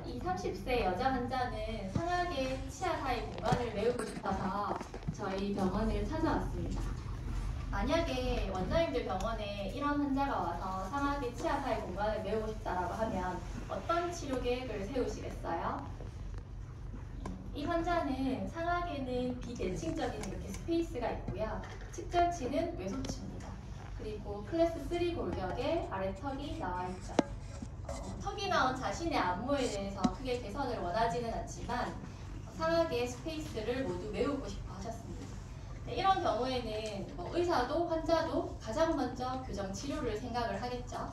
이 30세 여자 환자는 상하계 치아 사이 공간을 메우고 싶어서 저희 병원을 찾아왔습니다. 만약에 원장님들 병원에 이런 환자가 와서 상하계 치아 사이 공간을 메우고 싶다라고 하면 어떤 치료 계획을 세우시겠어요? 이 환자는 상하계는 비대칭적인 이렇게 스페이스가 있고요. 측절치는 외소치입니다. 그리고 클래스 3 골격에 아래 턱이 나와 있죠. 턱이 나온 자신의 안무에 대해서 크게 개선을 원하지는 않지만 상하계 스페이스를 모두 메우고 싶어 하셨습니다. 이런 경우에는 의사도 환자도 가장 먼저 교정 치료를 생각을 하겠죠.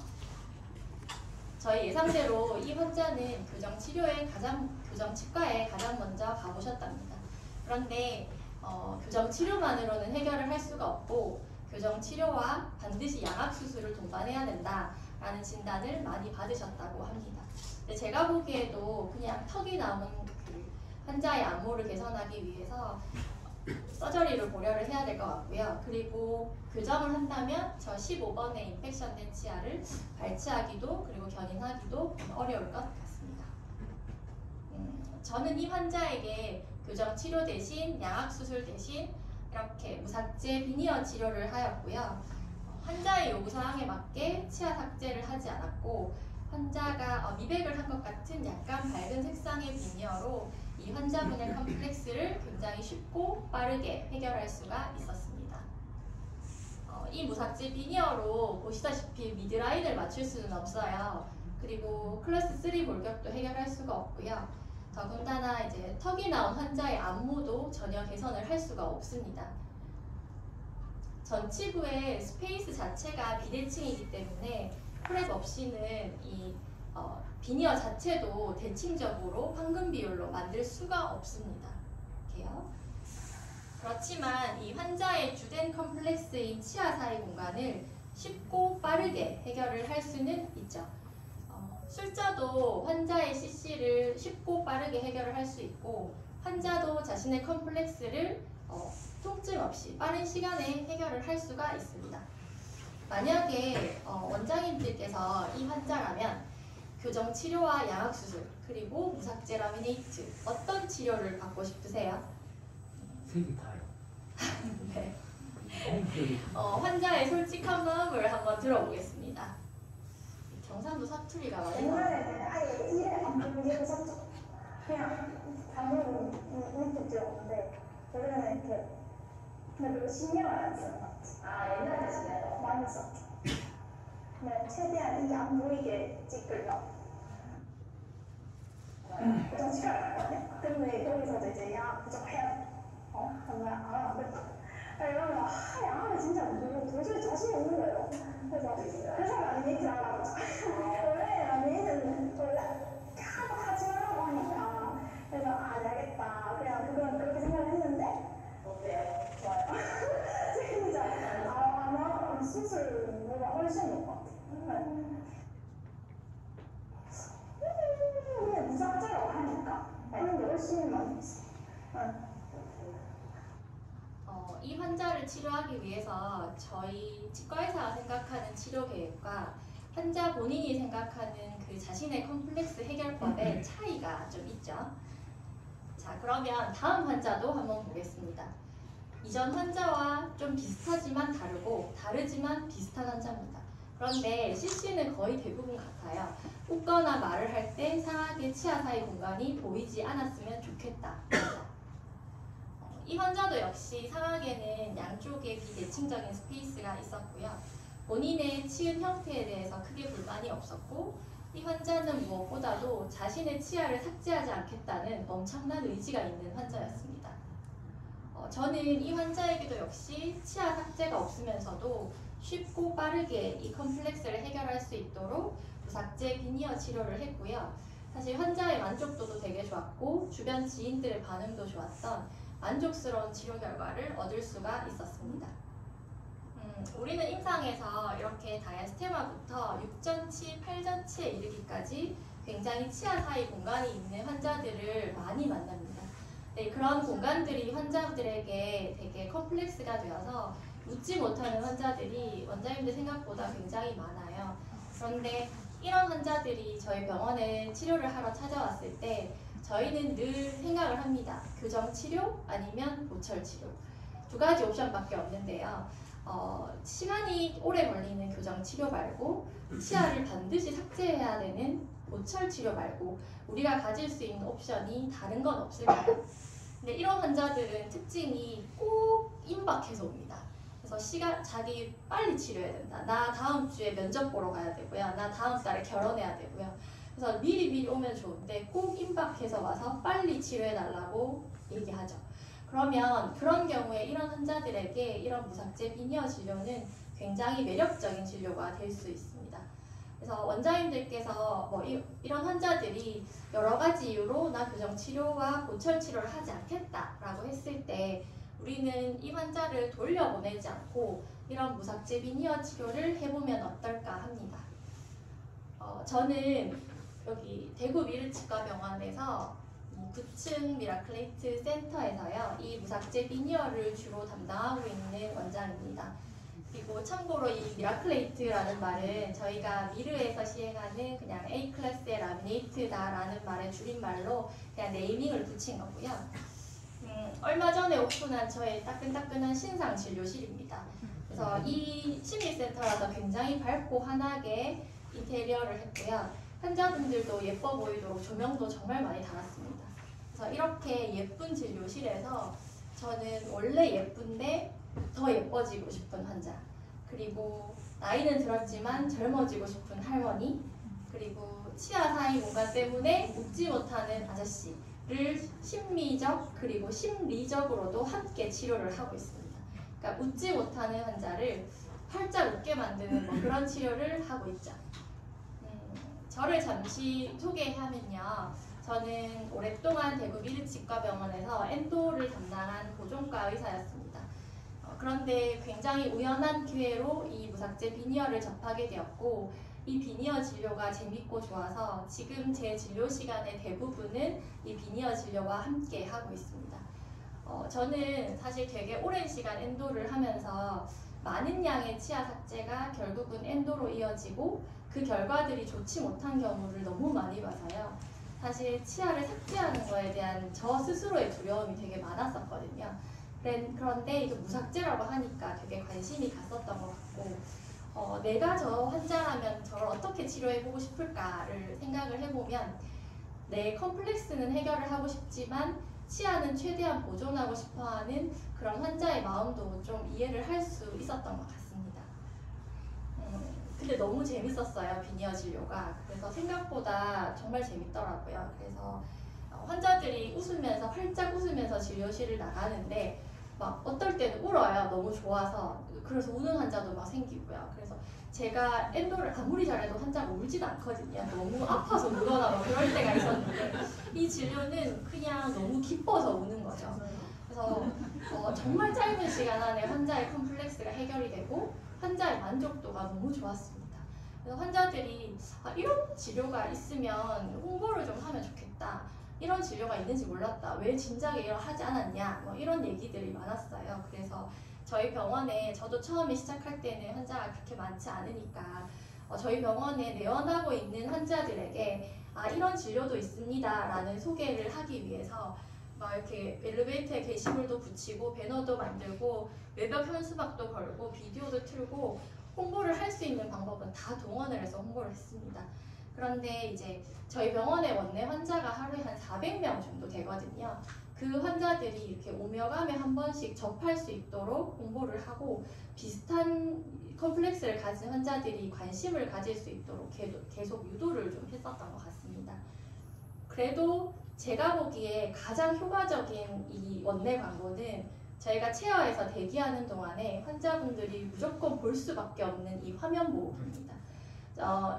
저희 예상대로 이 환자는 교정 치과에 가장 먼저 가보셨답니다. 그런데 교정 치료만으로는 해결을 할 수가 없고 교정 치료와 반드시 양악 수술을 동반해야 된다라는 진단을 많이 받으셨다고 합니다. 근데 제가 보기에도 그냥 턱이 남은 그 환자의 안모를 개선하기 위해서 서저리를 고려를 해야 될 것 같고요. 그리고 교정을 한다면 저 15번의 인펙션된 치아를 발치하기도 그리고 견인하기도 어려울 것 같습니다. 저는 이 환자에게 교정 치료 대신 양악 수술 대신 이렇게 무삭제 비니어 치료를 하였고요. 환자의 요구사항에 맞게 치아 삭제를 하지 않았고 환자가 미백을 한 것 같은 약간 밝은 색상의 비니어로 이 환자분의 컴플렉스를 굉장히 쉽고 빠르게 해결할 수가 있었습니다. 이 무삭제 비니어로 보시다시피 미드라인을 맞출 수는 없어요. 그리고 클래스 3 골격도 해결할 수가 없고요. 더군다나 이제 턱이 나온 환자의 안무도 전혀 개선을 할 수가 없습니다. 전치부의 스페이스 자체가 비대칭이기 때문에 프랩 없이는 이 비니어 자체도 대칭적으로 황금 비율로 만들 수가 없습니다. 이렇게요. 그렇지만 이 환자의 주된 컴플렉스인 치아 사이 공간을 쉽고 빠르게 해결을 할 수는 있죠. 술자도 환자의 CC를 쉽고 빠르게 해결을 할 수 있고 환자도 자신의 컴플렉스를 통증 없이 빠른 시간에 해결을 할 수가 있습니다. 만약에 원장님들께서 이 환자라면 교정 치료와 양악 수술 그리고 무삭제 라미네이트 어떤 치료를 받고 싶으세요? 색이 다요. 네. 환자의 솔직한 마음을 한번 들어보겠습니다. 경상도 사투리가 많이 나와요. 옛날에는 아예 이해 안 보이게 썼죠. 그냥 단어로 이렇게 찍었는데 요즘에는 이렇게 별로 신경을 안 쓰는 것 같아요. 옛날에 신경 많이 썼죠. 그냥 최대한 이게 안 보이게 찍으려고. 교정 치료를 했거든요. 근데 거기서도 이제 야 교정해야 돼. 정말 안 됐다. 이러면 양아는 진짜 도저히 자신이 없는 거예요. 그래서 라미네이트 하라고 원래 라미네이트는 원래 하지 말라고 하니까 그래서 네, 알겠다. 그냥 그건 그렇게 생각을 했는데 어때요? 좋아요. 진짜 아마 수술보다 훨씬 나을 것 같아요. 그냥 무삭제라고 하니까 하는 게 훨씬 많이 있어요. 이 환자를 치료하기 위해서 저희 치과의사가 생각하는 치료 계획과 환자 본인이 생각하는 그 자신의 컴플렉스 해결법의 차이가 좀 있죠. 자, 그러면 다음 환자도 한번 보겠습니다. 이전 환자와 좀 비슷하지만 다르고 다르지만 비슷한 환자입니다. 그런데 CC는 거의 대부분 같아요. 웃거나 말을 할 때 상하계 치아 사이 공간이 보이지 않았으면 좋겠다. 이 환자도 역시 상하계는 양쪽에 비대칭적인 스페이스가 있었고요. 본인의 치은 형태에 대해서 크게 불만이 없었고 이 환자는 무엇보다도 자신의 치아를 삭제하지 않겠다는 엄청난 의지가 있는 환자였습니다. 저는 이 환자에게도 역시 치아 삭제가 없으면서도 쉽고 빠르게 이 컴플렉스를 해결할 수 있도록 무삭제 비니어 치료를 했고요. 사실 환자의 만족도도 되게 좋았고 주변 지인들의 반응도 좋았던 만족스러운 치료 결과를 얻을 수가 있었습니다. 우리는 임상에서 이렇게 다이아스테마부터 6전치, 8전치에 이르기까지 굉장히 치아 사이 공간이 있는 환자들을 많이 만납니다. 네, 그런 공간들이 환자들에게 되게 컴플렉스가 되어서 웃지 못하는 환자들이 원장님들 생각보다 굉장히 많아요. 그런데 이런 환자들이 저희 병원에 치료를 하러 찾아왔을 때 저희는 늘 생각을 합니다. 교정 치료 아니면 보철 치료. 두 가지 옵션밖에 없는데요. 시간이 오래 걸리는 교정 치료 말고 치아를 반드시 삭제해야 되는 보철 치료 말고 우리가 가질 수 있는 옵션이 다른 건 없을까요? 근데 이런 환자들은 특징이 꼭 임박해서 옵니다. 그래서 자기 빨리 치료해야 된다. 나 다음 주에 면접 보러 가야 되고요. 나 다음 달에 결혼해야 되고요. 그래서 미리 오면 좋은데 꼭 임박해서 와서 빨리 치료해달라고 얘기하죠. 그러면 그런 경우에 이런 환자들에게 이런 무삭제 비니어 진료는 굉장히 매력적인 진료가 될 수 있습니다. 그래서 원장님들께서 이런 환자들이 여러 가지 이유로 나 교정 치료와 보철 치료를 하지 않겠다라고 했을 때 우리는 이 환자를 돌려보내지 않고 이런 무삭제 비니어 치료를 해보면 어떨까 합니다. 저는 여기 대구 미르치과병원에서 9층 미라클레이트 센터에서요, 이 무삭제 비니어를 주로 담당하고 있는 원장입니다. 그리고 참고로 이 미라클레이트라는 말은 저희가 미르에서 시행하는 그냥 A 클래스의 라미네이트다라는 말의 줄임말로 그냥 네이밍을 붙인 거고요. 얼마 전에 오픈한 저의 따끈따끈한 신상 진료실입니다. 그래서 이 심리센터라서 굉장히 밝고 환하게 인테리어를 했고요. 환자분들도 예뻐 보이도록 조명도 정말 많이 달았습니다. 그래서 이렇게 예쁜 진료실에서 저는 원래 예쁜데 더 예뻐지고 싶은 환자, 그리고 나이는 들었지만 젊어지고 싶은 할머니, 그리고 치아 사이 공간 때문에 웃지 못하는 아저씨를 심미적 그리고 심리적으로도 함께 치료를 하고 있습니다. 그러니까 웃지 못하는 환자를 활짝 웃게 만드는 그런 치료를 하고 있죠. 저를 잠시 소개하면요. 저는 오랫동안 대구 미르치과병원에서 엔도를 담당한 보존과 의사였습니다. 그런데 굉장히 우연한 기회로 이 무삭제 비니어를 접하게 되었고 이 비니어 진료가 재밌고 좋아서 지금 제 진료 시간의 대부분은 이 비니어 진료와 함께 하고 있습니다. 저는 사실 되게 오랜 시간 엔도를 하면서 많은 양의 치아 삭제가 결국은 엔도로 이어지고 그 결과들이 좋지 못한 경우를 너무 많이 봐서요. 사실 치아를 삭제하는 거에 대한 저 스스로의 두려움이 되게 많았었거든요. 그런데 이거 무삭제라고 하니까 되게 관심이 갔었던 것 같고 내가 저 환자라면 저를 어떻게 치료해보고 싶을까를 생각을 해보면 내 컴플렉스는 해결을 하고 싶지만 치아는 최대한 보존하고 싶어하는 그런 환자의 마음도 좀 이해를 할 수 있었던 것 같습니다. 근데 너무 재밌었어요, 비니어 진료가. 그래서 생각보다 정말 재밌더라고요. 그래서 환자들이 웃으면서 활짝 웃으면서 진료실을 나가는데 막 어떨 때는 울어요. 너무 좋아서. 그래서 우는 환자도 막 생기고요. 그래서 제가 엔도를 아무리 잘해도 환자가 울지도 않거든요. 너무 아파서 울거나 막 그럴 때가 있었는데 이 진료는 그냥 너무 기뻐서 우는 거죠. 그래서 정말 짧은 시간 안에 환자의 컴플렉스가 해결이 되고 환자의 만족도가 너무 좋았습니다. 그래서 환자들이 이런 치료가 있으면 홍보를 좀 하면 좋겠다. 이런 진료가 있는지 몰랐다. 왜 진작에 이걸 하지 않았냐. 이런 얘기들이 많았어요. 그래서 저희 병원에 저도 처음에 시작할 때는 환자가 그렇게 많지 않으니까 저희 병원에 내원하고 있는 환자들에게 이런 진료도 있습니다 라는 소개를 하기 위해서 막 이렇게 엘리베이터에 게시물도 붙이고 배너도 만들고 외벽 현수막도 걸고 비디오도 틀고 홍보를 할 수 있는 방법은 다 동원을 해서 홍보를 했습니다. 그런데 이제 저희 병원에 원내 환자가 하루에 한 400명 정도 되거든요. 그 환자들이 이렇게 오며 가며 한 번씩 접할 수 있도록 홍보를 하고 비슷한 컴플렉스를 가진 환자들이 관심을 가질 수 있도록 계속 유도를 좀 했었던 것 같습니다. 그래도 제가 보기에 가장 효과적인 이 원내 광고는 저희가 체어에서 대기하는 동안에 환자분들이 무조건 볼 수밖에 없는 이 화면 보호기입니다.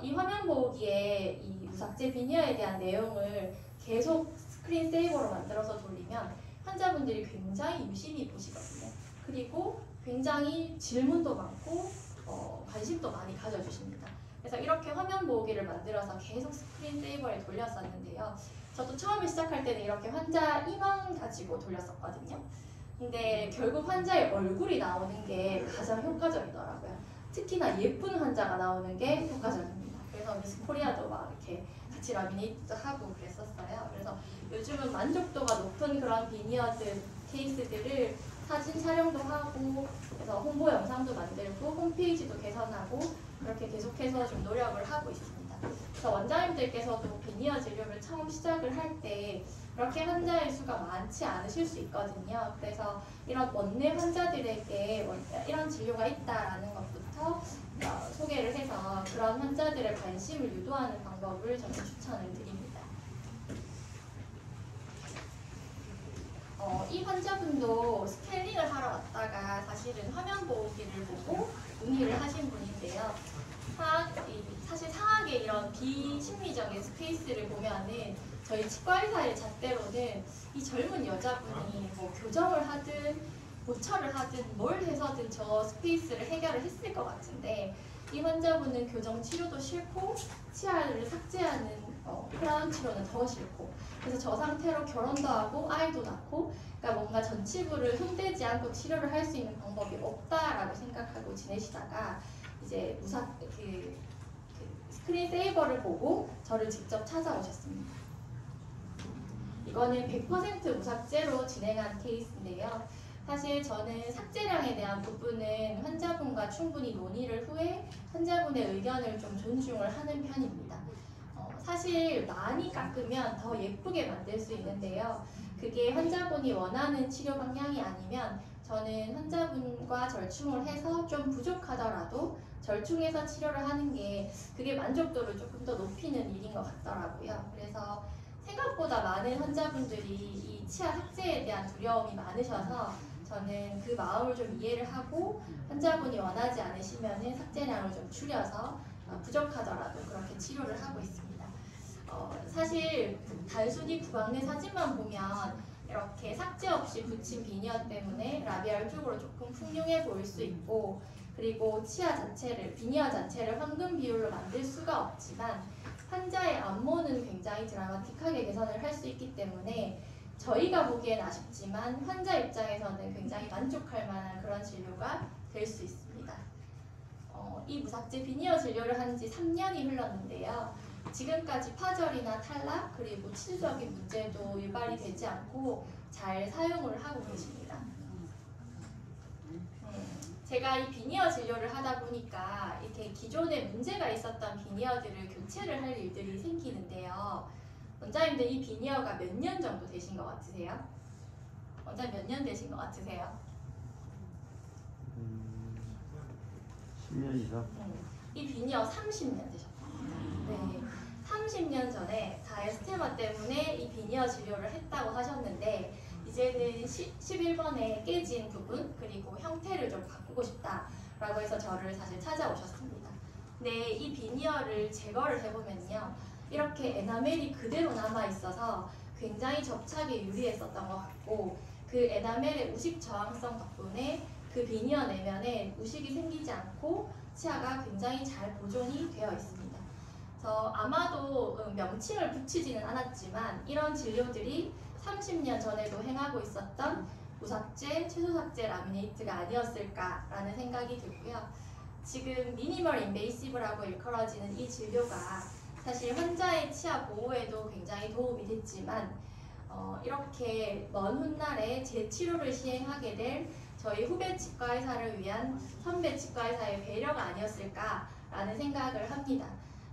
이 화면 보호기에 이 무삭제 비니어에 대한 내용을 계속 스크린 세이버로 만들어서 돌리면 환자분들이 굉장히 유심히 보시거든요. 그리고 굉장히 질문도 많고 관심도 많이 가져주십니다. 그래서 이렇게 화면 보호기를 만들어서 계속 스크린 세이버에 돌렸었는데요. 저도 처음에 시작할 때는 이렇게 환자 인원 가지고 돌렸었거든요. 근데 결국 환자의 얼굴이 나오는 게 가장 효과적이더라고요. 특히나 예쁜 환자가 나오는 게 효과적입니다. 그래서 그래서 미스 코리아도 막 이렇게 같이 라미네이트도 하고 그랬었어요. 그래서 요즘은 만족도가 높은 그런 비니어드 케이스들을 사진 촬영도 하고 그래서 홍보 영상도 만들고 홈페이지도 개선하고 그렇게 계속해서 좀 노력을 하고 있습니다. 그래서 원장님들께서도 비니어 진료를 처음 시작을 할 때 그렇게 환자의 수가 많지 않으실 수 있거든요. 그래서 이런 원내 환자들에게 이런 진료가 있다라는 것부터 소개를 해서 그런 환자들의 관심을 유도하는 방법을 저는 추천을 드립니다. 이 환자분도 스케일링을 하러 왔다가 사실은 화면 보기를 보고 문의를 하신 분인데요. 사실 상하게 이런 비심리적인 스페이스를 보면은 저희 치과의사의 잣대로는 이 젊은 여자분이 뭐 교정을 하든 보철을 하든 뭘 해서든 저 스페이스를 해결을 했을 것 같은데 이 환자분은 교정 치료도 싫고 치아를 삭제하는 크라운 치료는 더 싫고 그래서 저 상태로 결혼도 하고 아이도 낳고 그러니까 뭔가 전치부를 손대지 않고 치료를 할 수 있는 방법이 없다라고 생각하고 지내시다가 이제 스크린 세이버를 보고 저를 직접 찾아오셨습니다. 이거는 100% 무삭제로 진행한 케이스인데요. 사실 저는 삭제량에 대한 부분은 환자분과 충분히 논의를 후에 환자분의 의견을 좀 존중을 하는 편입니다. 사실 많이 깎으면 더 예쁘게 만들 수 있는데요. 그게 환자분이 원하는 치료 방향이 아니면 저는 환자분과 절충을 해서 좀 부족하더라도 절충해서 치료를 하는 게 그게 만족도를 조금 더 높이는 일인 것 같더라고요. 그래서 생각보다 많은 환자분들이 이 치아 삭제에 대한 두려움이 많으셔서 저는 그 마음을 좀 이해를 하고 환자분이 원하지 않으시면 삭제량을 좀 줄여서 부족하더라도 그렇게 치료를 하고 있습니다. 사실 단순히 구강 내 사진만 보면 이렇게 삭제 없이 붙인 비니어 때문에 라비알 쪽으로 조금 풍요해 보일 수 있고 그리고 비니어 자체를 황금 비율로 만들 수가 없지만 환자의 안모는 굉장히 드라마틱하게 개선을 할 수 있기 때문에 저희가 보기엔 아쉽지만 환자 입장에서는 굉장히 만족할 만한 그런 진료가 될 수 있습니다. 이 무삭제 비니어 진료를 한 지 3년이 흘렀는데요. 지금까지 파절이나 탈락 그리고 치주적인 문제도 유발이 되지 않고 잘 사용을 하고 계십니다. 제가 이 비니어 진료를 하다 보니까 이렇게 기존에 문제가 있었던 비니어들을 교체를 할 일들이 생기는데요. 원장님들 이 비니어가 몇 년 정도 되신 것 같으세요? 원장님 몇 년 되신 것 같으세요? 10년 이상? 이 비니어 30년 되셨답니다. 네, 30년 전에 다이스테마 때문에 이 비니어 진료를 했다고 하셨는데 이제는 11번에 깨진 부분 그리고 형태를 좀 바꾸고 싶다라고 해서 저를 사실 찾아오셨습니다. 근데 이 비니어를 제거를 해보면요. 이렇게 에나멜이 그대로 남아있어서 굉장히 접착에 유리했었던 것 같고 그 에나멜의 우식 저항성 덕분에 그 비니어 내면에 우식이 생기지 않고 치아가 굉장히 잘 보존이 되어 있습니다. 그래서 아마도 명칭을 붙이지는 않았지만 이런 진료들이 30년 전에도 행하고 있었던 무삭제, 최소삭제 라미네이트가 아니었을까라는 생각이 들고요. 지금 미니멀 인베이시브라고 일컬어지는 이 진료가 사실 환자의 치아 보호에도 굉장히 도움이 됐지만 이렇게 먼 훗날에 재치료를 시행하게 될 저희 후배 치과의사를 위한 선배 치과의사의 배려가 아니었을까라는 생각을 합니다.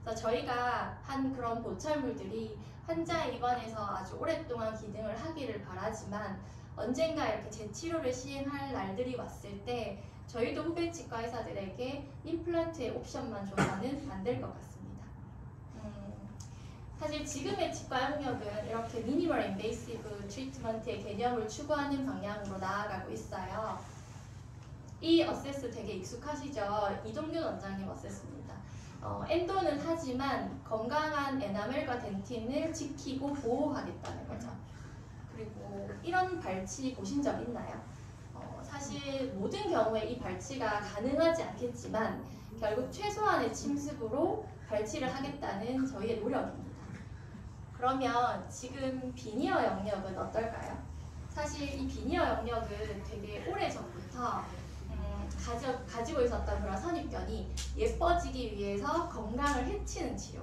그래서 저희가 한 그런 보철물들이 환자 입원에서 아주 오랫동안 기능을 하기를 바라지만 언젠가 이렇게 재치료를 시행할 날들이 왔을 때 저희도 후배 치과의사들에게 임플란트의 옵션만 줘서는 안 될 것 같습니다. 사실 지금의 치과 영역은 이렇게 미니멀 인베이시브 트리트먼트의 개념을 추구하는 방향으로 나아가고 있어요. 이 어세스 되게 익숙하시죠? 이동균 원장님 어세스입니다. 엔도는 하지만 건강한 에나멜과 덴틴을 지키고 보호하겠다는 거죠. 그리고 이런 발치 보신 적 있나요? 사실 모든 경우에 이 발치가 가능하지 않겠지만 결국 최소한의 침습으로 발치를 하겠다는 저희의 노력입니다. 그러면 지금 비니어 영역은 어떨까요? 사실 이 비니어 영역은 되게 오래전부터 가지고 있었던 그런 선입견이 예뻐지기 위해서 건강을 해치는 치료.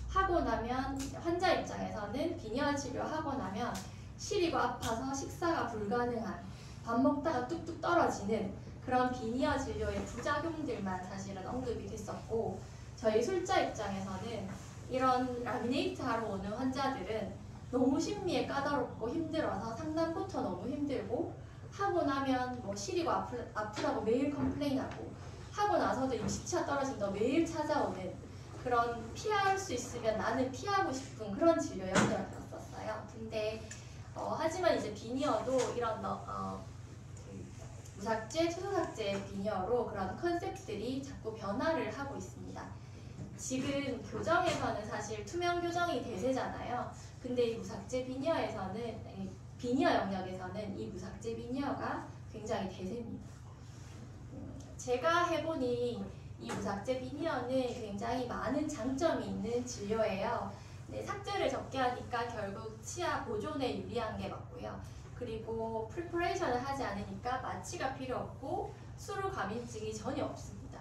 하고 나면 환자 입장에서는 비니어 치료하고 나면 시리고 아파서 식사가 불가능한, 밥 먹다가 뚝뚝 떨어지는 그런 비니어 진료의 부작용들만 사실은 언급이 됐었고, 저희 술자 입장에서는 이런 라미네이트 하러 오는 환자들은 너무 심미에 까다롭고 힘들어서 상담부터 너무 힘들고, 하고 나면 뭐 시리고 아프다고 매일 컴플레인하고, 하고 나서도 임시치아 떨어진다고 매일 찾아오는 그런, 피할 수 있으면 나는 피하고 싶은 그런 진료 영역이었었어요. 근데 하지만 이제 비니어도 이런 무삭제, 초소삭제 비니어로 그런 컨셉들이 자꾸 변화를 하고 있습니다. 지금 교정에서는 사실 투명 교정이 대세잖아요. 근데 이 무삭제 비니어에서는, 비니어 영역에서는 이 무삭제 비니어가 굉장히 대세입니다. 제가 해보니 이 무삭제 비니어는 굉장히 많은 장점이 있는 진료예요. 네, 삭제를 적게 하니까 결국 치아 보존에 유리한 게 맞고요. 그리고 프리퍼레이션을 하지 않으니까 마취가 필요 없고 수루 감인증이 전혀 없습니다.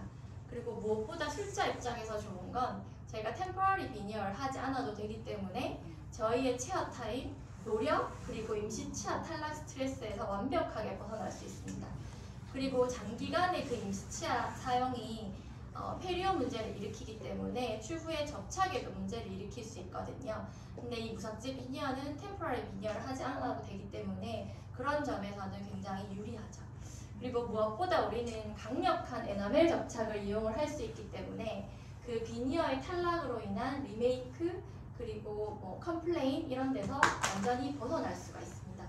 그리고 무엇보다 술자 입장에서 좋은 건 저희가 템포러리 비니어를 하지 않아도 되기 때문에 저희의 체어 타임, 노력, 그리고 임시 치아 탈락 스트레스에서 완벽하게 벗어날 수 있습니다. 그리고 장기간의 그 임시 치아 사용이 페리오 문제를 일으키기 때문에 추후에 접착에도 문제를 일으킬 수 있거든요. 근데 이 무삭제 비니어는 템포러리 비니어를 하지 않아도 되기 때문에 그런 점에서는 굉장히 유리하죠. 그리고 무엇보다 우리는 강력한 에나멜 접착을 이용을 할 수 있기 때문에 그 비니어의 탈락으로 인한 리메이크, 그리고 뭐 컴플레인 이런 데서 완전히 벗어날 수가 있습니다.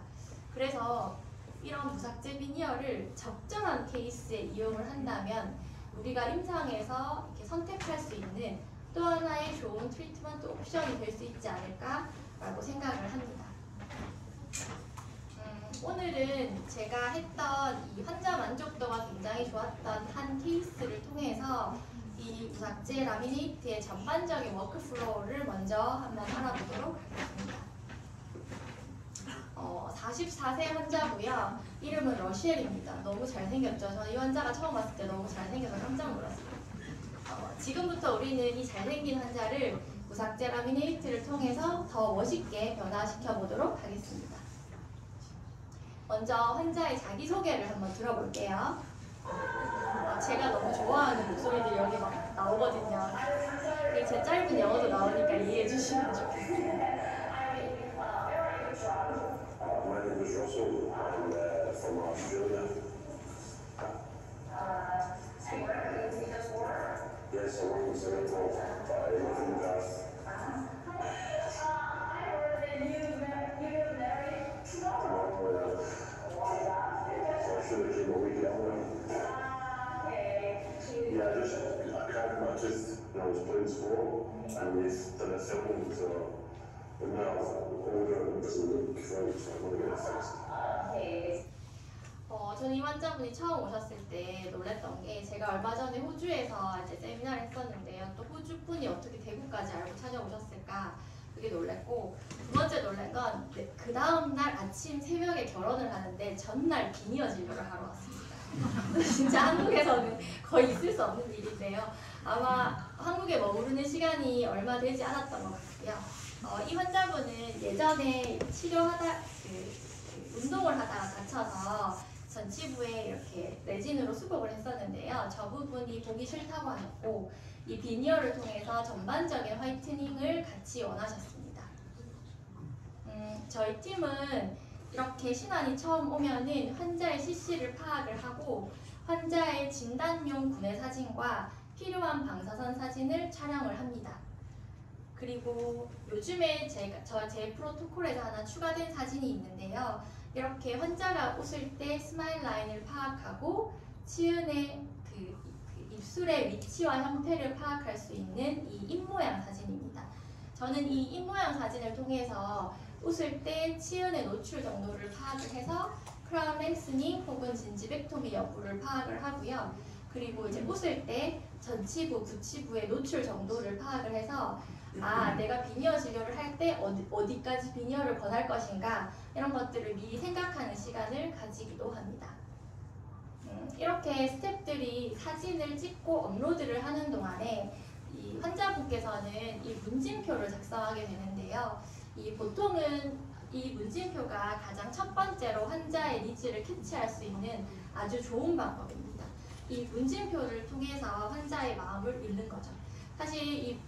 그래서 이런 무삭제 비니어를 적절한 케이스에 이용을 한다면 우리가 임상에서 이렇게 선택할 수 있는 또 하나의 좋은 트리트먼트 옵션이 될 수 있지 않을까라고 생각을 합니다. 오늘은 제가 했던 이 환자 만족도가 굉장히 좋았던 한 케이스를 통해서 이 무삭제 라미네이트의 전반적인 워크플로우를 먼저 한번 알아보도록 하겠습니다. 44세 환자고요. 이름은 러시엘입니다. 너무 잘생겼죠? 저는 이 환자가 처음 봤을 때 너무 잘생겨서 깜짝 놀랐어요. 지금부터 우리는 이 잘생긴 환자를 무삭제 라미네이트를 통해서 더 멋있게 변화시켜 보도록 하겠습니다. 먼저 환자의 자기소개를 한번 들어볼게요. 제가 너무 좋아하는 목소리들이 여기 막 나오거든요. 제 짧은 영어도 나오니까 이해해 주시면 좋겠어요. My name is Russell. I'm from Australia. Yes, I work in Singapore. I live in Perth. I should have came a week younger. Yeah, I cracked my tooth when I was playing sport, and we've done a film, so but now older, it doesn't look right, so I want to get it fixed. 저는 이 환자분이 처음 오셨을 때 놀랐던 게, 제가 얼마 전에 호주에서 이제 세미나를 했었는데요. 또 호주 분이 어떻게 대구까지 알고 찾아오셨을까, 그게 놀랐고, 두 번째 놀란 건 그 다음날 아침 새벽에 결혼을 하는데 전날 비니어 진료를 하러 왔습니다. 진짜 한국에서는 거의 있을 수 없는 일인데요. 아마 한국에 머무르는 시간이 얼마 되지 않았던 것 같고요. 이 환자분은 예전에 치료하다 운동을 하다가 다쳐서 전치부에 이렇게 레진으로 수복을 했었는데요. 저 부분이 보기 싫다고 하셨고, 이 비니어를 통해서 전반적인 화이트닝을 같이 원하셨습니다. 저희 팀은 이렇게 신환이 처음 오면은 환자의 CC를 파악을 하고 환자의 진단용 구내 사진과 필요한 방사선 사진을 촬영을 합니다. 그리고 요즘에 제 프로토콜에서 하나 추가된 사진이 있는데요. 이렇게 환자가 웃을 때 스마일 라인을 파악하고 치은의 그 입술의 위치와 형태를 파악할 수 있는 이 입모양 사진입니다. 저는 이 입모양 사진을 통해서 웃을 때 치은의 노출 정도를 파악을 해서 크라운 랭스닝 혹은 진지백토미 여부를 파악을 하고요. 그리고 이제 웃을 때 전치부, 부치부의 노출 정도를 파악을 해서 내가 비니어 진료를 할 때 어디까지 비니어를 권할 것인가, 이런 것들을 미리 생각하는 시간을 가지기도 합니다. 이렇게 스태프들이 사진을 찍고 업로드를 하는 동안에 이 환자분께서는 이 문진표를 작성하게 되는데요. 보통은 이 문진표가 가장 첫 번째로 환자의 니즈를 캐치할 수 있는 아주 좋은 방법입니다. 이 문진표를 통해서 환자의 마음을 읽는 거죠. 사실 이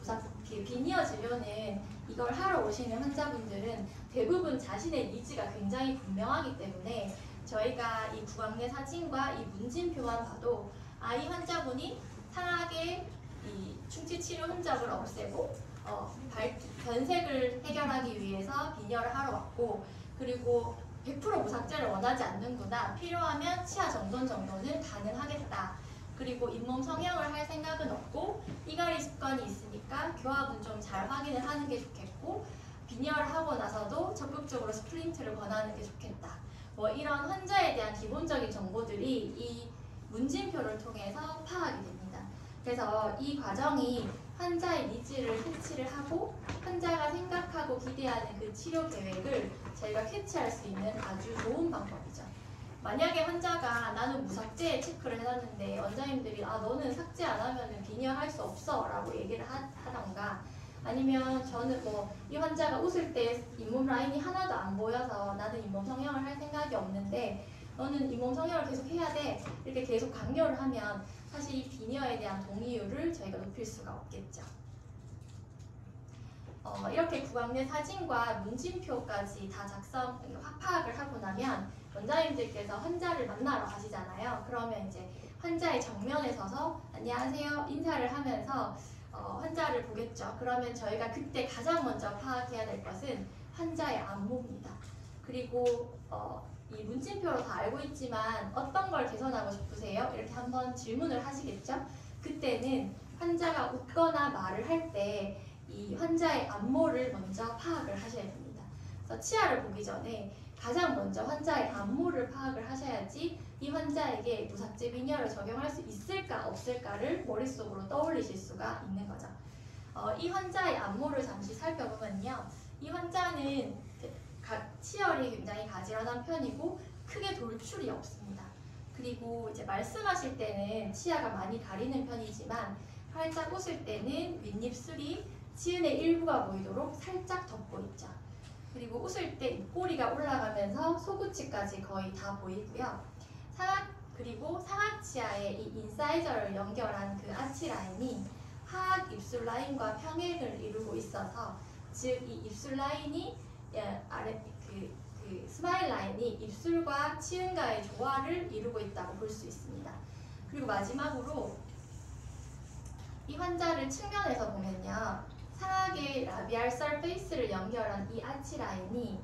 비니어 진료는 이걸 하러 오시는 환자분들은 대부분 자신의 니즈가 굉장히 분명하기 때문에 저희가 이 구강내 사진과 이 문진표만 봐도 이 환자분이 상하게 이 충치 치료 흔적을 없애고 변색을 해결하기 위해서 비니어를 하러 왔고, 그리고 100% 무삭제를 원하지 않는구나, 필요하면 치아 정돈 정도는 가능하겠다, 그리고 잇몸 성형을 할 생각은 없고 이갈이 습관이 있으니까 교합은 좀 잘 확인을 하는 게 좋겠고, 비니어를 하고 나서도 적극적으로 스플린트를 권하는 게 좋겠다, 뭐 이런 환자에 대한 기본적인 정보들이 이 문진표를 통해서 파악이 됩니다. 그래서 이 과정이 환자의 니즈를 캐치를 하고 환자가 생각하고 기대하는 그 치료 계획을 저희가 캐치할 수 있는 아주 좋은 방법이죠. 만약에 환자가 나는 무삭제 체크를 해놨는데 원장님들이 너는 삭제 안 하면 비니어 할 수 없어 라고 얘기를 하던가, 아니면 저는 이 환자가 웃을 때 잇몸 라인이 하나도 안 보여서 나는 잇몸 성형을 할 생각이 없는데 너는 잇몸 성형을 계속 해야 돼, 이렇게 계속 강요를 하면 사실 이 비니어에 대한 동의율을 저희가 높일 수가 없겠죠. 이렇게 구강내 사진과 문진표까지 다 파악을 하고 나면 원장님들께서 환자를 만나러 가시잖아요. 그러면 이제 환자의 정면에 서서 안녕하세요 인사를 하면서 환자를 보겠죠. 그러면 저희가 그때 가장 먼저 파악해야 될 것은 환자의 안무입니다. 그리고 이 문진표로 다 알고 있지만 어떤 걸 개선하고 싶으세요? 이렇게 한번 질문을 하시겠죠? 그때는 환자가 웃거나 말을 할 때 이 환자의 안무를 먼저 파악을 하셔야 됩니다. 그래서 치아를 보기 전에 가장 먼저 환자의 안무를 파악을 하셔야지 이 환자에게 무삭제 비니어를 적용할 수 있을까 없을까를 머릿속으로 떠올리실 수가 있는 거죠. 이 환자의 안무를 잠시 살펴보면요. 이 환자는 치열이 굉장히 가지런한 편이고 크게 돌출이 없습니다. 그리고 이제 말씀하실 때는 치아가 많이 가리는 편이지만 활짝 웃을 때는 윗입술이 치은의 일부가 보이도록 살짝 덮고 있죠. 그리고 웃을 때 입꼬리가 올라가면서 속구치까지 거의 다 보이고요. 그리고 상악치아의 이 인사이저를 연결한 그 아치 라인이 하악 입술 라인과 평행을 이루고 있어서, 즉 이 입술 라인이 아래 그 스마일 라인이 입술과 치은과의 조화를 이루고 있다고 볼 수 있습니다. 그리고 마지막으로 이 환자를 측면에서 보면요, 상악의 라비알 서페이스를 연결한 이 아치 라인이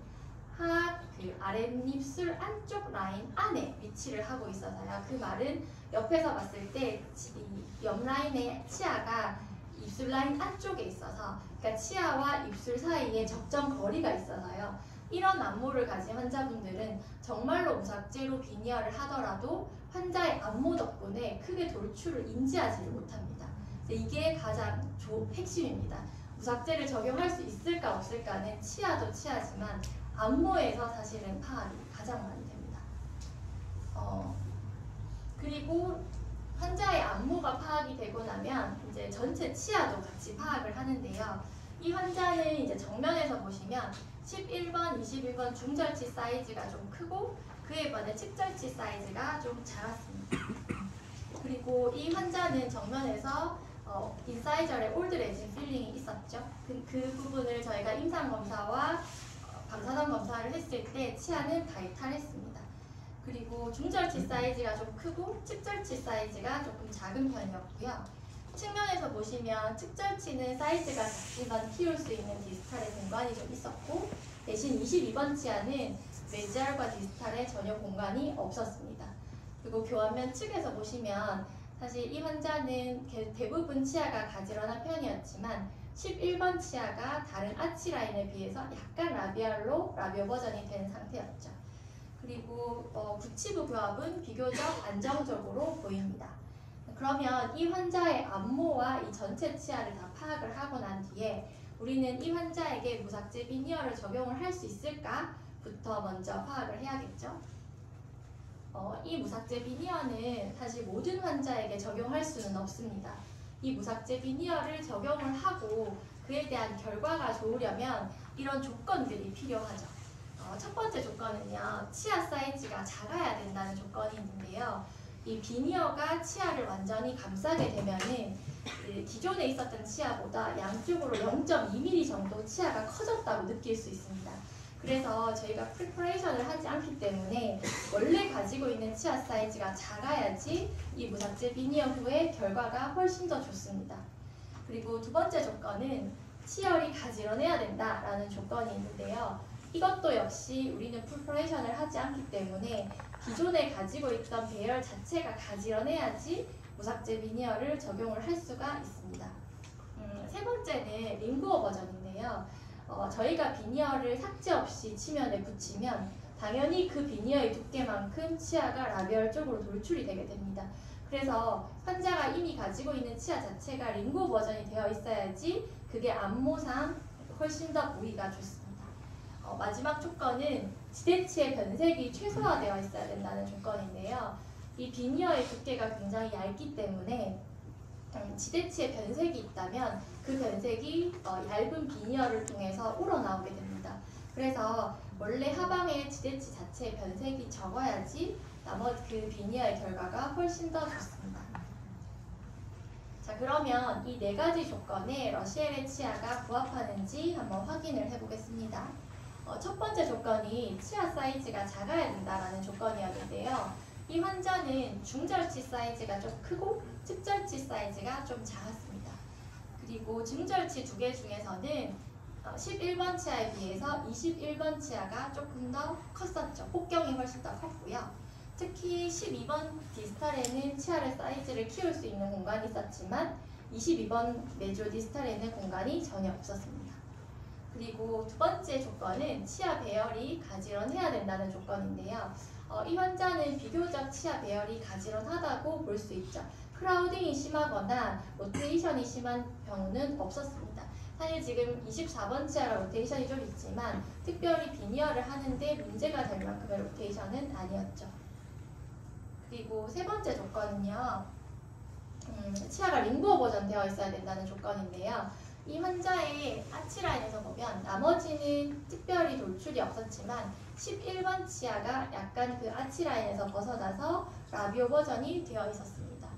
하악 아랫입술 안쪽 라인 안에 위치를 하고 있어서요. 그 말은 옆에서 봤을 때 이 옆 라인의 치아가 입술 라인 안쪽에 있어서, 그러니까 치아와 입술 사이에 적정 거리가 있어서요. 이런 안무를 가진 환자분들은 정말로 무삭제로 비니어를 하더라도 환자의 안무 덕분에 크게 돌출을 인지하지를 못합니다. 이게 가장 핵심입니다. 무삭제를 적용할 수 있을까 없을까는 치아도 치아지만 안무에서 사실은 파악이 가장 많이 됩니다. 그리고 환자의 안무가 파악이 되고 나면 이제 전체 치아도 같이 파악을 하는데요. 이 환자는 이제 정면에서 보시면 11번, 21번 중절치 사이즈가 좀 크고 그에 반해 측절치 사이즈가 좀 작았습니다. 그리고 이 환자는 정면에서 인사이저에 올드 레진 필링이 있었죠. 그 부분을 저희가 임상검사와 방사선 검사를 했을 때 치아는 다 이탈했습니다. 그리고 중절치 사이즈가 좀 크고 측절치 사이즈가 조금 작은 편이었고요. 측면에서 보시면 측절치는 사이즈가 작지만 키울 수 있는 디스탈의 공간이 좀 있었고, 대신 22번 치아는 메지알과 디스탈에 전혀 공간이 없었습니다. 그리고 교환면 측에서 보시면 사실 이 환자는 대부분 치아가 가지런한 편이었지만 11번 치아가 다른 아치 라인에 비해서 약간 라비오 버전이 된 상태였죠. 그리고 구치부 교합은 비교적 안정적으로 보입니다. 그러면 이 환자의 안무와 이 전체 치아를 다 파악을 하고 난 뒤에 우리는 이 환자에게 무삭제 비니어를 적용을 할 수 있을까부터 먼저 파악을 해야겠죠. 이 무삭제 비니어는 사실 모든 환자에게 적용할 수는 없습니다. 이 무삭제 비니어를 적용을 하고 그에 대한 결과가 좋으려면 이런 조건들이 필요하죠. 첫 번째 조건은요, 치아 사이즈가 작아야 된다는 조건이 있는데요. 이 비니어가 치아를 완전히 감싸게 되면은 기존에 있었던 치아보다 양쪽으로 0.2mm 정도 치아가 커졌다고 느낄 수 있습니다. 그래서 저희가 프리퍼레이션을 하지 않기 때문에 원래 가지고 있는 치아 사이즈가 작아야지 이 무삭제 비니어 후에 결과가 훨씬 더 좋습니다. 그리고 두 번째 조건은 치열이 가지런해야 된다라는 조건이 있는데요. 이것도 역시 우리는 프리퍼레이션을 하지 않기 때문에 기존에 가지고 있던 배열 자체가 가지런해야지 무삭제 비니어를 적용을 할 수가 있습니다. 세 번째는 링구어 버전인데요. 저희가 비니어를 삭제 없이 치면에 붙이면 당연히 그 비니어의 두께만큼 치아가 라비얼 쪽으로 돌출이 되게 됩니다. 그래서 환자가 이미 가지고 있는 치아 자체가 링구어 버전이 되어 있어야지 그게 안모상 훨씬 더 보기가 좋습니다. 마지막 조건은 지대치의 변색이 최소화되어 있어야 된다는 조건인데요. 이 비니어의 두께가 굉장히 얇기 때문에 지대치의 변색이 있다면 그 변색이 얇은 비니어를 통해서 우러나오게 됩니다. 그래서 원래 하방의 지대치 자체의 변색이 적어야지 나머지 그 비니어의 결과가 훨씬 더 좋습니다. 자, 그러면 이 네 가지 조건에 러시엘의 치아가 부합하는지 한번 확인을 해보겠습니다. 첫 번째 조건이 치아 사이즈가 작아야 된다라는 조건이었는데요. 이 환자는 중절치 사이즈가 좀 크고 측절치 사이즈가 좀 작았습니다. 그리고 중절치 두 개 중에서는 11번 치아에 비해서 21번 치아가 조금 더 컸었죠. 폭경이 훨씬 더 컸고요. 특히 12번 디스탈에는 치아의 사이즈를 키울 수 있는 공간이 있었지만 22번 메조 디스탈에는 공간이 전혀 없었습니다. 그리고 두 번째 조건은 치아 배열이 가지런해야 된다는 조건인데요. 이 환자는 비교적 치아 배열이 가지런하다고 볼 수 있죠. 크라우딩이 심하거나 로테이션이 심한 경우는 없었습니다. 사실 지금 24번 치아가 로테이션이 좀 있지만 특별히 비니어를 하는데 문제가 될 만큼의 로테이션은 아니었죠. 그리고 세 번째 조건은요. 치아가 링구어 버전 되어 있어야 된다는 조건인데요. 이 환자의 아치라인에서 보면 나머지는 특별히 돌출이 없었지만 11번 치아가 약간 그 아치라인에서 벗어나서 라비오 버전이 되어 있었습니다.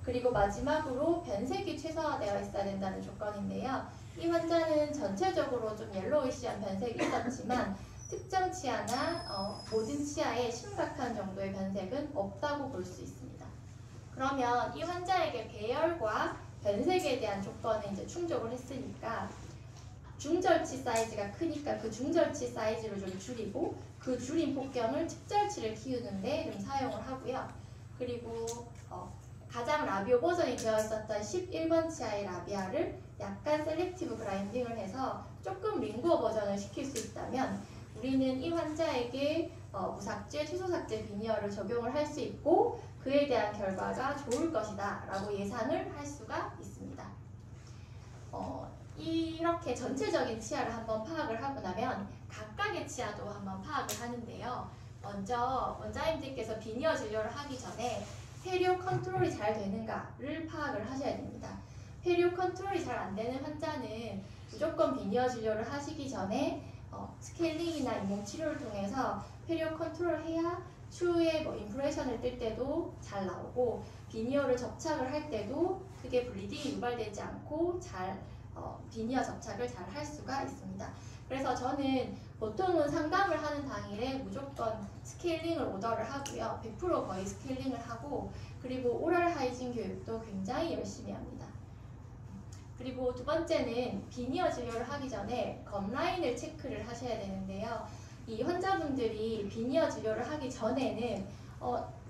그리고 마지막으로 변색이 최소화되어 있어야 된다는 조건인데요. 이 환자는 전체적으로 좀 옐로우시한 변색이 있었지만 특정 치아나 모든 치아에 심각한 정도의 변색은 없다고 볼 수 있습니다. 그러면 이 환자에게 배열과 변색에 대한 조건을 이제 충족을 했으니까 중절치 사이즈가 크니까 그 중절치 사이즈를 좀 줄이고 그 줄인 폭경을 측절치를 키우는데 좀 사용을 하고요. 그리고 가장 라비오 버전이 되어 있었던 11번 치아의 라비아를 약간 셀렉티브 그라인딩을 해서 조금 링구어 버전을 시킬 수 있다면 우리는 이 환자에게 무삭제, 최소삭제 비니어를 적용을 할 수 있고 그에 대한 결과가 좋을 것이다 라고 예상을 할 수가 있습니다. 이렇게 전체적인 치아를 한번 파악을 하고 나면 각각의 치아도 한번 파악을 하는데요. 먼저 원장님들께서 비니어 진료를 하기 전에 페리오 컨트롤이 잘 되는가를 파악을 하셔야 됩니다. 페리오 컨트롤이 잘 안 되는 환자는 무조건 비니어 진료를 하시기 전에 스케일링이나 잇몸 치료를 통해서 페리오 컨트롤 해야 추후에 인프레션을 뜰 때도 잘 나오고 비니어를 접착을 할 때도 크게 블리딩이 유발되지 않고 잘 비니어 접착을 잘 할 수가 있습니다. 그래서 저는 보통은 상담을 하는 당일에 무조건 스케일링을 오더를 하고요. 100% 거의 스케일링을 하고 그리고 오랄 하이진 교육도 굉장히 열심히 합니다. 그리고 두 번째는 비니어 진료를 하기 전에 검라인을 체크를 하셔야 되는데요. 이 환자분들이 비니어 진료를 하기 전에는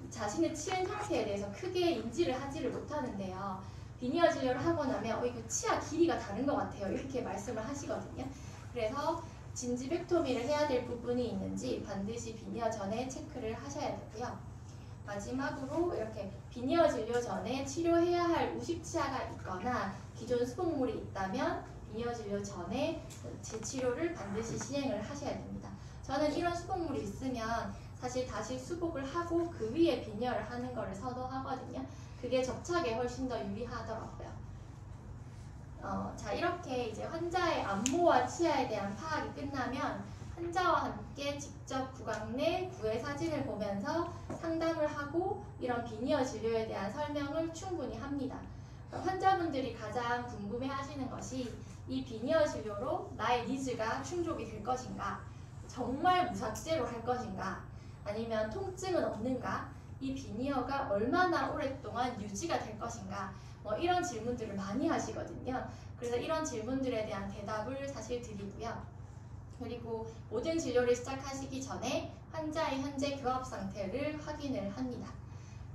자신의 치은 상태에 대해서 크게 인지를 하지를 못하는데요. 비니어 진료를 하고 나면 이거 치아 길이가 다른 것 같아요. 이렇게 말씀을 하시거든요. 그래서 진지백토미를 해야 될 부분이 있는지 반드시 비니어 전에 체크를 하셔야 되고요. 마지막으로 이렇게 비니어 진료 전에 치료해야 할 우식치아가 있거나 기존 수복물이 있다면 비니어 진료 전에 재치료를 반드시 시행을 하셔야 됩니다. 저는 이런 수복물이 있으면 사실 다시 수복을 하고 그 위에 비니어를 하는 거를 선호하거든요. 그게 접착에 훨씬 더 유리하더라고요. 자, 이렇게 이제 환자의 안모와 치아에 대한 파악이 끝나면 환자와 함께 직접 구강 내 구의 사진을 보면서 상담을 하고 이런 비니어 진료에 대한 설명을 충분히 합니다. 환자분들이 가장 궁금해 하시는 것이 이 비니어 진료로 나의 니즈가 충족이 될 것인가? 정말 무삭제로 할 것인가? 아니면 통증은 없는가? 이 비니어가 얼마나 오랫동안 유지가 될 것인가? 뭐 이런 질문들을 많이 하시거든요. 그래서 이런 질문들에 대한 대답을 사실 드리고요. 그리고 모든 진료를 시작하시기 전에 환자의 현재 교합 상태를 확인을 합니다.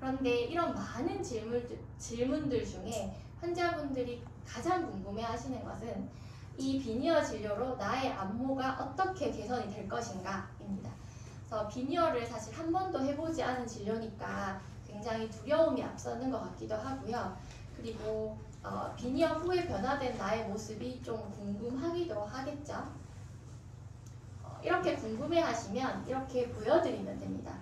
그런데 이런 많은 질문들 중에 환자분들이 가장 궁금해 하시는 것은 이 비니어 진료로 나의 안모가 어떻게 개선이 될 것인가 입니다. 그래서 비니어를 사실 한 번도 해보지 않은 진료니까 굉장히 두려움이 앞서는 것 같기도 하고요. 그리고 비니어 후에 변화된 나의 모습이 좀 궁금하기도 하겠죠. 이렇게 궁금해 하시면 이렇게 보여드리면 됩니다.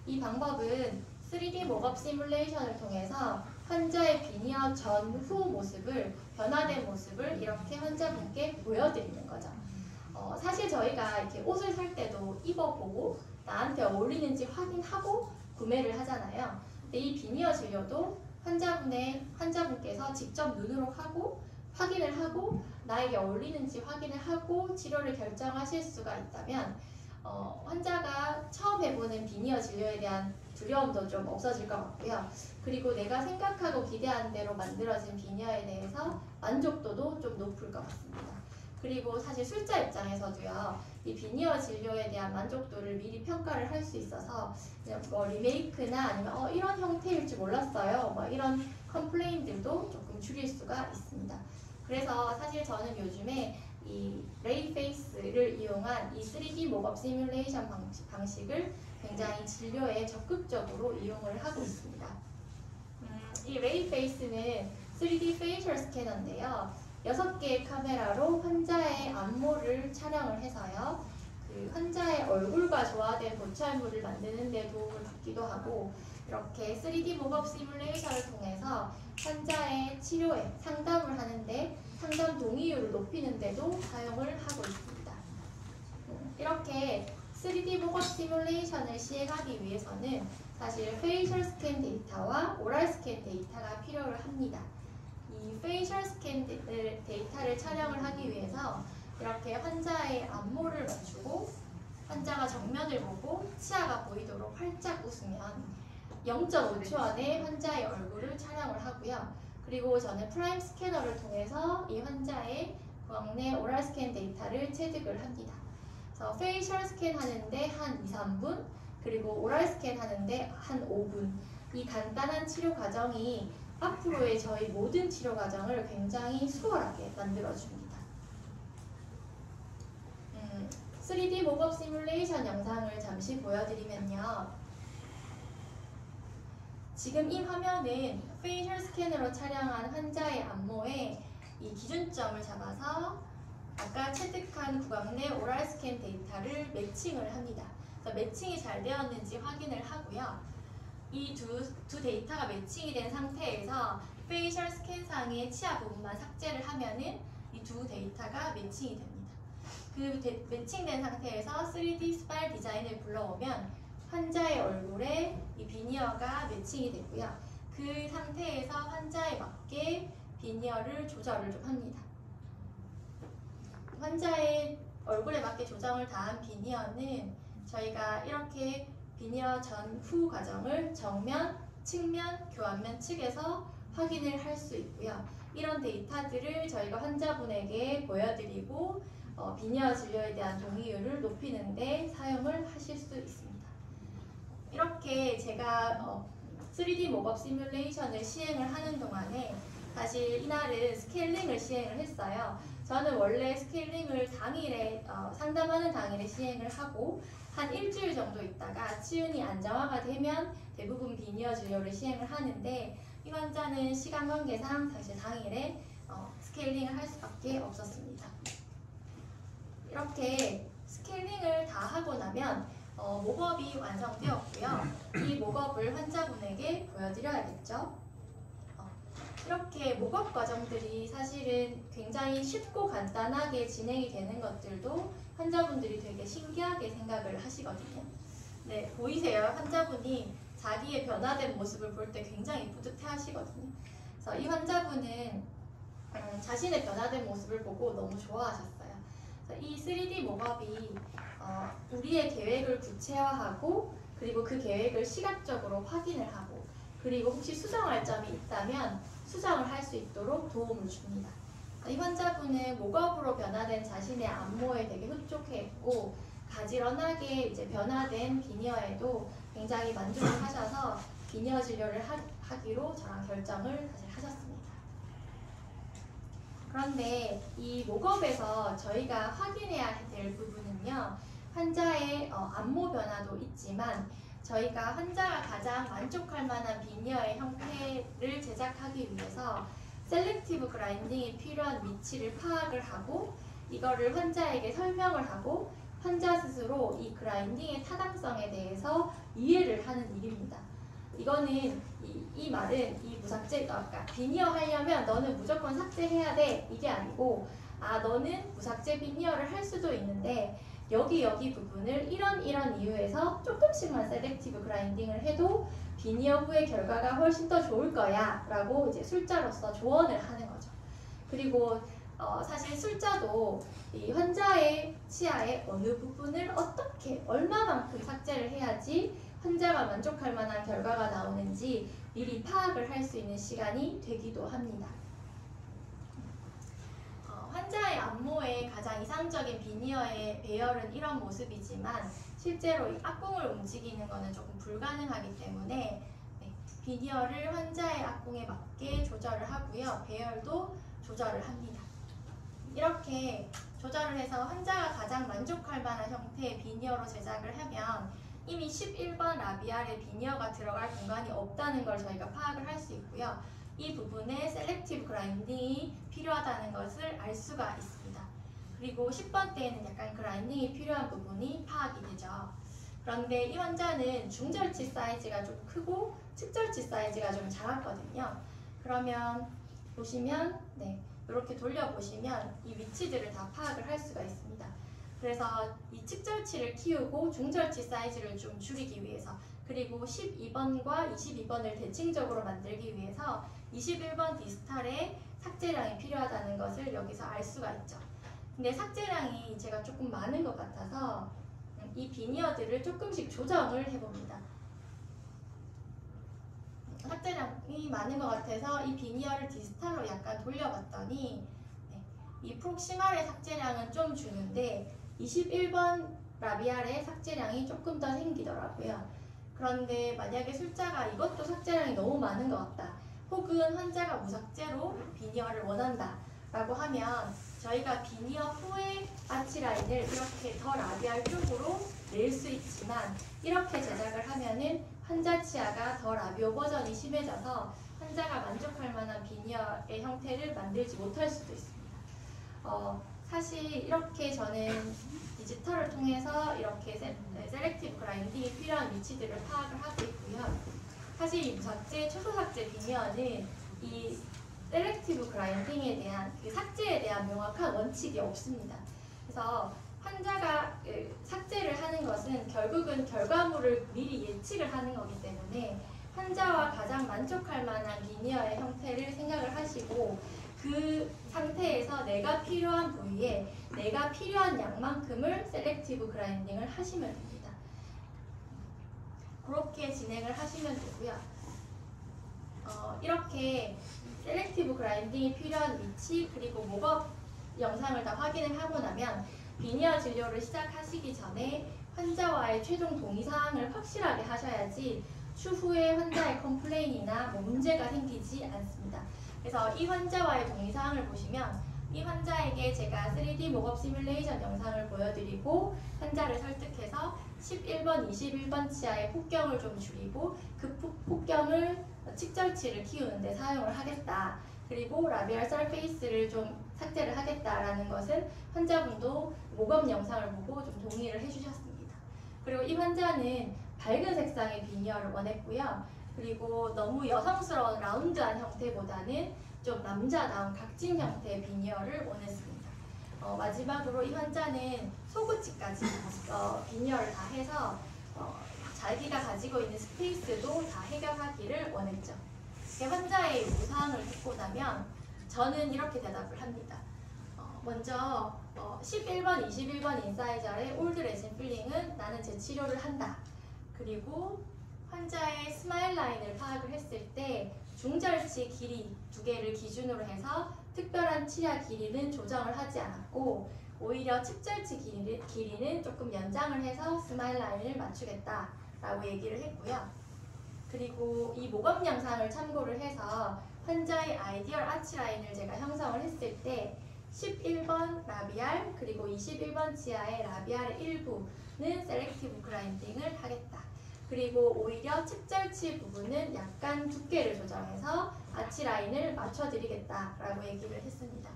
이 방법은 3D 목업 시뮬레이션을 통해서 환자의 비니어 전후 모습을, 변화된 모습을 이렇게 환자분께 보여드리는 거죠. 사실 저희가 이렇게 옷을 살 때도 입어보고 나한테 어울리는지 확인하고 구매를 하잖아요. 근데 이 비니어 진료도 환자분께서 직접 눈으로 하고 확인을 하고 나에게 어울리는지 확인을 하고 치료를 결정하실 수가 있다면 환자가 처음 해보는 비니어 진료에 대한 두려움도 좀 없어질 것 같고요. 그리고 내가 생각하고 기대한 대로 만들어진 비니어에 대해서 만족도도 좀 높을 것 같습니다. 그리고 사실 술자 입장에서도요, 이 비니어 진료에 대한 만족도를 미리 평가를 할 수 있어서 그냥 뭐 리메이크나 아니면 이런 형태일 줄 몰랐어요, 뭐 이런 컴플레인들도 조금 줄일 수가 있습니다. 그래서 사실 저는 요즘에 이 레이 페이스를 이용한 이 3D 목업 시뮬레이션 방식을 굉장히 진료에 적극적으로 이용을 하고 있습니다. 이 레이 페이스는 3D 페이셜 스캐너인데요. 6개의 카메라로 환자의 안모를 촬영을 해서요. 그 환자의 얼굴과 조화된 보철물을 만드는 데 도움을 받기도 하고, 이렇게 3D 목업 시뮬레이션을 통해서 환자의 치료에 상담을 하는데 상담 동의율을 높이는 데도 사용을 하고 있습니다. 이렇게 3D 목업 시뮬레이션을 시행하기 위해서는 사실 페이셜 스캔 데이터와 오랄 스캔 데이터가 필요를 합니다. 이 페이셜 스캔 데이터를 촬영을 하기 위해서 이렇게 환자의 안모를 맞추고 환자가 정면을 보고 치아가 보이도록 활짝 웃으면 0.5초 안에 환자의 얼굴을 촬영을 하고요. 그리고 저는 프라임 스캐너를 통해서 이 환자의 구강 오랄 스캔 데이터를 체득을 합니다. 그래서 페이셜 스캔 하는데 한 2-3분, 그리고 오랄 스캔 하는데 한 5분. 이 간단한 치료 과정이 앞으로의 저희 모든 치료 과정을 굉장히 수월하게 만들어줍니다. 3D 목업 시뮬레이션 영상을 잠시 보여드리면요. 지금 이 화면은 페이셜 스캐너로 촬영한 환자의 안모에 이 기준점을 잡아서 아까 체득한 구강 내 오랄 스캔 데이터를 매칭을 합니다. 그래서 매칭이 잘 되었는지 확인을 하고요. 이 두 데이터가 매칭이 된 상태에서 페이셜 스캔상의 치아 부분만 삭제를 하면은 이 두 데이터가 매칭이 됩니다. 그 매칭된 상태에서 3D 스파일 디자인을 불러오면 환자의 얼굴에 이 비니어가 매칭이 되고요. 그 상태에서 환자에 맞게 비니어를 조절을 좀 합니다. 환자의 얼굴에 맞게 조정을 다한 비니어는 저희가 이렇게 비니어 전후 과정을 정면, 측면, 교환면 측에서 확인을 할 수 있고요. 이런 데이터들을 저희가 환자분에게 보여드리고 비니어 진료에 대한 동의율을 높이는 데 사용을 하실 수 있습니다. 이렇게 제가 3D 목업 시뮬레이션을 시행을 하는 동안에 사실 이날은 스케일링을 시행을 했어요. 저는 원래 스케일링을 당일에 상담하는 당일에 시행을 하고 한 일주일 정도 있다가 치윤이 안정화가 되면 대부분 비니어 진료를 시행을 하는데 이 환자는 시간 관계상 사실 당일에 스케일링을 할 수밖에 없었습니다. 이렇게 스케일링을 다 하고 나면 목업이 완성되었고요. 이 목업을 환자분에게 보여드려야겠죠. 이렇게 목업 과정들이 사실은 굉장히 쉽고 간단하게 진행이 되는 것들도 환자분들이 되게 신기하게 생각을 하시거든요. 네, 보이세요? 환자분이 자기의 변화된 모습을 볼 때 굉장히 뿌듯해 하시거든요. 그래서 이 환자분은 자신의 변화된 모습을 보고 너무 좋아하셨어요. 그래서 이 3D 목업이 우리의 계획을 구체화하고 그리고 그 계획을 시각적으로 확인을 하고 그리고 혹시 수정할 점이 있다면 수정을 할 수 있도록 도움을 줍니다. 이 환자분은 목업으로 변화된 자신의 안모에 되게 흡족해했고 가지런하게 이제 변화된 비니어에도 굉장히 만족을 하셔서 비니어 진료를 하기로 저랑 결정을 사실 하셨습니다. 그런데 이 목업에서 저희가 확인해야 될 부분은요, 환자의 안모 변화도 있지만 저희가 환자가 가장 만족할 만한 비니어의 형태를 제작하기 위해서 셀렉티브 그라인딩이 필요한 위치를 파악을 하고 이거를 환자에게 설명을 하고 환자 스스로 이 그라인딩의 타당성에 대해서 이해를 하는 일입니다. 이거는 이 말은 이 무삭제, 그러니까 비니어 하려면 너는 무조건 삭제해야 돼 이게 아니고 너는 무삭제 비니어를 할 수도 있는데 여기 부분을 이런 이유에서 조금씩만 셀렉티브 그라인딩을 해도 비니어 후의 결과가 훨씬 더 좋을 거야 라고 이제 술자로서 조언을 하는 거죠. 그리고 사실 술자도 이 환자의 치아의 어느 부분을 어떻게 얼마만큼 삭제를 해야지 환자가 만족할 만한 결과가 나오는지 미리 파악을 할 수 있는 시간이 되기도 합니다. 환자의 안모의 가장 이상적인 비니어의 배열은 이런 모습이지만 실제로 이 앞궁을 움직이는 것은 조금 불가능하기 때문에 비니어를 환자의 앞궁에 맞게 조절을 하고요. 배열도 조절을 합니다. 이렇게 조절을 해서 환자가 가장 만족할 만한 형태의 비니어로 제작을 하면 이미 11번 라비알에 비니어가 들어갈 공간이 없다는 걸 저희가 파악을 할 수 있고요. 이 부분에 셀렉티브 그라인딩이 필요하다는 것을 알 수가 있습니다. 그리고 10번 때에는 약간 그라인딩이 필요한 부분이 파악이 되죠. 그런데 이 환자는 중절치 사이즈가 좀 크고 측절치 사이즈가 좀 작았거든요. 그러면 보시면 이렇게 돌려보시면 이 위치들을 다 파악을 할 수가 있습니다. 그래서 이 측절치를 키우고 중절치 사이즈를 좀 줄이기 위해서 그리고 12번과 22번을 대칭적으로 만들기 위해서 21번 디스탈에 삭제량이 필요하다는 것을 여기서 알 수가 있죠. 근데 삭제량이 제가 조금 많은 것 같아서 이 비니어들을 조금씩 조정을 해봅니다. 삭제량이 많은 것 같아서 이 비니어를 디스탈로 약간 돌려봤더니 이 프록시말의 삭제량은 좀 주는데 21번 라비알의 삭제량이 조금 더 생기더라고요. 그런데 만약에 술자가 이것도 삭제량이 너무 많은 것 같다 혹은 환자가 무삭제로 비니어를 원한다 라고 하면 저희가 비니어 후의 아치라인을 이렇게 더 라비알 쪽으로 낼 수 있지만 이렇게 제작을 하면은 환자 치아가 더 라비오 버전이 심해져서 환자가 만족할 만한 비니어의 형태를 만들지 못할 수도 있습니다. 사실 이렇게 저는 디지털을 통해서 이렇게 셀렉티브 그라인딩이 필요한 위치들을 파악을 하고 있고요. 사실 이 무삭제, 초소삭제 비니어는 이 셀렉티브 그라인딩에 대한 그 삭제에 대한 명확한 원칙이 없습니다. 그래서 환자가 삭제를 하는 것은 결국은 결과물을 미리 예측을 하는 거기 때문에 환자와 가장 만족할 만한 비니어의 형태를 생각을 하시고 그 상태에서 내가 필요한 부위에 내가 필요한 양만큼을 셀렉티브 그라인딩을 하시면 됩니다. 그렇게 진행을 하시면 되고요. 이렇게 셀렉티브 그라인딩이 필요한 위치 그리고 목업 영상을 다 확인을 하고 나면 비니어 진료를 시작하시기 전에 환자와의 최종 동의사항을 확실하게 하셔야지 추후에 환자의 컴플레인이나 문제가 생기지 않습니다. 그래서 이 환자와의 동의사항을 보시면 이 환자에게 제가 3D 목업 시뮬레이션 영상을 보여드리고 환자를 설득해서 11번, 21번 치아의 폭경을 좀 줄이고 그 폭경을 측절치를 키우는 데 사용을 하겠다. 그리고 라비알 서페이스를 좀 삭제를 하겠다라는 것은 환자분도 목업 영상을 보고 좀 동의를 해주셨습니다. 그리고 이 환자는 밝은 색상의 비니어를 원했고요. 그리고 너무 여성스러운 라운드한 형태보다는 좀 남자다운 각진 형태의 비니어를 원했습니다. 마지막으로 이 환자는 속옷치까지 비니어를 다 해서 자기가 가지고 있는 스페이스도 다 해결하기를 원했죠. 환자의 요구사항을 듣고 나면 저는 이렇게 대답을 합니다. 먼저 11번, 21번 인사이저의 올드 레진 필링은 나는 제 치료를 한다. 그리고 환자의 스마일 라인을 파악을 했을 때 중절치 길이 2개를 기준으로 해서 특별한 치아 길이는 조정을 하지 않았고 오히려 측절치 길이는 조금 연장을 해서 스마일 라인을 맞추겠다라고 얘기를 했고요. 그리고 이 모범 영상을 참고를 해서 환자의 아이디얼 아치 라인을 제가 형성을 했을 때 11번 라비알 그리고 21번 치아의 라비알의 일부는 셀렉티브 그라인딩을 하겠다. 그리고 오히려 측절치 부분은 약간 두께를 조정해서 아치 라인을 맞춰드리겠다라고 얘기를 했습니다.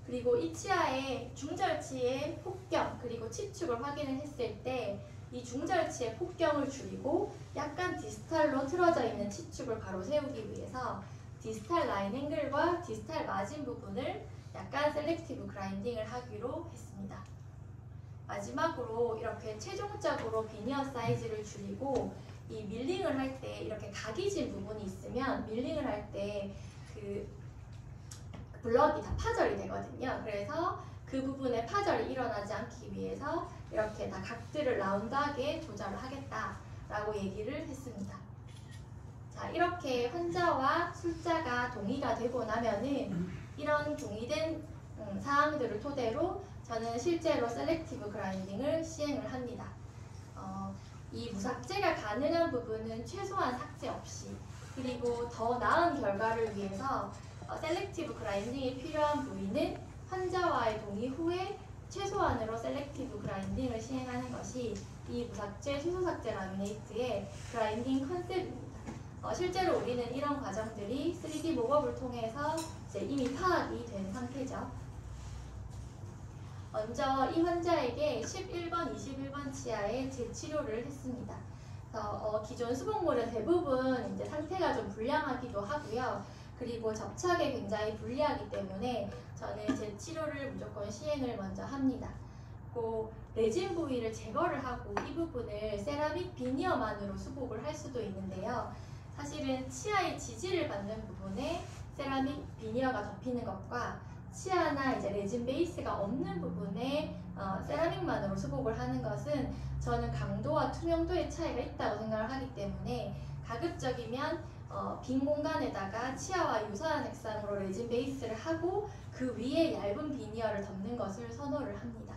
그리고 이 치아의 중절치의 폭경 그리고 치축을 확인을 했을 때 이 중절치의 폭경을 줄이고 약간 디스탈로 틀어져 있는 치축을 바로 세우기 위해서 디스탈 라인 앵글과 디스탈 마진 부분을 약간 셀렉티브 그라인딩을 하기로 했습니다. 마지막으로 이렇게 최종적으로 비니어 사이즈를 줄이고 이 밀링을 할 때 이렇게 각이 진 부분이 있으면 밀링을 할 때 그 블럭이 다 파절이 되거든요. 그래서 그 부분에 파절이 일어나지 않기 위해서 이렇게 다 각들을 라운드하게 조절을 하겠다라고 얘기를 했습니다. 자, 이렇게 환자와 술자가 동의가 되고 나면은 이런 동의된 사항들을 토대로 저는 실제로 셀렉티브 그라인딩을 시행을 합니다. 이 무삭제가 가능한 부분은 최소한 삭제 없이 그리고 더 나은 결과를 위해서 셀렉티브 그라인딩이 필요한 부위는 환자와의 동의 후에 최소한으로 셀렉티브 그라인딩을 시행하는 것이 이 무삭제 최소삭제 라미네이트의 그라인딩 컨셉입니다. 실제로 우리는 이런 과정들이 3D 목업을 통해서 이제 이미 파악이 된 상태죠. 먼저 이 환자에게 11번, 21번 치아에 재치료를 했습니다. 기존 수복물은 대부분 이제 상태가 좀 불량하기도 하고요. 그리고 접착에 굉장히 불리하기 때문에 저는 재치료를 무조건 시행을 먼저 합니다. 그리고 레진 부위를 제거를 하고 이 부분을 세라믹 비니어만으로 수복을 할 수도 있는데요. 사실은 치아의 지지를 받는 부분에 세라믹 비니어가 덮이는 것과 치아나 이제 레진 베이스가 없는 부분에 세라믹만으로 수복을 하는 것은 저는 강도와 투명도의 차이가 있다고 생각을 하기 때문에 가급적이면 빈 공간에다가 치아와 유사한 색상으로 레진 베이스를 하고 그 위에 얇은 비니어를 덮는 것을 선호를 합니다.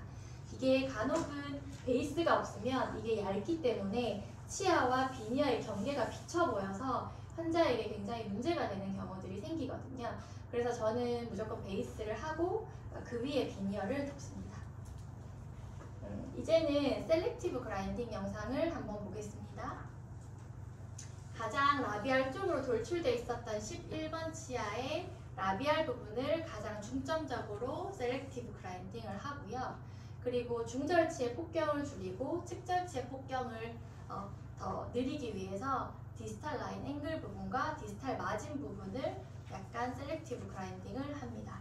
이게 간혹은 베이스가 없으면 이게 얇기 때문에 치아와 비니어의 경계가 비쳐 보여서 환자에게 굉장히 문제가 되는 경우들이 생기거든요. 그래서 저는 무조건 베이스를 하고 그 위에 비니어를 덮습니다. 이제는 셀렉티브 그라인딩 영상을 한번 보겠습니다. 가장 라비알 쪽으로 돌출되어 있었던 11번 치아의 라비알 부분을 가장 중점적으로 셀렉티브 그라인딩을 하고요. 그리고 중절치의 폭경을 줄이고 측절치의 폭경을 더 느리기 위해서 디스탈 라인 앵글 부분과 디스탈 마진 부분을 약간 셀렉티브 그라인딩을 합니다.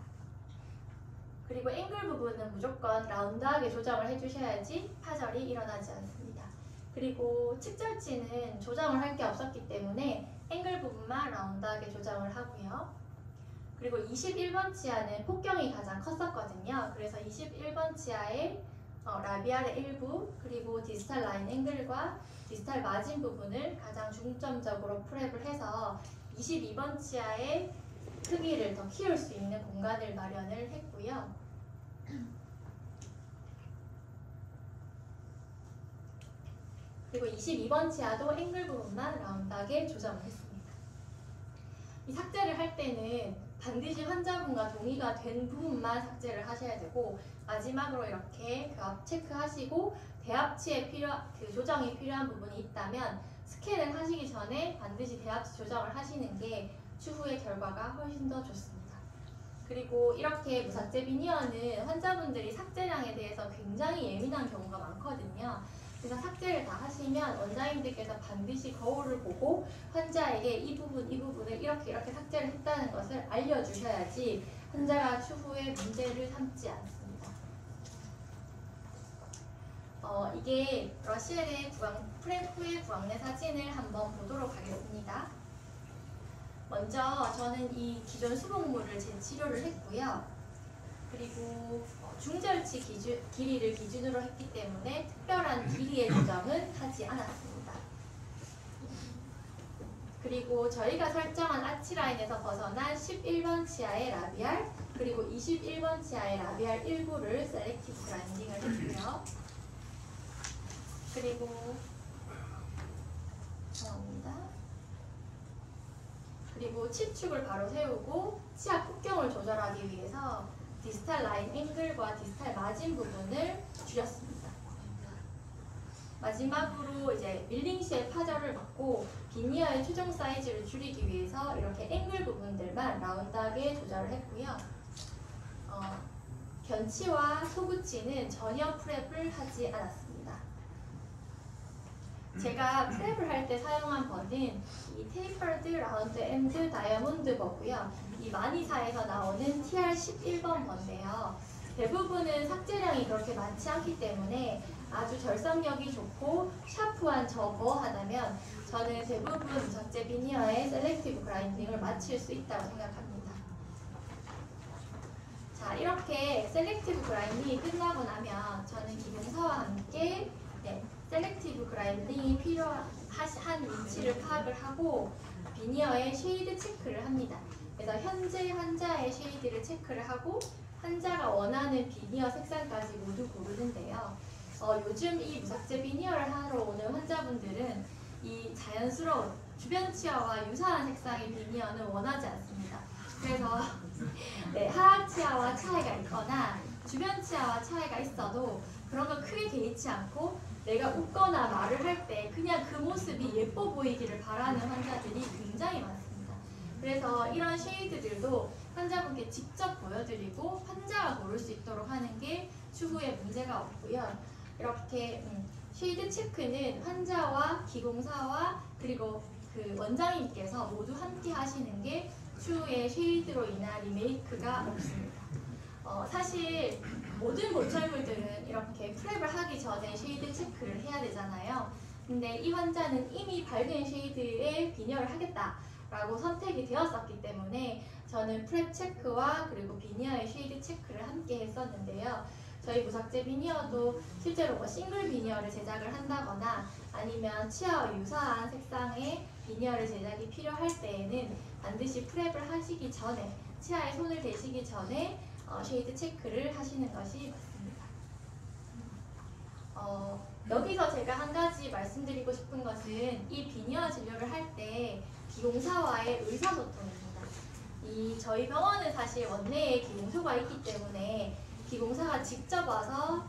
그리고 앵글 부분은 무조건 라운드하게 조정을 해주셔야지 파절이 일어나지 않습니다. 그리고 측절치는 조정을 할 게 없었기 때문에 앵글 부분만 라운드하게 조정을 하고요. 그리고 21번 치아는 폭경이 가장 컸었거든요. 그래서 21번 치아의 라비알의 일부 그리고 디스탈 라인 앵글과 디스탈 마진 부분을 가장 중점적으로 프랩을 해서 22번 치아의 크기를 더 키울 수 있는 공간을 마련을 했고요. 그리고 22번 치아도 앵글 부분만 라운드하게 조정을 했습니다. 이 삭제를 할 때는 반드시 환자분과 동의가 된 부분만 삭제를 하셔야 되고 마지막으로 이렇게 그 체크하시고 대합치에 조정이 필요한 부분이 있다면 스캔을 하시기 전에 반드시 대합치 조정을 하시는 게 추후의 결과가 훨씬 더 좋습니다. 그리고 이렇게 무삭제 비니어는 환자분들이 삭제량에 대해서 굉장히 예민한 경우가 많거든요. 그래서 삭제를 다 하시면 원장님들께서 반드시 거울을 보고 환자에게 이 부분을 이렇게 삭제를 했다는 것을 알려주셔야지 환자가 추후에 문제를 삼지 않습니다. 이게 러시엘의 프랩 후의 구강내 사진을 한번 보도록 하겠습니다. 먼저 저는 이 기존 수복물을 재치료를 했고요. 그리고 중절치 길이를 기준으로 했기 때문에 특별한 길이의 조정은 하지 않았습니다. 그리고 저희가 설정한 아치라인에서 벗어난 11번 치아의 라비알 그리고 21번 치아의 라비알 일부를 셀렉티브 그라인딩을 했고요. 그리고 그리고 치축을 바로 세우고 치아 폭경을 조절하기 위해서 디스탈 라인 앵글과 디스탈 마진 부분을 줄였습니다. 마지막으로 이제 밀링 시의 파절을 받고 비니어의 최종 사이즈를 줄이기 위해서 이렇게 앵글 부분들만 라운드하게 조절을 했고요. 견치와 소구치는 전혀 프랩을 하지 않았습니다. 제가 프랩을 할 때 사용한 버는 이 테이퍼드 라운드 엔드 다이아몬드 버고요. 이 마니사에서 나오는 TR11번 버인데요. 대부분은 삭제량이 그렇게 많지 않기 때문에 아주 절삭력이 좋고 샤프한 저거 하다면 저는 대부분 무삭제 비니어의 셀렉티브 그라인딩을 마칠 수 있다고 생각합니다. 자, 이렇게 셀렉티브 그라인딩이 끝나고 나면 저는 기공사와 함께 셀렉티브 그라인딩이 필요한 위치를 파악을 하고 비니어의 쉐이드 체크를 합니다. 그래서 현재 환자의 쉐이드를 체크를 하고 환자가 원하는 비니어 색상까지 모두 고르는데요. 요즘 이 무삭제 비니어를 하러 오는 환자분들은 이 자연스러운 주변 치아와 유사한 색상의 비니어는 원하지 않습니다. 그래서 하악 치아와 차이가 있거나 주변 치아와 차이가 있어도 그런 거 크게 개의치 않고 내가 웃거나 말을 할 때 그냥 그 모습이 예뻐 보이기를 바라는 환자들이 굉장히 많습니다. 그래서 이런 쉐이드들도 환자분께 직접 보여드리고 환자가 고를 수 있도록 하는 게 추후에 문제가 없고요. 이렇게 쉐이드 체크는 환자와 기공사와 그리고 그 원장님께서 모두 함께 하시는 게 추후에 쉐이드로 인한 리메이크가 없습니다. 사실 모든 보철물들은 이렇게 프랩을 하기 전에 쉐이드 체크를 해야 되잖아요. 근데 이 환자는 이미 밝은 쉐이드의 비니어를 하겠다라고 선택이 되었었기 때문에 저는 프랩 체크와 그리고 비니어의 쉐이드 체크를 함께 했었는데요. 저희 무삭제 비니어도 실제로 싱글 비니어를 제작을 한다거나 아니면 치아와 유사한 색상의 비니어를 제작이 필요할 때에는 반드시 프랩을 하시기 전에 치아에 손을 대시기 전에 쉐이드 체크를 하시는 것이 맞습니다. 여기서 제가 한 가지 말씀드리고 싶은 것은 이 비니어 진료를 할 때 기공사와의 의사소통입니다. 저희 병원은 사실 원내에 기공소가 있기 때문에 기공사가 직접 와서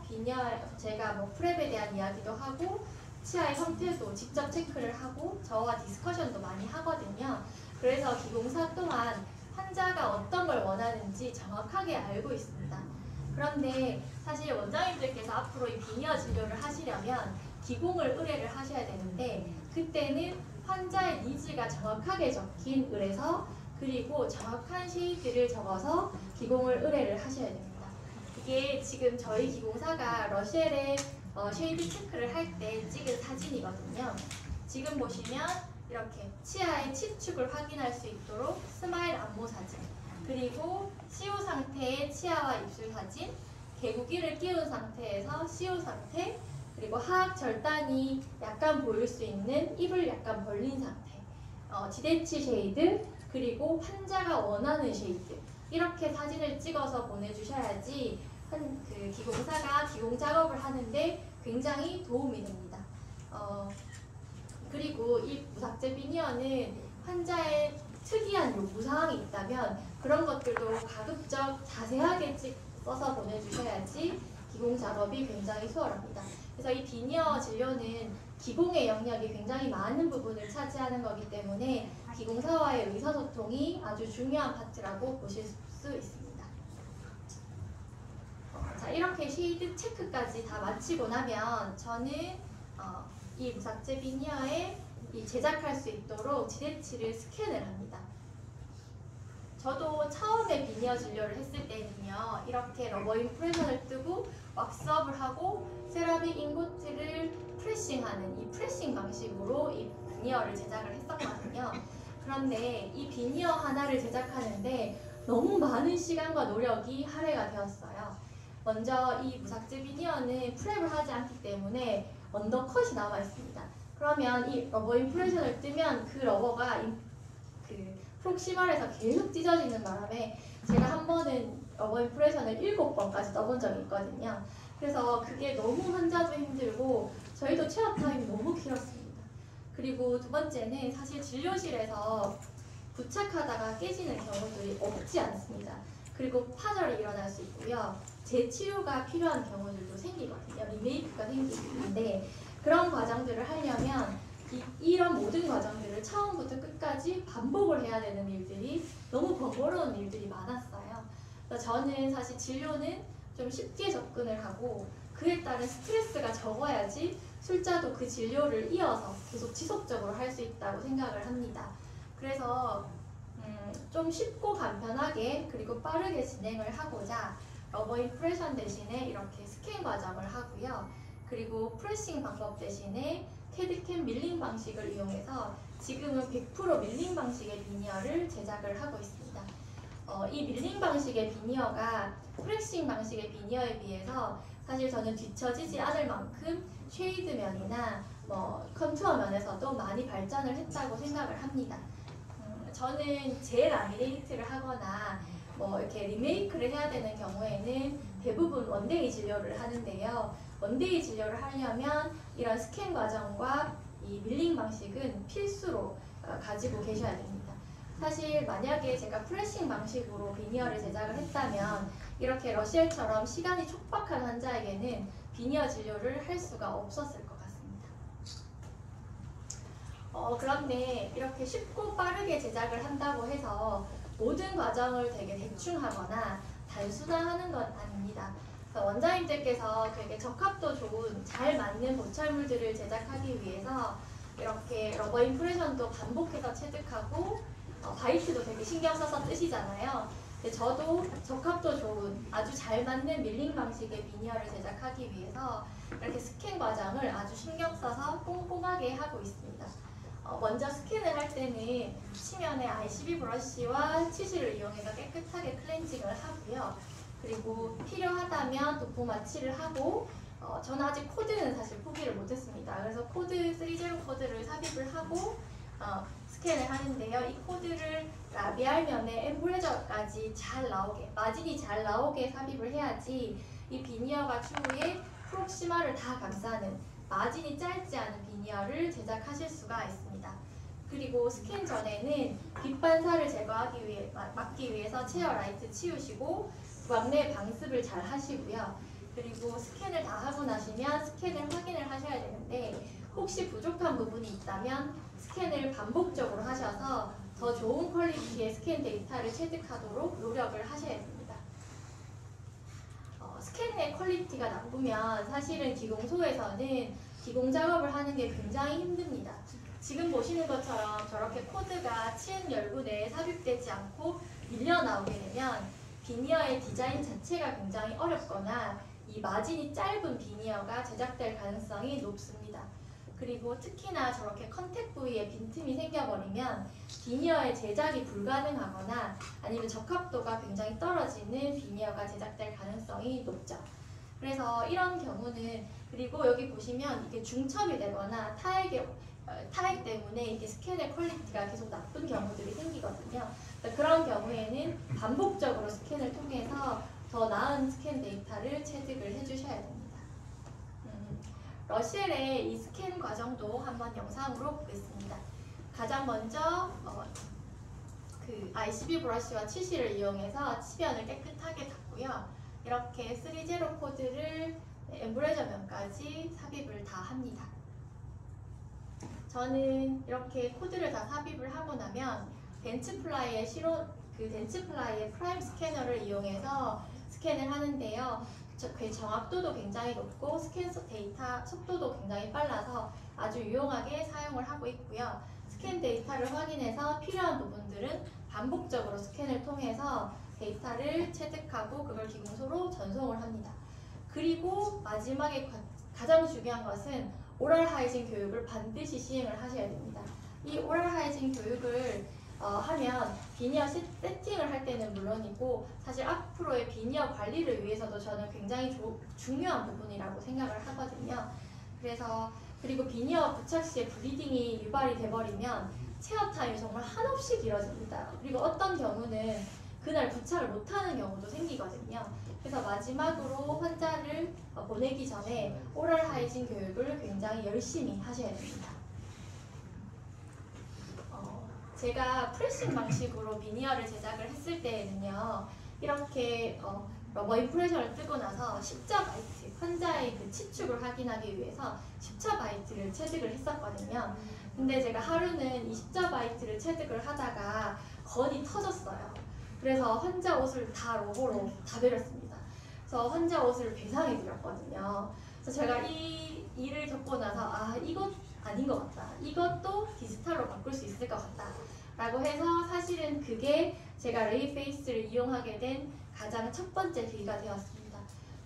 제가 프랩에 대한 이야기도 하고 치아의 형태도 직접 체크를 하고 저와 디스커션도 많이 하거든요. 그래서 기공사 또한 환자가 어떤 걸 원하는지 정확하게 알고 있습니다. 그런데 사실 원장님들께서 앞으로 이 비니어 진료를 하시려면 기공을 의뢰를 하셔야 되는데 그때는 환자의 니즈가 정확하게 적힌 의뢰서 그리고 정확한 쉐이드를 적어서 기공을 의뢰를 하셔야 됩니다. 이게 지금 저희 기공사가 러시엘의 쉐이드 체크를 할 때 찍은 사진이거든요. 지금 보시면 이렇게 치아의 치축을 확인할 수 있도록 스마일 안모 사진, 그리고 CO 상태의 치아와 입술 사진, 개구기를 끼운 상태에서 CO 상태, 그리고 하악 절단이 약간 보일 수 있는 입을 약간 벌린 상태, 지대치 쉐이드, 그리고 환자가 원하는 쉐이드, 이렇게 사진을 찍어서 보내주셔야지 그 기공사가 기공 작업을 하는데 굉장히 도움이 됩니다. 그리고 이 무삭제 비니어는 환자의 특이한 요구사항이 있다면 그런 것들도 가급적 자세하게 써서 보내주셔야지 기공 작업이 굉장히 수월합니다. 그래서 이 비니어 진료는 기공의 영역이 굉장히 많은 부분을 차지하는 거기 때문에 기공사와의 의사소통이 아주 중요한 파트라고 보실 수 있습니다. 자, 이렇게 쉐이드 체크까지 다 마치고 나면 저는 이 무삭제 비니어에 제작할 수 있도록 지대치를 스캔을 합니다. 저도 처음에 비니어 진료를 했을 때는요, 이렇게 러버 인프레션을 뜨고 왁스업을 하고 세라믹 인고트를 프레싱하는 이 프레싱 방식으로 이 비니어를 제작을 했었거든요. 그런데 이 비니어 하나를 제작하는데 너무 많은 시간과 노력이 할애가 되었어요. 먼저 이 무삭제 비니어는 프랩을 하지 않기 때문에 언더컷이 남아 있습니다. 그러면 이 러버 인프레션을 뜨면 그 러버가 프록시멀에서 계속 찢어지는 바람에 제가 한 번은 러버 인프레션을 7번까지 떠본 적이 있거든요. 그래서 그게 너무 환자도 힘들고 저희도 체업 타임이 너무 길었습니다. 그리고 두 번째는 사실 진료실에서 부착하다가 깨지는 경우들이 없지 않습니다. 그리고 파절이 일어날 수 있고요. 재치료가 필요한 경우들도 생기거든요. 리메이크가 생기는데 그런 과정들을 하려면 이런 모든 과정들을 처음부터 끝까지 반복을 해야 되는 일들이 너무 번거로운 일들이 많았어요. 그래서 저는 사실 진료는 좀 쉽게 접근을 하고 그에 따른 스트레스가 적어야지 술자도 그 진료를 이어서 계속 지속적으로 할 수 있다고 생각을 합니다. 그래서 좀 쉽고 간편하게 그리고 빠르게 진행을 하고자 러버 인프레션 대신에 이렇게 스캔 과정을 하고요. 그리고 프레싱 방법 대신에 캐드캠 밀링 방식을 이용해서 지금은 100% 밀링 방식의 비니어를 제작을 하고 있습니다. 이 밀링 방식의 비니어가 프레싱 방식의 비니어에 비해서 사실 저는 뒤처지지 않을 만큼 쉐이드 면이나 컨투어 면에서도 많이 발전을 했다고 생각을 합니다. 저는 재라미네이트를 하거나 이렇게 리메이크를 해야 되는 경우에는 대부분 원데이 진료를 하는데요. 원데이 진료를 하려면 이런 스캔 과정과 이 밀링 방식은 필수로 가지고 계셔야 됩니다. 사실 만약에 제가 프레싱 방식으로 비니어를 제작을 했다면 이렇게 러시엘처럼 시간이 촉박한 환자에게는 비니어 진료를 할 수가 없었을 것 같습니다. 그런데 이렇게 쉽고 빠르게 제작을 한다고 해서 모든 과정을 되게 대충 하거나 단순화하는 건 아닙니다. 원장님들께서 되게 적합도 좋은 잘 맞는 보철물들을 제작하기 위해서 이렇게 러버 인프레션도 반복해서 체득하고 바이트도 되게 신경 써서 뜨시잖아요. 근데 저도 적합도 좋은 아주 잘 맞는 밀링 방식의 비니어를 제작하기 위해서 이렇게 스캔 과정을 아주 신경 써서 꼼꼼하게 하고 있습니다. 먼저 스캔을 할 때는 치면에 ICB 브러쉬와 치실을 이용해서 깨끗하게 클렌징을 하고요. 그리고 필요하다면 도포 마취를 하고 저는 아직 코드는 사실 포기를 못했습니다. 그래서 코드 30 코드를 삽입을 하고 스캔을 하는데요. 이 코드를 라비알 면에 엠브레저까지 잘 나오게, 마진이 잘 나오게 삽입을 해야지 이 비니어가 추후에 프록시마를 다 감싸는 마진이 짧지 않은 비니어를 제작하실 수가 있습니다. 그리고 스캔 전에는 빛 반사를 막기 위해서 체어 라이트 치우시고 왕내 방습을 잘 하시고요. 그리고 스캔을 다 하고 나시면 스캔을 확인을 하셔야 되는데 혹시 부족한 부분이 있다면 스캔을 반복적으로 하셔서 더 좋은 퀄리티의 스캔 데이터를 체득하도록 노력을 하셔야 됩니다. 스캔의 퀄리티가 나쁘면 사실은 기공소에서는 기공 작업을 하는 게 굉장히 힘듭니다. 지금 보시는 것처럼 저렇게 코드가 치은 열분에 삽입되지 않고 밀려 나오게 되면 비니어의 디자인 자체가 굉장히 어렵거나 이 마진이 짧은 비니어가 제작될 가능성이 높습니다. 그리고 특히나 저렇게 컨택 부위에 빈틈이 생겨버리면 비니어의 제작이 불가능하거나 아니면 적합도가 굉장히 떨어지는 비니어가 제작될 가능성이 높죠. 그래서 이런 경우는 그리고 여기 보시면 이게 중첩이 되거나 타액 때문에 이게 스캔의 퀄리티가 계속 나쁜 경우들이 생기거든요. 그런 경우에는 반복적으로 스캔을 통해서 더 나은 스캔 데이터를 체득을 해주셔야 됩니다. 러시엘의 이 스캔 과정도 한번 영상으로 보겠습니다. 가장 먼저 그 ICB 브러쉬와 치실을 이용해서 치변을 깨끗하게 닦고요. 이렇게 30 코드를 엠브레저 면까지 삽입을 다 합니다. 저는 이렇게 코드를 다 삽입을 하고 나면 덴츠플라이의 프라임 스캐너를 이용해서 스캔을 하는데요. 그 정확도도 굉장히 높고 스캔 데이터 속도도 굉장히 빨라서 아주 유용하게 사용을 하고 있고요. 스캔 데이터를 확인해서 필요한 부분들은 반복적으로 스캔을 통해서 데이터를 체득하고 그걸 기공소로 전송을 합니다. 그리고 마지막에 가장 중요한 것은 오럴 하이징 교육을 반드시 시행을 하셔야 됩니다. 이 오럴 하이징 교육을 하면 비니어 세팅을 할 때는 물론이고 사실 앞으로의 비니어 관리를 위해서도 저는 굉장히 중요한 부분이라고 생각을 하거든요. 그리고 비니어 부착 시에 블리딩이 유발이 돼버리면 체어 타임이 정말 한없이 길어집니다. 그리고 어떤 경우는 그날 부착을 못하는 경우도 생기거든요. 그래서 마지막으로 환자를 보내기 전에 오럴 하이진 교육을 굉장히 열심히 하셔야 됩니다. 제가 프레싱 방식으로 비니어를 제작을 했을 때에는요, 이렇게 러버 임프레션을 뜨고 나서 10자바이트, 환자의 그 치축을 확인하기 위해서 10자바이트를 체득을 했었거든요. 근데 제가 하루는 이 10자바이트를 체득을 하다가 건이 터졌어요. 그래서 환자 옷을 다 로보로 다 베렸습니다. 그래서 환자 옷을 배상해 드렸거든요. 그래서 제가 이 일을 겪고 나서 이것 아닌 것 같다. 이것도 디지털로 바꿀 수 있을 것 같다. 라고 해서 사실은 그게 제가 레이페이스를 이용하게 된 가장 첫 번째 계기가 되었습니다.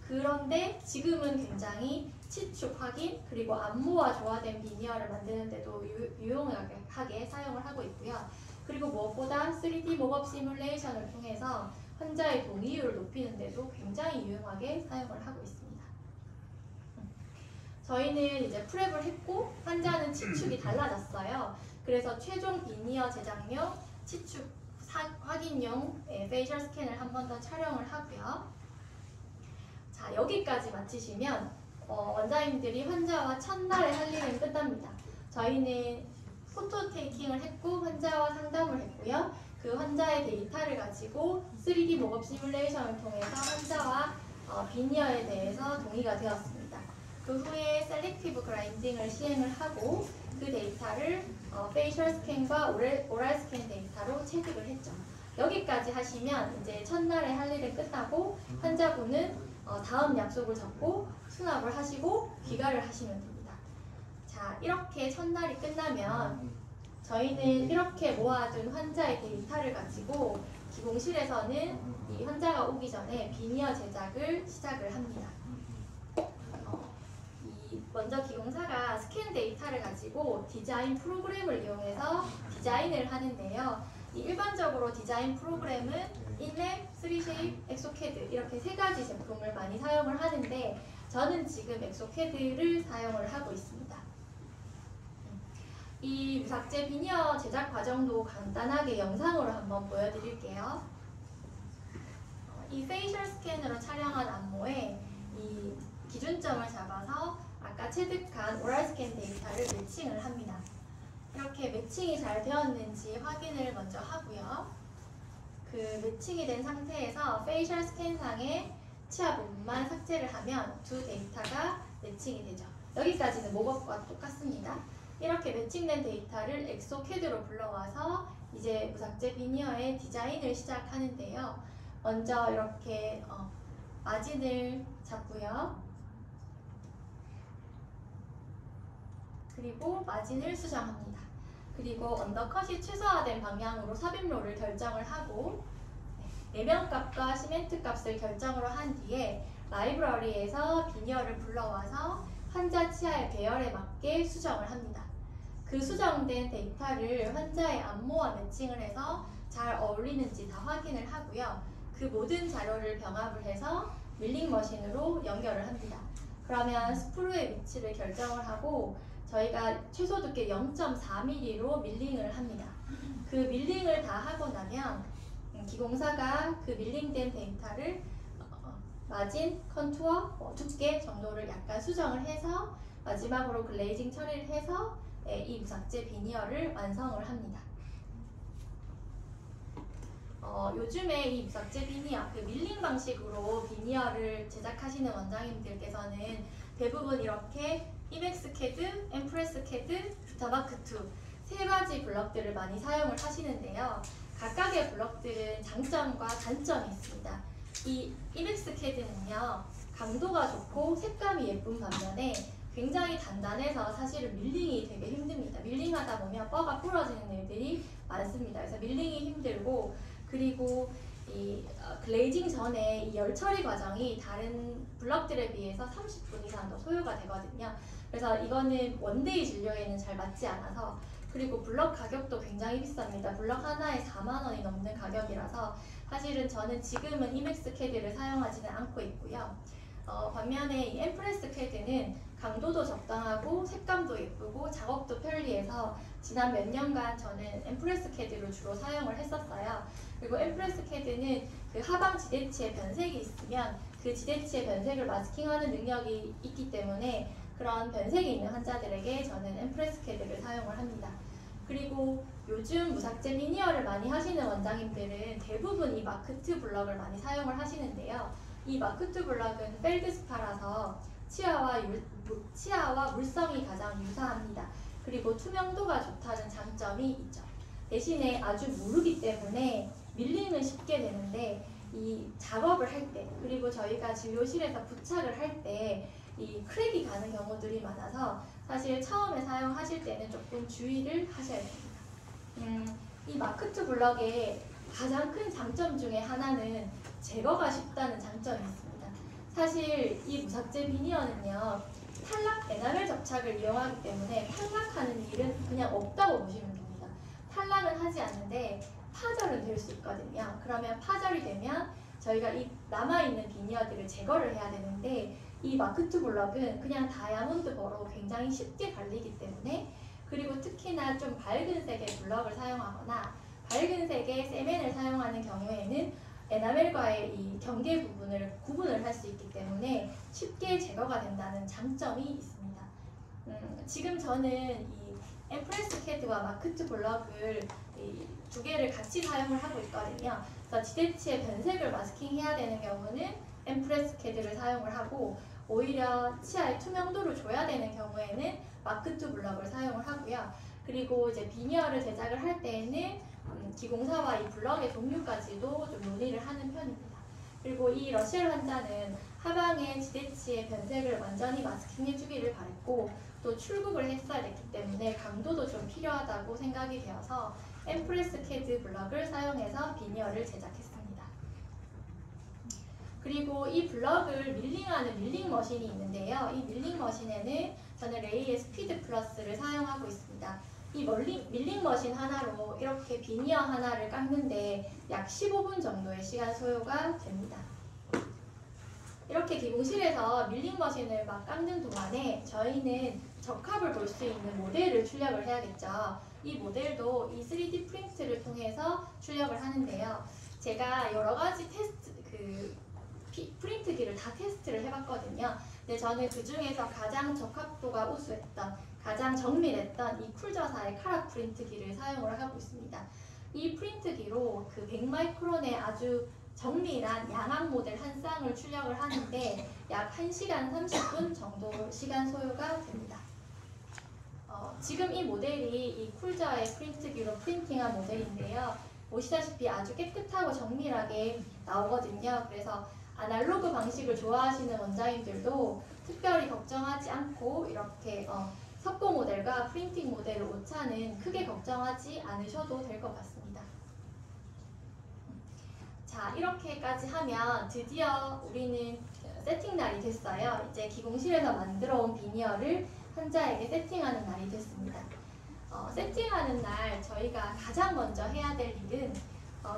그런데 지금은 굉장히 치축 확인 그리고 안무와 조화된 비니어를 만드는 데도 유용하게 사용을 하고 있고요. 그리고 무엇보다 3D 목업 시뮬레이션을 통해서 환자의 동의율을 높이는 데도 굉장히 유용하게 사용을 하고 있습니다. 저희는 이제 프랩을 했고 환자는 치축이 달라졌어요. 그래서 최종 비니어 제작용, 치축 확인용 페이셜 스캔을 한 번 더 촬영을 하고요. 자, 여기까지 마치시면 원장님들이 환자와 첫날에 할 일은 끝납니다. 저희는 포토 테이킹을 했고 환자와 상담을 했고요. 그 환자의 데이터를 가지고 3D 목업 시뮬레이션을 통해서 환자와 비니어에 대해서 동의가 되었습니다. 그 후에 셀렉티브 그라인딩을 시행을 하고 그 데이터를 페이셜 스캔과 오랄 스캔 데이터로 체득을 했죠. 여기까지 하시면 이제 첫날에 할 일은 끝나고 환자분은 다음 약속을 잡고 수납을 하시고 귀가를 하시면 됩니다. 자, 이렇게 첫날이 끝나면 저희는 이렇게 모아둔 환자의 데이터를 가지고 기공실에서는 이 환자가 오기 전에 비니어 제작을 시작을 합니다. 먼저 기공사가 스캔 데이터를 가지고 디자인 프로그램을 이용해서 디자인을 하는데요. 일반적으로 디자인 프로그램은 인랩, 3쉐입, 엑소캐드 이렇게 세 가지 제품을 많이 사용을 하는데 저는 지금 엑소캐드를 사용을 하고 있습니다. 이 무삭제 비니어 제작 과정도 간단하게 영상으로 한번 보여드릴게요. 이 페이셜 스캔으로 촬영한 안모에 이 기준점을 잡아서 아까 체득한 오랄 스캔 데이터를 매칭을 합니다. 이렇게 매칭이 잘 되었는지 확인을 먼저 하고요. 그 매칭이 된 상태에서 페이셜 스캔상의 치아 부분만 삭제를 하면 두 데이터가 매칭이 되죠. 여기까지는 목업과 똑같습니다. 이렇게 매칭된 데이터를 엑소캐드로 불러와서 이제 무삭제 비니어의 디자인을 시작하는데요. 먼저 이렇게 마진을 잡고요. 그리고 마진을 수정합니다. 그리고 언더컷이 최소화된 방향으로 삽입로를 결정을 하고 내면값과 시멘트 값을 결정으로 한 뒤에 라이브러리에서 비니어를 불러와서 환자 치아의 배열에 맞게 수정을 합니다. 그 수정된 데이터를 환자의 안모와 매칭을 해서 잘 어울리는지 다 확인을 하고요. 그 모든 자료를 병합을 해서 밀링 머신으로 연결을 합니다. 그러면 스프루의 위치를 결정을 하고 저희가 최소 두께 0.4mm로 밀링을 합니다. 그 밀링을 다 하고 나면 기공사가 그 밀링된 데이터를 마진, 컨투어, 두께 정도를 약간 수정을 해서 마지막으로 글레이징 처리를 해서 이 무삭제 비니어를 완성을 합니다. 요즘에 이 무삭제 비니어, 그 밀링 방식으로 비니어를 제작하시는 원장님들께서는 대부분 이렇게 이맥스 캐드, 엠프레스 캐드, 뷰타마크2 세 가지 블럭들을 많이 사용을 하시는데요. 각각의 블럭들은 장점과 단점이 있습니다. 이 이맥스 캐드는요, 강도가 좋고 색감이 예쁜 반면에 굉장히 단단해서 사실은 밀링이 되게 힘듭니다. 밀링하다 보면 뻐가 부러지는 일들이 많습니다. 그래서 밀링이 힘들고, 그리고 이 글레이징 전에 이 열 처리 과정이 다른 블럭들에 비해서 30분 이상 더 소요가 되거든요. 그래서 이거는 원데이 진료에는 잘 맞지 않아서, 그리고 블럭 가격도 굉장히 비쌉니다. 블럭 하나에 4만 원이 넘는 가격이라서 사실은 저는 지금은 이맥스 캐드를 사용하지는 않고 있고요. 반면에 이 엠프레스 캐드는 강도도 적당하고 색감도 예쁘고 작업도 편리해서 지난 몇 년간 저는 엠프레스 캐드로 주로 사용을 했었어요. 그리고 엠프레스 캐드는 그 하방 지대치에 변색이 있으면 그 지대치의 변색을 마스킹하는 능력이 있기 때문에 그런 변색이 있는 환자들에게 저는 엠프레스 캐드를 사용을 합니다. 그리고 요즘 무삭제 리니어를 많이 하시는 원장님들은 대부분 이 마크2 블럭을 많이 사용을 하시는데요. 이 마크2 블럭은 펠드스파라서 치아와 물성이 가장 유사합니다. 그리고 투명도가 좋다는 장점이 있죠. 대신에 아주 무르기 때문에 밀링은 쉽게 되는데 이 작업을 할 때, 그리고 저희가 진료실에서 부착을 할 때 이 크랙이 가는 경우들이 많아서 사실 처음에 사용하실 때는 조금 주의를 하셔야 됩니다. 이 마크2 블럭의 가장 큰 장점 중에 하나는 제거가 쉽다는 장점이 있습니다. 사실 이 무삭제 비니어는요, 탈락 에나멜 접착을 이용하기 때문에 탈락하는 일은 그냥 없다고 보시면 됩니다. 탈락은 하지 않는데 파절은 될 수 있거든요. 그러면 파절이 되면 저희가 이 남아있는 비니어들을 제거를 해야 되는데, 이 마크2 블럭은 그냥 다이아몬드 버로 굉장히 쉽게 발리기 때문에, 그리고 특히나 좀 밝은 색의 블럭을 사용하거나 밝은 색의 세멘을 사용하는 경우에는 에나멜과의 이 경계 부분을 구분을 할 수 있기 때문에 쉽게 제거가 된다는 장점이 있습니다. 지금 저는 이 엠프레스 캐드와 마크2 블럭을 이 두 개를 같이 사용을 하고 있거든요. 그래서 지대치의 변색을 마스킹해야 되는 경우는 엠프레스 캐드를 사용을 하고, 오히려 치아의 투명도를 줘야 되는 경우에는 마크2 블럭을 사용을 하고요. 그리고 이제 비니어를 제작을 할 때에는 기공사와 이 블럭의 종류까지도 좀 논의를 하는 편입니다. 그리고 이 러시엘 환자는 하방의 지대치의 변색을 완전히 마스킹해 주기를 바랬고, 또 출국을 했어야 됐기 때문에 강도도 좀 필요하다고 생각이 되어서 엠프레스 캐드 블럭을 사용해서 비니어를 제작했습니다. 그리고 이 블럭을 밀링하는 밀링 머신이 있는데요. 이 밀링 머신에는 저는 레이의 스피드 플러스를 사용하고 있습니다. 이 밀링 머신 하나로 이렇게 비니어 하나를 깎는데 약 15분 정도의 시간 소요가 됩니다. 이렇게 기공실에서 밀링 머신을 막 깎는 동안에 저희는 적합을 볼 수 있는 모델을 출력을 해야겠죠. 이 모델도 이 3D 프린트를 통해서 출력을 하는데요. 제가 여러 가지 프린트기를 다 테스트를 해봤거든요. 근데 저는 그 중에서 가장 적합도가 우수했던, 가장 정밀했던 이 쿨저사의 카라 프린트기를 사용을 하고 있습니다. 이 프린트기로 그 100마이크론의 아주 정밀한 양악 모델 한 쌍을 출력을 하는데 약 1시간 30분 정도 시간 소요가 됩니다. 지금 이 모델이 이 쿨저의 프린트기로 프린팅한 모델인데요. 보시다시피 아주 깨끗하고 정밀하게 나오거든요. 그래서 아날로그 방식을 좋아하시는 원장님들도 특별히 걱정하지 않고 이렇게 석고 모델과 프린팅 모델을 오차는 크게 걱정하지 않으셔도 될 것 같습니다. 자, 이렇게까지 하면 드디어 우리는 세팅 날이 됐어요. 이제 기공실에서 만들어 온 비니어를 환자에게 세팅하는 날이 됐습니다. 세팅하는 날 저희가 가장 먼저 해야 될 일은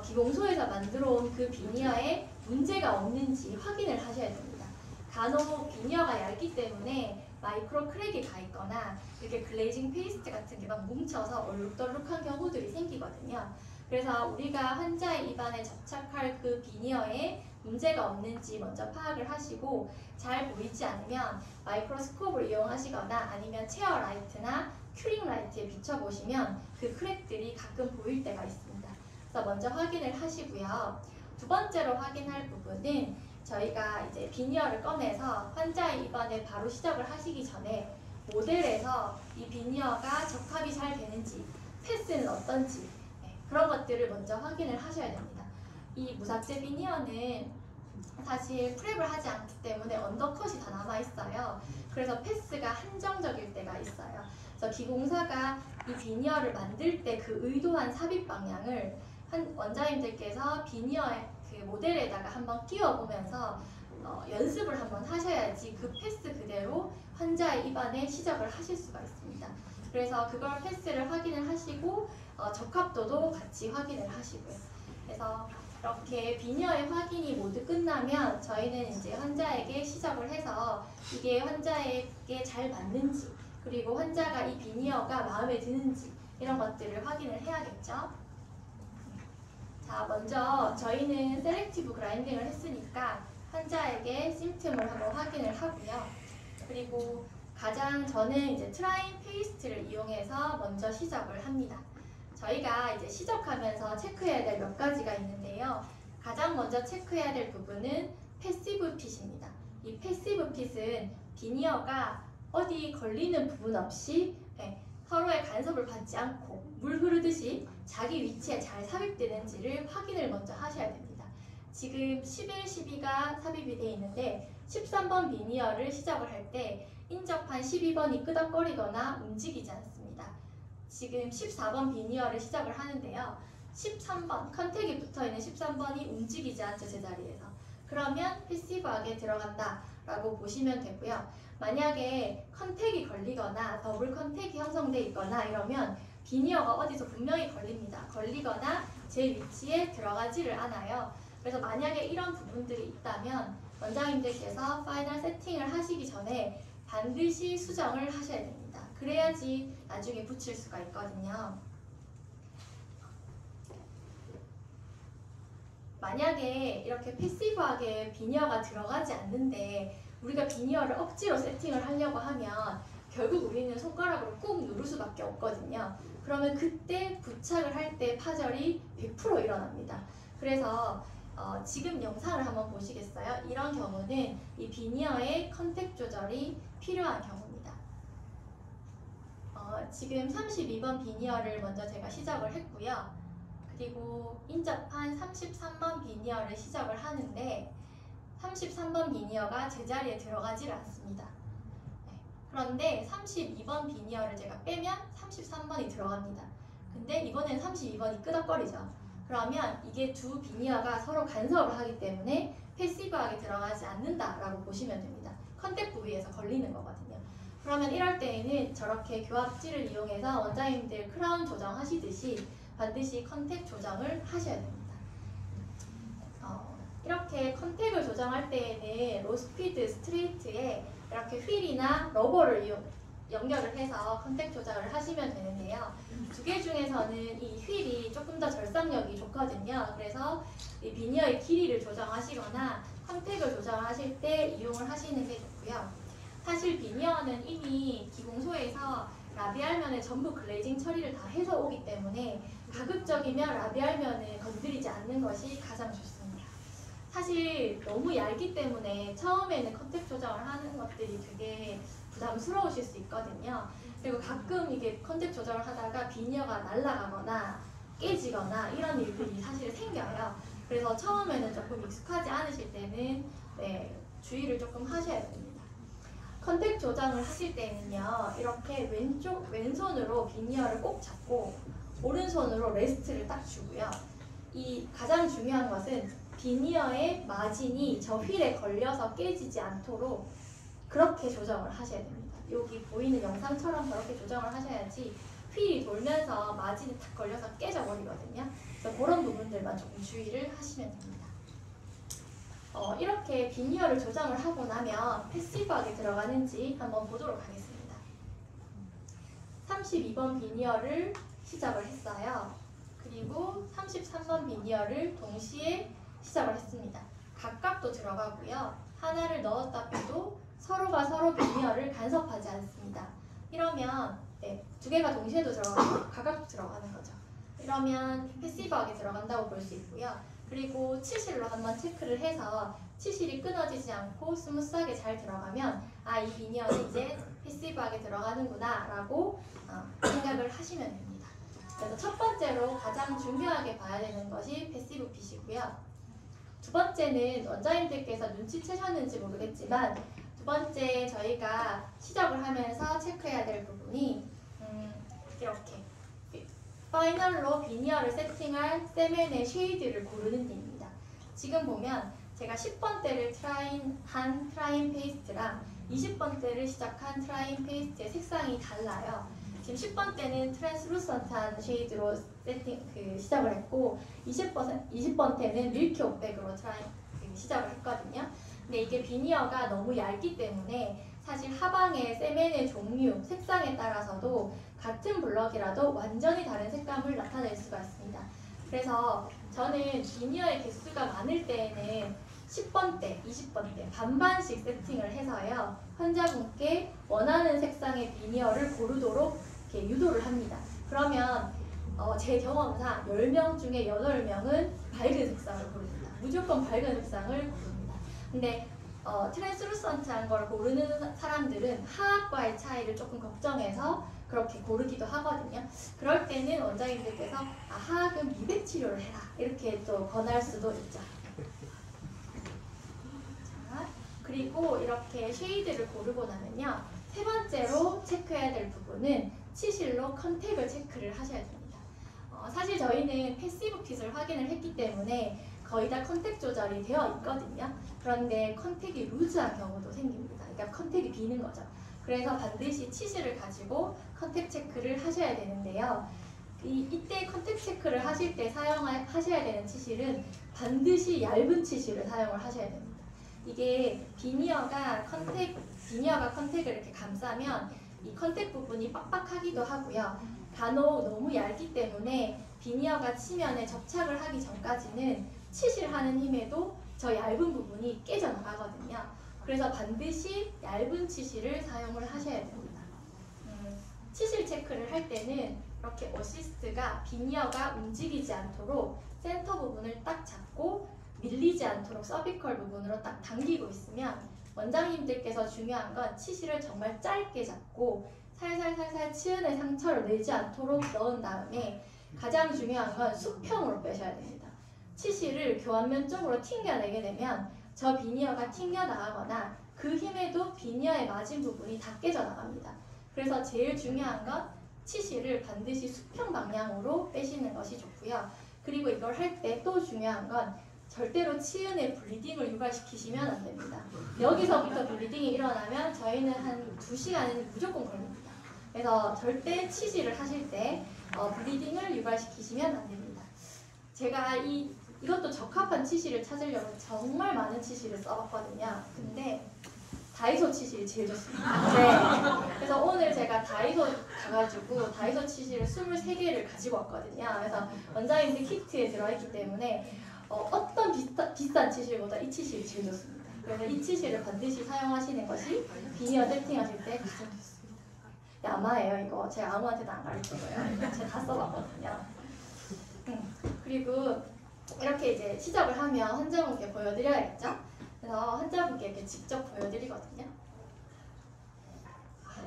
기공소에서 만들어 온 그 비니어에 문제가 없는지 확인을 하셔야 됩니다. 간혹 비니어가 얇기 때문에 마이크로 크랙이 가 있거나 이렇게 글레이징 페이스트 같은 게 막 뭉쳐서 얼룩덜룩한 경우들이 생기거든요. 그래서 우리가 환자의 입안에 접착할 그 비니어에 문제가 없는지 먼저 파악을 하시고, 잘 보이지 않으면 마이크로스코프를 이용하시거나 아니면 체어 라이트나 큐링 라이트에 비춰보시면 그 크랙들이 가끔 보일 때가 있습니다. 그래서 먼저 확인을 하시고요. 두 번째로 확인할 부분은 저희가 이제 비니어를 꺼내서 환자의 입안에 바로 시작을 하시기 전에 모델에서 이 비니어가 적합이 잘 되는지, 패스는 어떤지 그런 것들을 먼저 확인을 하셔야 됩니다. 이 무삭제 비니어는 사실 프랩을 하지 않기 때문에 언더컷이 다 남아있어요. 그래서 패스가 한정적일 때가 있어요. 그래서 기공사가 이 비니어를 만들 때 그 의도한 삽입 방향을 원장님들께서 비니어의 그 모델에다가 한번 끼워보면서 연습을 한번 하셔야지 그 패스 그대로 환자의 입안에 시접을 하실 수가 있습니다. 그래서 그걸 패스를 확인을 하시고 적합도도 같이 확인을 하시고요. 그래서 이렇게 비니어의 확인이 모두 끝나면 저희는 이제 환자에게 시접을 해서 이게 환자에게 잘 맞는지, 그리고 환자가 이 비니어가 마음에 드는지 이런 것들을 확인을 해야겠죠. 자, 먼저 저희는 셀렉티브 그라인딩을 했으니까 환자에게 심틈을 한번 확인을 하고요. 그리고 가장 저는 이제 트라인 페이스트를 이용해서 먼저 시접을 합니다. 저희가 이제 시접하면서 체크해야 될 몇 가지가 있는데요. 가장 먼저 체크해야 될 부분은 패시브 핏입니다. 이 패시브 핏은 비니어가 어디 걸리는 부분 없이 서로의 간섭을 받지 않고 물 흐르듯이 자기 위치에 잘 삽입되는지를 확인을 먼저 하셔야 됩니다. 지금 11, 12가 삽입이 되어 있는데 13번 비니어를 시접을 할 때 인접한 12번이 끄덕거리거나 움직이지 않습니다. 지금 14번 비니어를 시접을 하는데요. 13번, 컨택이 붙어있는 13번이 움직이지 않죠, 제자리에서. 그러면 패시브하게 들어간다 라고 보시면 되고요. 만약에 컨택이 걸리거나 더블 컨택이 형성되어 있거나 이러면 비니어가 어디서 분명히 걸립니다. 걸리거나 제 위치에 들어가지를 않아요. 그래서 만약에 이런 부분들이 있다면 원장님들께서 파이널 세팅을 하시기 전에 반드시 수정을 하셔야 됩니다. 그래야지 나중에 붙일 수가 있거든요. 만약에 이렇게 패시브하게 비니어가 들어가지 않는데 우리가 비니어를 억지로 세팅을 하려고 하면 결국 우리는 손가락으로 꾹 누를 수밖에 없거든요. 그러면 그때 부착을 할 때 파절이 100% 일어납니다. 그래서 지금 영상을 한번 보시겠어요? 이런 경우는 이 비니어의 컨택 조절이 필요한 경우입니다. 지금 32번 비니어를 먼저 제가 시접을 했고요. 그리고 인접한 33번 비니어를 시접을 하는데 33번 비니어가 제자리에 들어가질 않습니다. 그런데 32번 비니어를 제가 빼면 33번이 들어갑니다. 근데 이번엔 32번이 끄덕거리죠. 그러면 이게 두 비니어가 서로 간섭을 하기 때문에 패시브하게 들어가지 않는다라고 보시면 됩니다. 컨택 부위에서 걸리는 거거든요. 그러면 이럴 때에는 저렇게 교합지를 이용해서 원장님들 크라운 조정하시듯이 반드시 컨택 조정을 하셔야 됩니다. 이렇게 컨택을 조정할 때에는 로스피드 스트레이트에 이렇게 휠이나 러버를 연결을 해서 컨택 조정을 하시면 되는데요. 두 개 중에서는 이 휠이 조금 더 절삭력이 좋거든요. 그래서 이 비니어의 길이를 조정하시거나 컨택을 조정하실 때 이용을 하시는 게 좋고요. 사실 비니어는 이미 기공소에서 라비알면에 전부 글레이징 처리를 다 해서 오기 때문에 가급적이면 라비알면을 건드리지 않는 것이 가장 좋습니다. 사실 너무 얇기 때문에 처음에는 컨택 조정을 하는 것들이 되게 부담스러우실 수 있거든요. 그리고 가끔 이게 컨택 조정을 하다가 비니어가 날아가거나 깨지거나 이런 일들이 사실 생겨요. 그래서 처음에는 조금 익숙하지 않으실 때는 주의를 조금 하셔야 됩니다. 컨택 조정을 하실 때는요, 이렇게 왼손으로 비니어를 꼭 잡고 오른손으로 레스트를 딱 주고요. 이 가장 중요한 것은 비니어의 마진이 저 휠에 걸려서 깨지지 않도록 그렇게 조정을 하셔야 됩니다. 여기 보이는 영상처럼 그렇게 조정을 하셔야지 휠이 돌면서 마진이 탁 걸려서 깨져버리거든요. 그래서 그런 부분들만 조금 주의를 하시면 됩니다. 이렇게 비니어를 조정을 하고 나면 패시브하게 들어가는지 한번 보도록 하겠습니다. 32번 비니어를 시접을 했어요. 그리고 33번 비니어를 동시에 시접을 했습니다. 각각도 들어가고요. 하나를 넣었다 빼도 서로가 서로 비니어를 간섭하지 않습니다. 이러면 두 개가 동시에도 들어가고 각각도 들어가는 거죠. 이러면 패시브하게 들어간다고 볼 수 있고요. 그리고 치실로 한번 체크를 해서 치실이 끊어지지 않고 스무스하게 잘 들어가면 이 비니어는 이제 패시브하게 들어가는구나 라고 생각을 하시면 됩니다. 그래서 첫 번째로 가장 중요하게 봐야 되는 것이 패시브 핏이고요. 두 번째는 원장님들께서 눈치채셨는지 모르겠지만 두 번째 저희가 시작을 하면서 체크해야 될 부분이 이렇게 파이널로 비니어를 세팅할 세멘의 쉐이드를 고르는 데입니다. 지금 보면 제가 10번대를 한 트라인 페이스트랑 20번대를 시작한 트라인 페이스트의 색상이 달라요. 지금 10번대는 트랜스루선트한 쉐이드로 시작을 했고 20번대는 밀키 옥백으로 시작을 했거든요. 근데 이게 비니어가 너무 얇기 때문에 사실 하방의 세멘의 종류, 색상에 따라서도 같은 블럭이라도 완전히 다른 색감을 나타낼 수가 있습니다. 그래서 저는 비니어의 개수가 많을 때에는 10번대, 20번대 반반씩 세팅을 해서요. 환자분께 원하는 색상의 비니어를 고르도록 이렇게 유도를 합니다. 그러면 제 경험상 10명 중에 8명은 밝은 색상을 고릅니다. 무조건 밝은 색상을 고릅니다. 근데 트랜스루선트한 걸 고르는 사람들은 하악과의 차이를 조금 걱정해서 그렇게 고르기도 하거든요. 그럴 때는 원장님들께서 하악은 미백 치료를 해라 이렇게 또 권할 수도 있죠. 자, 그리고 이렇게 쉐이드를 고르고 나면요. 세 번째로 체크해야 될 부분은 치실로 컨택을 체크를 하셔야 됩니다. 사실 저희는 패시브 핏을 확인을 했기 때문에 거의 다 컨택 조절이 되어 있거든요. 그런데 컨택이 루즈한 경우도 생깁니다. 그러니까 컨택이 비는 거죠. 그래서 반드시 치실을 가지고 컨택 체크를 하셔야 되는데요. 이때 컨택 체크를 하실 때 사용하셔야 되는 치실은 반드시 얇은 치실을 사용을 하셔야 됩니다. 이게 비니어가 컨택을 이렇게 감싸면 이 컨택 부분이 빡빡하기도 하고요. 간혹 너무 얇기 때문에 비니어가 치면에 접착을 하기 전까지는 치실하는 힘에도 저 얇은 부분이 깨져나가거든요. 그래서 반드시 얇은 치실을 사용을 하셔야 됩니다. 치실 체크를 할 때는 이렇게 어시스트가 비니어가 움직이지 않도록 센터 부분을 딱 잡고 밀리지 않도록 서비컬 부분으로 딱 당기고 있으면 원장님들께서 중요한 건 치실을 정말 짧게 잡고 살살살살 치은의 상처를 내지 않도록 넣은 다음에 가장 중요한 건 수평으로 빼셔야 됩니다. 치실을 교환면 쪽으로 튕겨내게 되면 저 비니어가 튕겨나가거나 그 힘에도 비니어에 맞은 부분이 다 깨져나갑니다. 그래서 제일 중요한 건 치실을 반드시 수평 방향으로 빼시는 것이 좋고요. 그리고 이걸 할 때 또 중요한 건 절대로 치은의 블리딩을 유발시키시면 안 됩니다. 여기서부터 블리딩이 일어나면 저희는 한 2시간은 무조건 걸립니다. 그래서 절대 치실을 하실 때 블리딩을 유발시키시면 안 됩니다. 제가 이것도 적합한 치실을 찾으려고 정말 많은 치실을 써봤거든요. 근데 다이소 치실이 제일 좋습니다. 네. 그래서 오늘 제가 다이소 가가지고 다이소 치실을 23개를 가지고 왔거든요. 그래서 원장님들 키트에 들어있기 때문에 어떤 비싼 치실보다 이 치실이 제일 좋습니다. 그래서 이 치실을 반드시 사용하시는 것이 비니어 세팅하실 때 가장 좋습니다. 야마예요 이거. 제가 아무한테도 안 가르쳐줘요. 제가 다 써봤거든요. 그리고 이렇게 이제 시작을 하면 환자분께 보여드려야겠죠? 그래서 환자분께 이렇게 직접 보여드리거든요.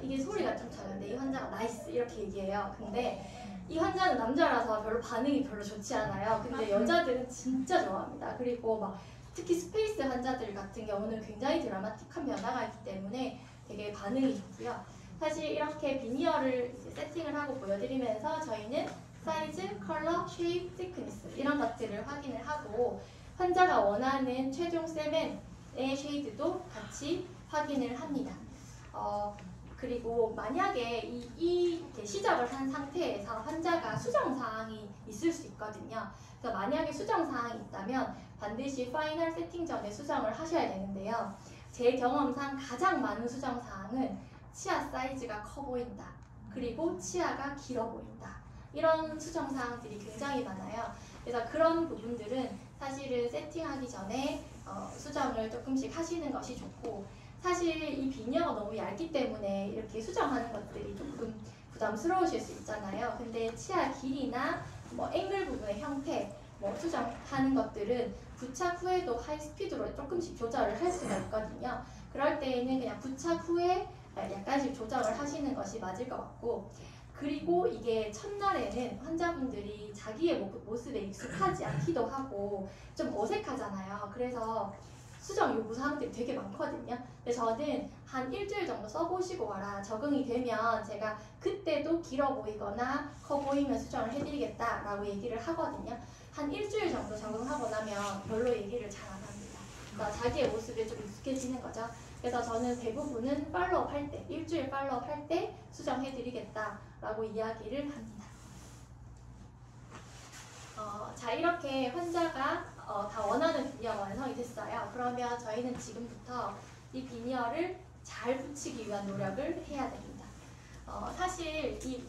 이게 소리가 좀 작은데 이 환자가 나이스 이렇게 얘기해요. 근데 이 환자는 남자라서 별로 반응이 별로 좋지 않아요. 근데 여자들은 진짜 좋아합니다. 그리고 막 특히 스페이스 환자들 같은 경우는 굉장히 드라마틱한 변화가 있기 때문에 되게 반응이 좋고요. 사실 이렇게 비니어를 이제 세팅을 하고 보여드리면서 저희는 사이즈, 컬러, 쉐입, 티크니스 이런 것들을 확인을 하고 환자가 원하는 최종 세멘의 쉐이드도 같이 확인을 합니다. 그리고 만약에 이렇게 시작을 한 상태에서 환자가 수정사항이 있을 수 있거든요. 그래서 만약에 수정사항이 있다면 반드시 파이널 세팅 전에 수정을 하셔야 되는데요. 제 경험상 가장 많은 수정사항은 치아 사이즈가 커 보인다. 그리고 치아가 길어 보인다. 이런 수정사항들이 굉장히 많아요. 그래서 그런 부분들은 사실은 세팅하기 전에 수정을 조금씩 하시는 것이 좋고 사실 이 비니어가 너무 얇기 때문에 이렇게 수정하는 것들이 조금 부담스러우실 수 있잖아요. 근데 치아 길이나 뭐 앵글 부분의 형태 수정하는 것들은 부착 후에도 하이 스피드로 조금씩 조절을 할 수가 있거든요. 그럴 때에는 그냥 부착 후에 약간씩 조정을 하시는 것이 맞을 것 같고 그리고 이게 첫날에는 환자분들이 자기의 모습에 익숙하지 않기도 하고 좀 어색하잖아요. 그래서 수정 요구 사항들이 되게 많거든요. 근데 저는 한 일주일 정도 써보시고 와라. 적응이 되면 제가 그때도 길어 보이거나 커 보이면 수정을 해드리겠다라고 얘기를 하거든요. 한 일주일 정도 적응하고 나면 별로 얘기를 잘 안 합니다. 그러니까 자기의 모습에 좀 익숙해지는 거죠. 그래서 저는 대부분은 팔로업 할 때, 일주일 팔로업 할 때 수정해드리겠다라고 이야기를 합니다. 자, 이렇게 환자가 다 원하는 비니어가 완성이 됐어요. 그러면 저희는 지금부터 이 비니어를 잘 붙이기 위한 노력을 해야 됩니다. 사실 이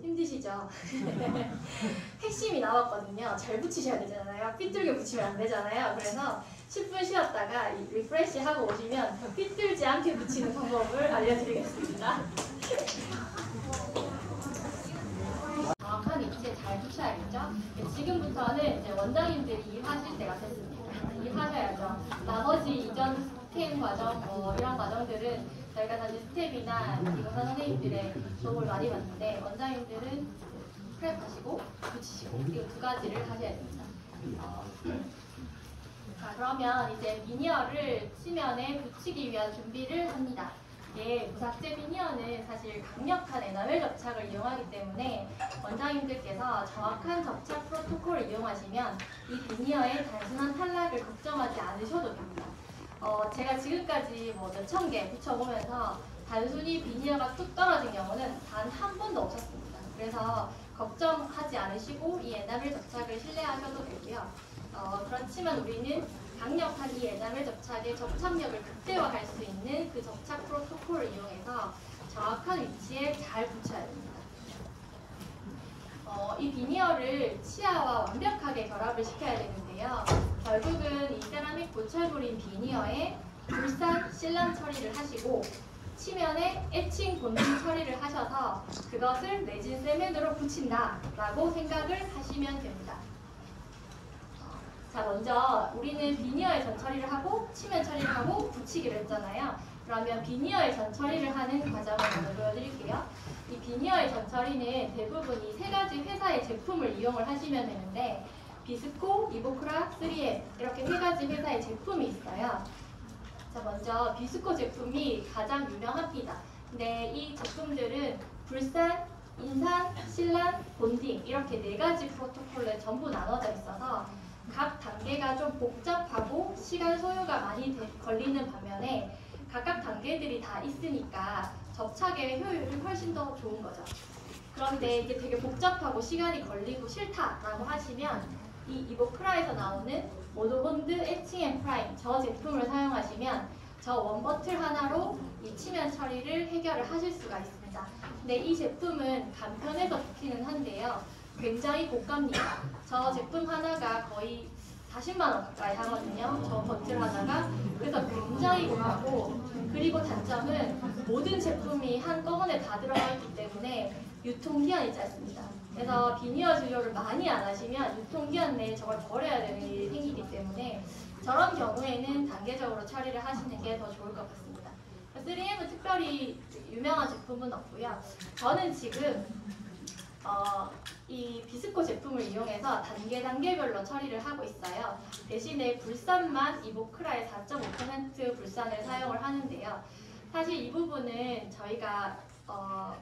힘드시죠? 핵심이 나왔거든요. 잘 붙이셔야 되잖아요. 삐뚤게 붙이면 안 되잖아요. 그래서 10분 쉬었다가 리프레시 하고 오시면 삐뚤지 않게 붙이는 방법을 알려드리겠습니다. 정확한 위치에 잘 붙여야겠죠? 지금부터는 이제 원장님들이 일하실 때가 됐습니다. 일하셔야죠. 나머지 이전 스템 과정, 이런 과정들은 저희가 사실 스텝이나 기공사 선생님들의 도움을 많이 받는데 원장님들은 프랩하시고 붙이시고 이 두 가지를 하셔야 됩니다. 자, 그러면 이제 비니어를 치면에 붙이기 위한 준비를 합니다. 무삭제 비니어는 사실 강력한 에나멜 접착을 이용하기 때문에 원장님들께서 정확한 접착 프로토콜을 이용하시면 이 비니어의 단순한 탈락을 걱정하지 않으셔도 됩니다. 제가 지금까지 몇천 개 붙여보면서 단순히 비니어가 뚝 떨어진 경우는 단 한 번도 없었습니다. 그래서 걱정하지 않으시고 이 에나멜 접착을 신뢰하셔도 되고요. 그렇지만 우리는 강력한 이 에나멜 접착의 접착력을 극대화할 수 있는 그 접착 프로토콜을 이용해서 정확한 위치에 잘 붙여야 됩니다. 이 비니어를 치아와 완벽하게 결합을 시켜야 되는데요. 결국은 이 세라믹 보철부린 비니어에 불산, 실람 처리를 하시고 치면에 에칭 본딩 처리를 하셔서 그것을 레진 세면으로 붙인다라고 생각을 하시면 됩니다. 자, 먼저 우리는 비니어에 전 처리를 하고 치면 처리를 하고 붙이기를 했잖아요. 그러면 비니어에 전 처리를 하는 과정을 먼저 보여드릴게요. 이 비니어의 전 처리는 대부분 이 세 가지 회사의 제품을 이용을 하시면 되는데 비스코, 이보크라, 3M 이렇게 세 가지 회사의 제품이 있어요. 자, 먼저 비스코 제품이 가장 유명합니다. 근데 이 제품들은 불산, 인산, 실란, 본딩 이렇게 네 가지 프로토콜에 전부 나눠져 있어서 각 단계가 좀 복잡하고 시간 소요가 많이 걸리는 반면에 각각 단계들이 다 있으니까 접착의 효율이 훨씬 더 좋은 거죠. 그런데 이게 되게 복잡하고 시간이 걸리고 싫다라고 하시면 이 이보크라에서 나오는 모노본드 에칭 앤 프라임 저 제품을 사용하시면 저 원버틀 하나로 이 치면 처리를 해결을 하실 수가 있습니다. 근데 이 제품은 간편해서 좋기는 한데요. 굉장히 고가입니다. 저 제품 하나가 거의 40만 원 가까이 하거든요. 저 버틀 하나가. 그래서 굉장히 고가고 그리고 단점은 모든 제품이 한꺼번에 다 들어가 있기 때문에 유통기한이 짧습니다. 그래서 비니어 진료를 많이 안 하시면 유통기한 내에 저걸 버려야 되는 일이 생기기 때문에 저런 경우에는 단계적으로 처리를 하시는 게 더 좋을 것 같습니다. 3M은 특별히 유명한 제품은 없고요. 저는 지금 이 비스코 제품을 이용해서 단계별로 처리를 하고 있어요. 대신에 불산만 이보크라의 4.5% 불산을 사용을 하는데요. 사실 이 부분은 저희가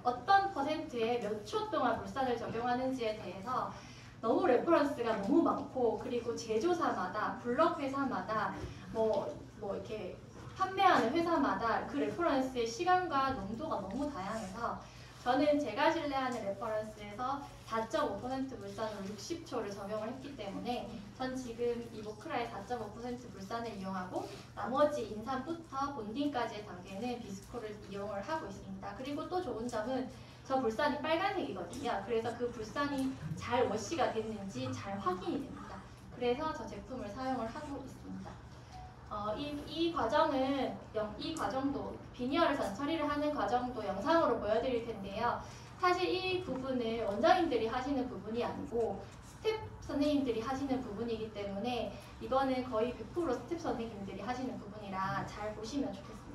어떤 퍼센트에 몇 초 동안 불산을 적용하는지에 대해서 너무 레퍼런스가 너무 많고 그리고 제조사마다 블록 회사마다 뭐 이렇게 판매하는 회사마다 그 레퍼런스의 시간과 농도가 너무 다양해서 저는 제가 신뢰하는 레퍼런스에서 4.5% 불산으로 60초를 적용을 했기 때문에 전 지금 이보크라의 4.5% 불산을 이용하고 나머지 인산부터 본딩까지의 단계는 비스코를 이용을 하고 있습니다. 그리고 또 좋은 점은 저 불산이 빨간색이거든요. 그래서 그 불산이 잘 워시가 됐는지 잘 확인이 됩니다. 그래서 저 제품을 사용을 하고 있습니다. 이 과정도 비니어를 전 처리를 하는 과정도 영상으로 보여드릴 텐데요. 사실 이 부분을 원장님들이 하시는 부분이 아니고 스텝 선생님들이 하시는 부분이기 때문에 이거는 거의 100% 스텝 선생님들이 하시는 부분이라 잘 보시면 좋겠습니다.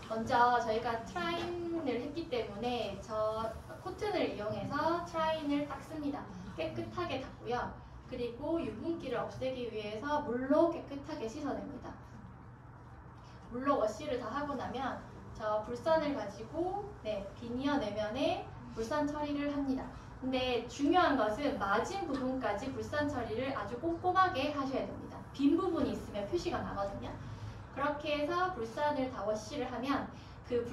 먼저 저희가 트라인을 했기 때문에 저 코튼을 이용해서 트라인을 닦습니다. 깨끗하게 닦고요. 그리고 유분기를 없애기 위해서 물로 깨끗하게 씻어냅니다. 물로 워시를 다 하고 나면 저 불선을 가지고 비니어 내면에 불선 처리를 합니다. 근데 중요한 것은 마진 부분까지 불선 처리를 아주 꼼꼼하게 하셔야 됩니다. 빈 부분이 있으면 표시가 나거든요. 그렇게 해서 불선을 다 워시를 하면 그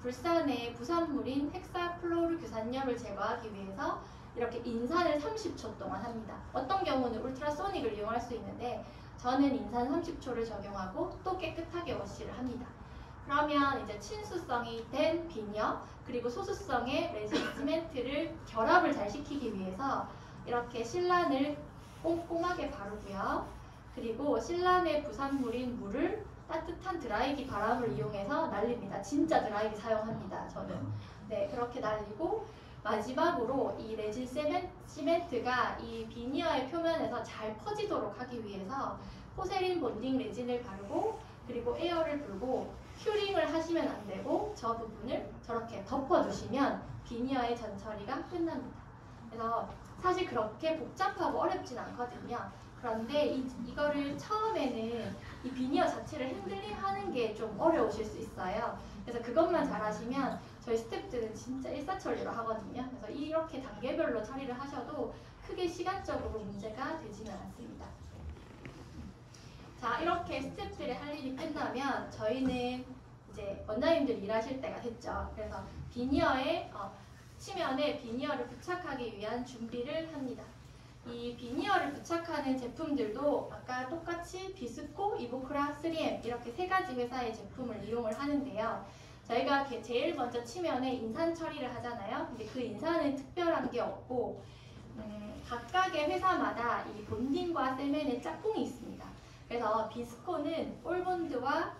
불산의 부산물인 헥사플로르 규산염을 제거하기 위해서 이렇게 인산을 30초 동안 합니다. 어떤 경우는 울트라소닉을 이용할 수 있는데 저는 인산 30초를 적용하고 또 깨끗하게 워시를 합니다. 그러면 이제 친수성이 된 비니어 그리고 소수성의 레진 시멘트를 결합을 잘 시키기 위해서 이렇게 실란을 꼼꼼하게 바르고요. 그리고 실란의 부산물인 물을 따뜻한 드라이기 바람을 이용해서 날립니다. 진짜 드라이기 사용합니다. 저는. 네, 그렇게 날리고 마지막으로 이 레진 시멘트가 이 비니어의 표면에서 잘 퍼지도록 하기 위해서 포세린 본딩 레진을 바르고 그리고 에어를 불고 큐링을 하시면 안 되고 저 부분을 저렇게 덮어주시면 비니어의 전처리가 끝납니다. 그래서 사실 그렇게 복잡하고 어렵진 않거든요. 그런데 이거를 처음에는 이 비니어 자체를 핸들링하는 게 좀 어려우실 수 있어요. 그래서 그것만 잘 하시면 저희 스태프들은 진짜 일사천리로 하거든요. 그래서 이렇게 단계별로 처리를 하셔도 크게 시간적으로 문제가 되지는 않습니다. 자, 이렇게 스태프들의 할 일이 끝나면 저희는 이제 원장님들 일하실 때가 됐죠. 그래서 비니어에 치면에 비니어를 부착하기 위한 준비를 합니다. 이 비니어를 부착하는 제품들도 아까 똑같이 비스코, 이보크라, 3M 이렇게 세 가지 회사의 제품을 이용을 하는데요. 저희가 제일 먼저 치면에 인산 처리를 하잖아요. 근데 그 인산은 특별한 게 없고 각각의 회사마다 이 본딩과 세멘의 짝꿍이 있습니다. 그래서 비스코는 올본드와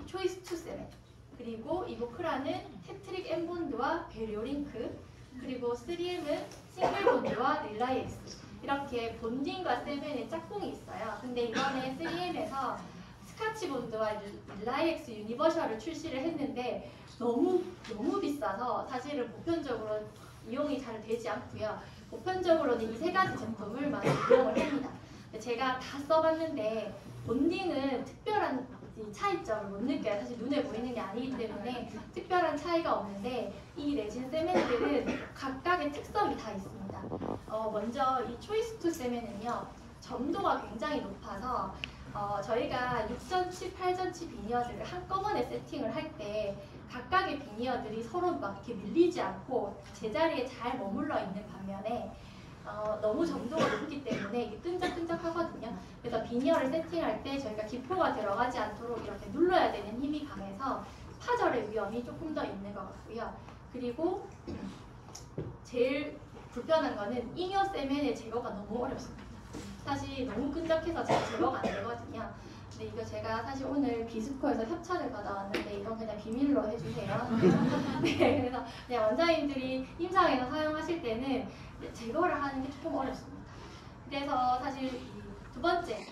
초이스 투 세멘, 그리고 이보크라는 테트릭 엠본드와 베리오링크, 그리고 3M은 싱글본드와 릴라이엑스 이렇게 본딩과 세멘의 짝꿍이 있어요. 근데 이번에 3M에서 스카치본드와 릴라이엑스 유니버셜을 출시를 했는데 너무 비싸서 사실은 보편적으로 이용이 잘 되지 않고요. 보편적으로는 이 세 가지 제품을 많이 이용을 합니다. 제가 다 써봤는데 본딩은 특별한 차이점을 못 느껴요. 사실 눈에 보이는 게 아니기 때문에 특별한 차이가 없는데 이 레진 세멘들은 각각의 특성이 다 있습니다. 먼저 이 초이스 투 세멘은요. 점도가 굉장히 높아서 저희가 6전치, 8전치 비니어들을 한꺼번에 세팅을 할 때 각각의 비니어들이 서로 막 이렇게 밀리지 않고 제자리에 잘 머물러 있는 반면에 너무 점도가 높기 때문에 이게 끈적끈적하거든요. 그래서 비니어를 세팅할 때 저희가 기포가 들어가지 않도록 이렇게 눌러야 되는 힘이 강해서 파절의 위험이 조금 더 있는 것 같고요. 그리고 제일 불편한 거는 잉여 세멘의 제거가 너무 어렵습니다. 사실 너무 끈적해서 잘 제거가 안 되거든요. 근데 이거 제가 사실 오늘 비스코에서 협찬을 받아왔는데 이건 그냥 비밀로 해주세요. 네, 그래서 그냥 원장님들이 임상에서 사용하실 때는 제거를 하는 게 조금 어렵습니다. 그래서 사실 두 번째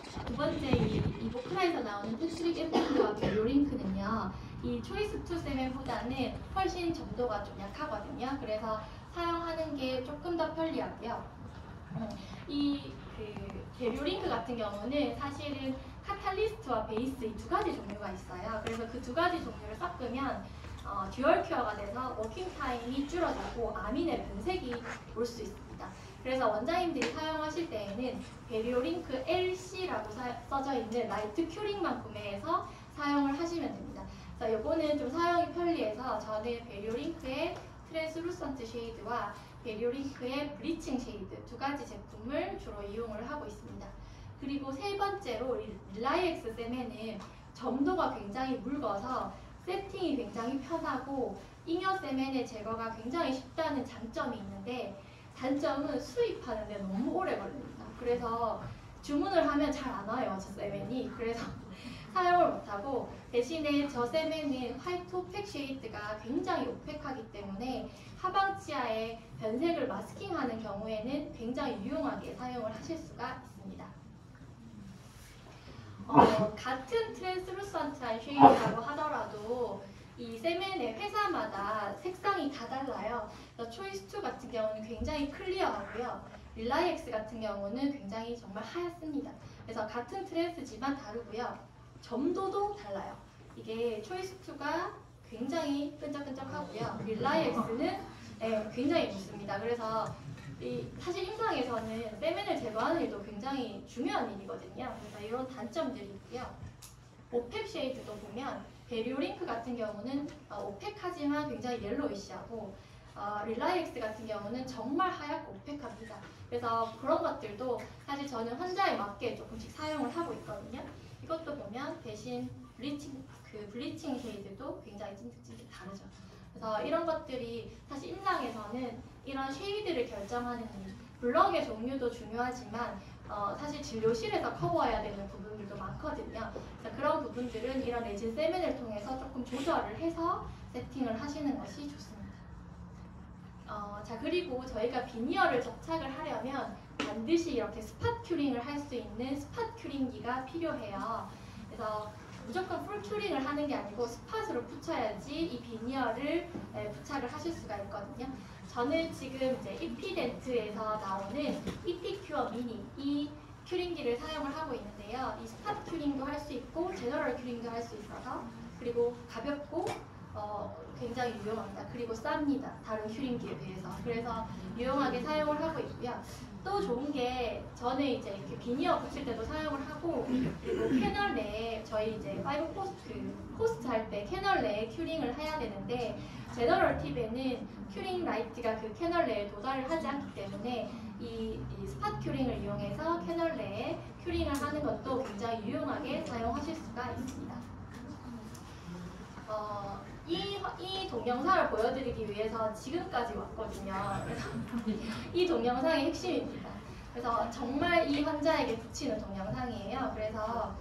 이 이보크라에서 나오는 테트릭 엠본드와 베리오링크는요. 이 초이스 투 세멘보다는 훨씬 점도가 좀 약하거든요. 그래서 사용하는 게 조금 더 편리하고요. 이 베리오링크 같은 경우는 사실은 카탈리스트와 베이스 이 두 가지 종류가 있어요. 그래서 그 두 가지 종류를 섞으면 듀얼 큐어가 돼서 워킹 타임이 줄어들고 아민의 변색이 올 수 있습니다. 그래서 원장님들이 사용하실 때에는 베리오링크 LC라고 써져 있는 라이트 큐링만 구매해서 사용을 하시면 됩니다. 그래서 이거는 좀 사용이 편리해서 저는 베리오링크의 트랜스루선트 쉐이드와 베리오링크의 브리칭 쉐이드 두 가지 제품을 주로 이용을 하고 있습니다. 그리고 세 번째로 릴라이엑스 세멘은 점도가 굉장히 묽어서 세팅이 굉장히 편하고 잉여 세멘의 제거가 굉장히 쉽다는 장점이 있는데 단점은 수입하는데 너무 오래 걸립니다. 그래서 주문을 하면 잘 안 와요, 저 세멘이. 그래서 사용을 못하고 대신에 저 세면은 화이트 오펙 쉐이드가 굉장히 오펙하기 때문에 하방 치아에 변색을 마스킹하는 경우에는 굉장히 유용하게 사용을 하실 수가 있습니다. 같은 트랜스루선트한 쉐이드라고 하더라도 이 세면의 회사마다 색상이 다 달라요. 초이스2 같은 경우는 굉장히 클리어하고요. 릴라이엑스 같은 경우는 굉장히 정말 하얗습니다. 그래서 같은 트랜스지만 다르고요. 점도도 달라요. 이게 초이스2가 굉장히 끈적끈적하고요. 릴라이엑스는 굉장히 묻습니다. 그래서 사실 임상에서는 세면을 제거하는 일도 굉장히 중요한 일이거든요. 그래서 이런 단점들이 있고요. 오펙 쉐이드도 보면 베리오링크 같은 경우는 오펙하지만 굉장히 옐로이시하고 릴라이엑스 같은 경우는 정말 하얗고 오펙합니다. 그래서 그런 것들도 사실 저는 환자에 맞게 조금씩 사용을 하고 있거든요. 이것도 보면 대신 블리칭 쉐이드도 굉장히 찐득찐득 다르죠. 그래서 이런 것들이 사실 임상에서는 이런 쉐이드를 결정하는 블럭의 종류도 중요하지만 사실 진료실에서 커버해야 되는 부분들도 많거든요. 그래서 그런 부분들은 이런 레진 세면을 통해서 조금 조절을 해서 세팅을 하시는 것이 좋습니다. 자, 그리고 저희가 비니어를 접착을 하려면 반드시 이렇게 스팟 큐링을 할 수 있는 스팟 큐링기가 필요해요. 그래서 무조건 풀 큐링을 하는 게 아니고 스팟으로 붙여야지 이 비니어를 부착을 하실 수가 있거든요. 저는 지금 이제 이피덴트에서 나오는 이피큐어 미니 이 큐링기를 사용을 하고 있는데요. 이 스팟 큐링도 할 수 있고 제너럴 큐링도 할 수 있어서 그리고 가볍고 굉장히 유용합니다. 그리고 쌉니다. 다른 큐링기에 비해서. 그래서 유용하게 사용을 하고 있고요. 또 좋은 게 저는 이제 이렇게 비니어 붙일 때도 사용을 하고 그리고 캐널 내에 저희 이제 5 포스트 할 때 캐널 내에 큐링을 해야 되는데 제너럴 팁에는 큐링 라이트가 그 캐널 내에 도달을 하지 않기 때문에 이 스팟 큐링을 이용해서 캐널 내에 큐링을 하는 것도 굉장히 유용하게 사용하실 수가 있습니다. 이 동영상을 보여드리기 위해서 지금까지 왔거든요. 그래서 이 동영상이 핵심입니다. 그래서 정말 이 환자에게 붙이는 동영상이에요. 그래서